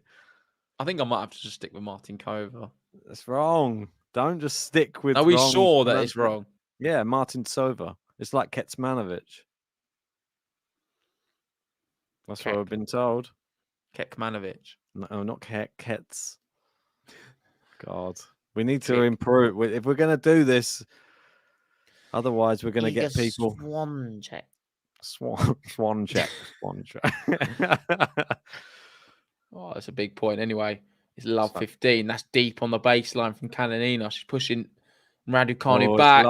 I think I might have to just stick with Martin Kova. That's wrong. Don't just stick with. Are we sure that it's wrong? Yeah, Martin Sova. It's like Kecmanovic. That's what I've been told. Kecmanovic. No, not Kets. God, we need to improve. If we're going to do this, otherwise we're going to get people. Swan check. Swan check. Oh, that's a big point. Anyway, it's love 15. That's deep on the baseline from Kalinina. She's pushing Raducanu back,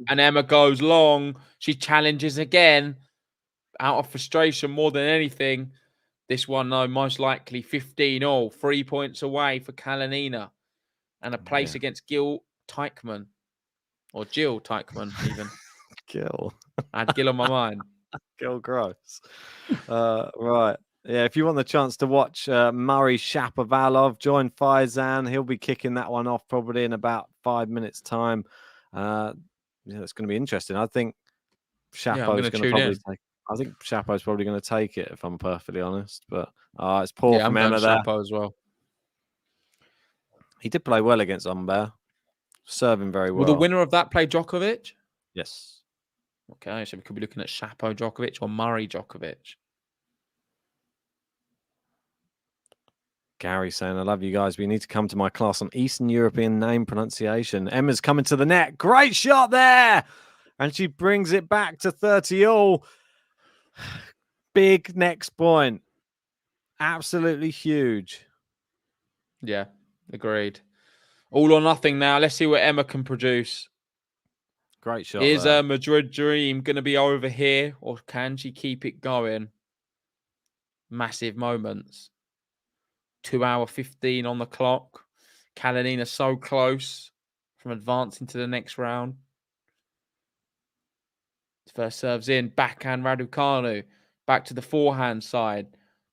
and Emma goes long. She challenges again, out of frustration more than anything. This one, though, most likely 15-all, 3 points away for Kalinina, and a place against Gil Teichmann, or Jill Teichmann, even. Gil. I had Gil on my mind. Gil gross. Right. Yeah, if you want the chance to watch Murray Shapovalov join Faizan, he'll be kicking that one off probably in about 5 minutes' time. It's going to be interesting. I think Shapo's going to probably take. I think Shapo's probably going to take it, if I'm perfectly honest. But it's poor from Emma there. Shapo as well. He did play well against Humbert, serving very well. Will the winner of that play Djokovic? Yes. Okay, so we could be looking at Shapo Djokovic or Murray Djokovic. Gary saying, I love you guys, but you need to come to my class on Eastern European name pronunciation. Emma's coming to the net. Great shot there. And she brings it back to 30 all. Big next point. Absolutely huge. Yeah, agreed. All or nothing now. Let's see what Emma can produce. Great shot. Is there. her Madrid dream going to be over here, or can she keep it going? Massive moments. 2:15 on the clock. Kalinina so close from advancing to the next round. First serves in. Backhand Raducanu. Back to the forehand side.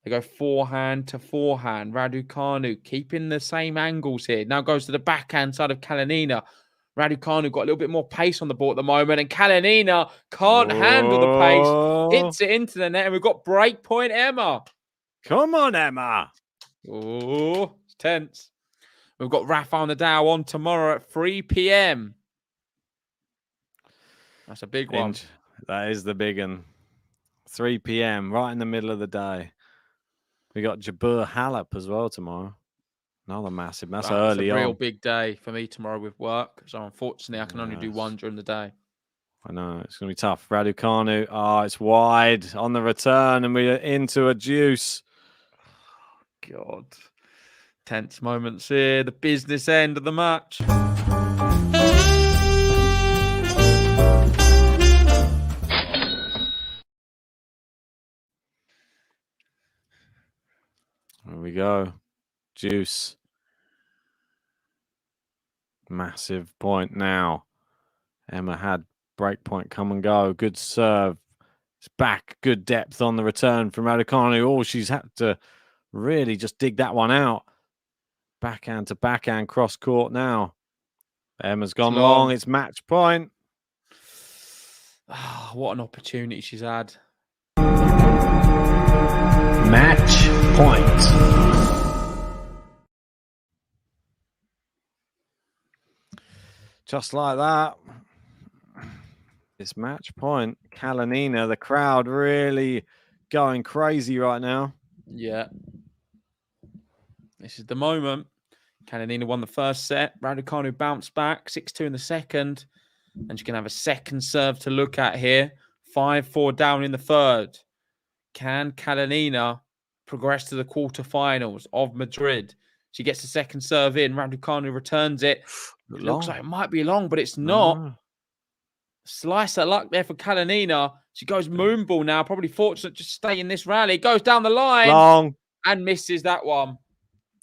They go forehand to forehand. Raducanu keeping the same angles here. Now goes to the backhand side of Kalinina. Raducanu got a little bit more pace on the ball at the moment, and Kalinina can't handle the pace. Hits it into the net, and we've got break point Emma. Come on, Emma. Oh, it's tense. We've got Rafael Nadal on tomorrow at 3 p.m. That's a big one. That is the big one. 3 p.m. right in the middle of the day. We got Jabeur Halep as well tomorrow. Another massive. That's early on. It's a real big day for me tomorrow with work. So unfortunately, I can only do one during the day. I know. It's going to be tough. Raducanu. Oh, it's wide on the return, and we're into a deuce. God. Tense moments here. The business end of the match. There we go. Juice. Massive point now. Emma had break point come and go. Good serve. It's back. Good depth on the return from Raducanu. Oh, she's had to really just dig that one out. Backhand to backhand cross court now. Emma's gone long. It's match point. Oh, what an opportunity she's had. Match point. Just like that. It's match point. Kalinina, the crowd really going crazy right now. Yeah. This is the moment. Kalinina won the first set. Raducanu bounced back 6-2 in the second. And she can have a second serve to look at here. 5-4 down in the third. Can Kalinina progress to the quarterfinals of Madrid? She gets the second serve in. Raducanu returns it. It looks like it might be long, but it's not. Slice of luck there for Kalinina. She goes moonball now. Probably fortunate to stay in this rally. Goes down the line. Long. And misses that one.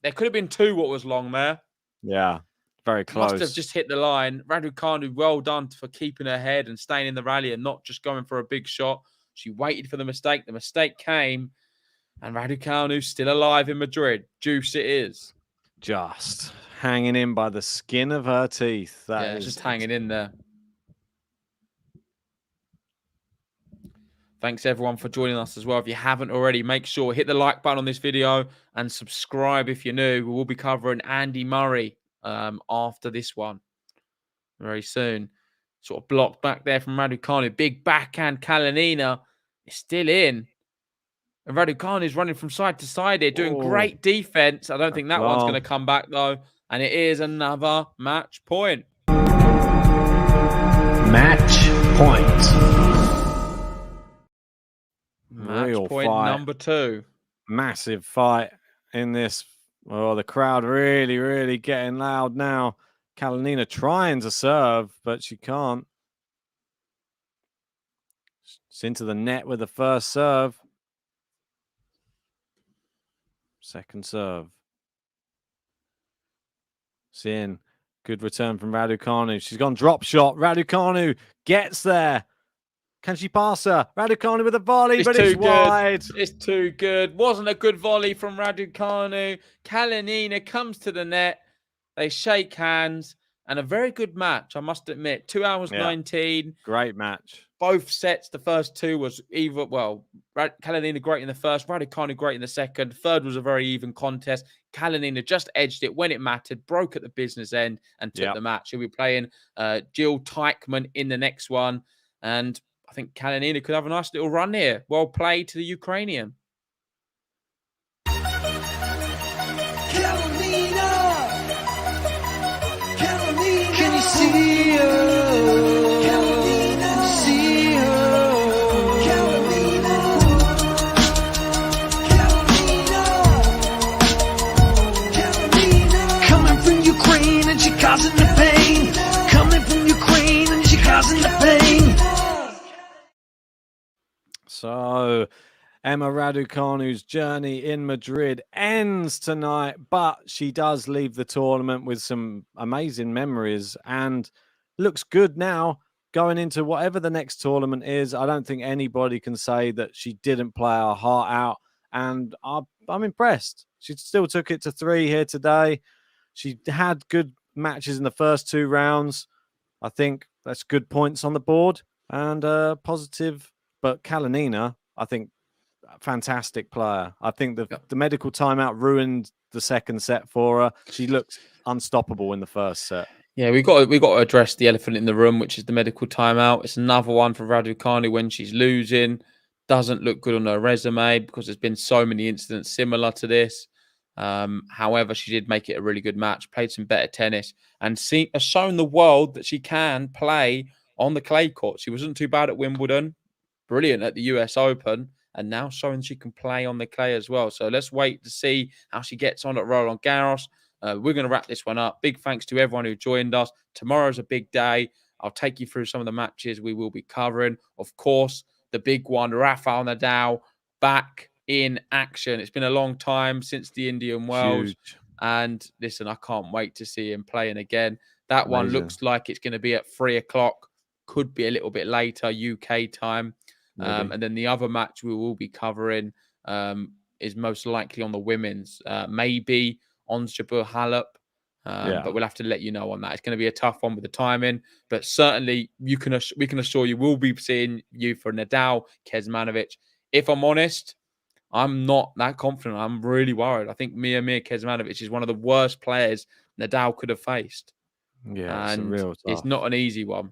There could have been two what was long there. Yeah, very close. Must have just hit the line. Raducanu, well done for keeping her head and staying in the rally and not just going for a big shot. She waited for the mistake. The mistake came. And Raducanu's still alive in Madrid. Juice it is. Just hanging in by the skin of her teeth. That is just hanging in there. Thanks everyone for joining us as well. If you haven't already, make sure hit the like button on this video and subscribe if you're new. We will be covering Andy Murray after this one very soon. Sort of blocked back there from Raducanu. Big backhand. Kalinina is still in. And Raducanu is running from side to side here, doing great defense. I don't think that one's going to come back though. And it is another match point. Match point. Match point number 2. Massive fight in this. Oh, the crowd really, really getting loud now. Kalinina trying to serve, but she can't. It's into the net with the first serve. Second serve. It's in. Good return from Raducanu. She's gone drop shot. Raducanu gets there. Can she pass her? Raducanu with a volley, but it's wide. It's too good. Wasn't a good volley from Raducanu. Kalinina comes to the net. They shake hands. And a very good match, I must admit. 2 hours 19. Great match. Both sets, the first two was either, well, Kalinina great in the first, Raducanu great in the second. Third was a very even contest. Kalinina just edged it when it mattered, broke at the business end, and took the match. She'll be playing Jill Teichmann in the next one. And I think Kalinina could have a nice little run here. Well played to the Ukrainian. causing the pain. Coming from Ukraine and she causing the pain. So, Emma Raducanu's journey in Madrid ends tonight, but she does leave the tournament with some amazing memories and looks good now going into whatever the next tournament is. I don't think anybody can say that she didn't play her heart out, and I'm impressed. She still took it to 3 here today. She had good matches in the first 2 rounds. I think that's good points on the board and positive. But Kalinina, I think, fantastic player. I think the medical timeout ruined the second set for her. She looked unstoppable in the first set. Yeah, we got to address the elephant in the room, which is the medical timeout. It's another one for Raducanu when she's losing. Doesn't look good on her resume because there's been so many incidents similar to this. However, she did make it a really good match, played some better tennis, and has shown the world that she can play on the clay court. She wasn't too bad at Wimbledon, brilliant at the US Open, and now showing she can play on the clay as well. So let's wait to see how she gets on at Roland Garros. We're going to wrap this one up. Big thanks to everyone who joined us. Tomorrow's a big day. I'll take you through some of the matches we will be covering. Of course, the big one, Rafael Nadal, back in action. It's been a long time since the Indian Wells. Huge. And listen, I can't wait to see him playing again. That one Amazing. looks like it's going to be at 3 o'clock. Could be a little bit later, UK time. And then the other match we will be covering is most likely on the women's. Maybe on Jabeur Halep. But we'll have to let you know on that. It's going to be a tough one with the timing. But certainly we can assure you we'll be seeing you for Nadal, Kecmanovic. If I'm honest, I'm not that confident. I'm really worried. I think Miomir Kecmanovic is one of the worst players Nadal could have faced. Yeah, and it's it's not an easy one.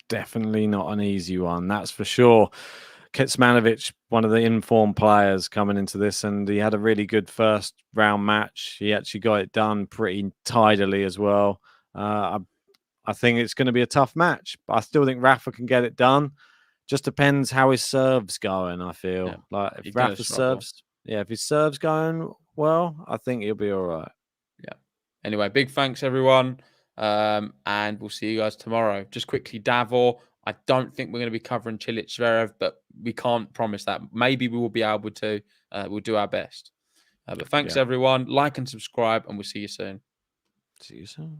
Definitely not an easy one, that's for sure. Kecmanovic, one of the informed players coming into this, and he had a really good first round match. He actually got it done pretty tidily as well. I think it's going to be a tough match, but I still think Rafa can get it done. Just depends how his serve's going, I feel. Like if Rafa serves, if his serve's going well, I think he'll be all right. Yeah. Anyway, big thanks, everyone. And we'll see you guys tomorrow. Just quickly, Davor. I don't think we're going to be covering Cilic Zverev, but we can't promise that. Maybe we will be able to. We'll do our best. But thanks, everyone. Like and subscribe, and we'll see you soon. See you soon.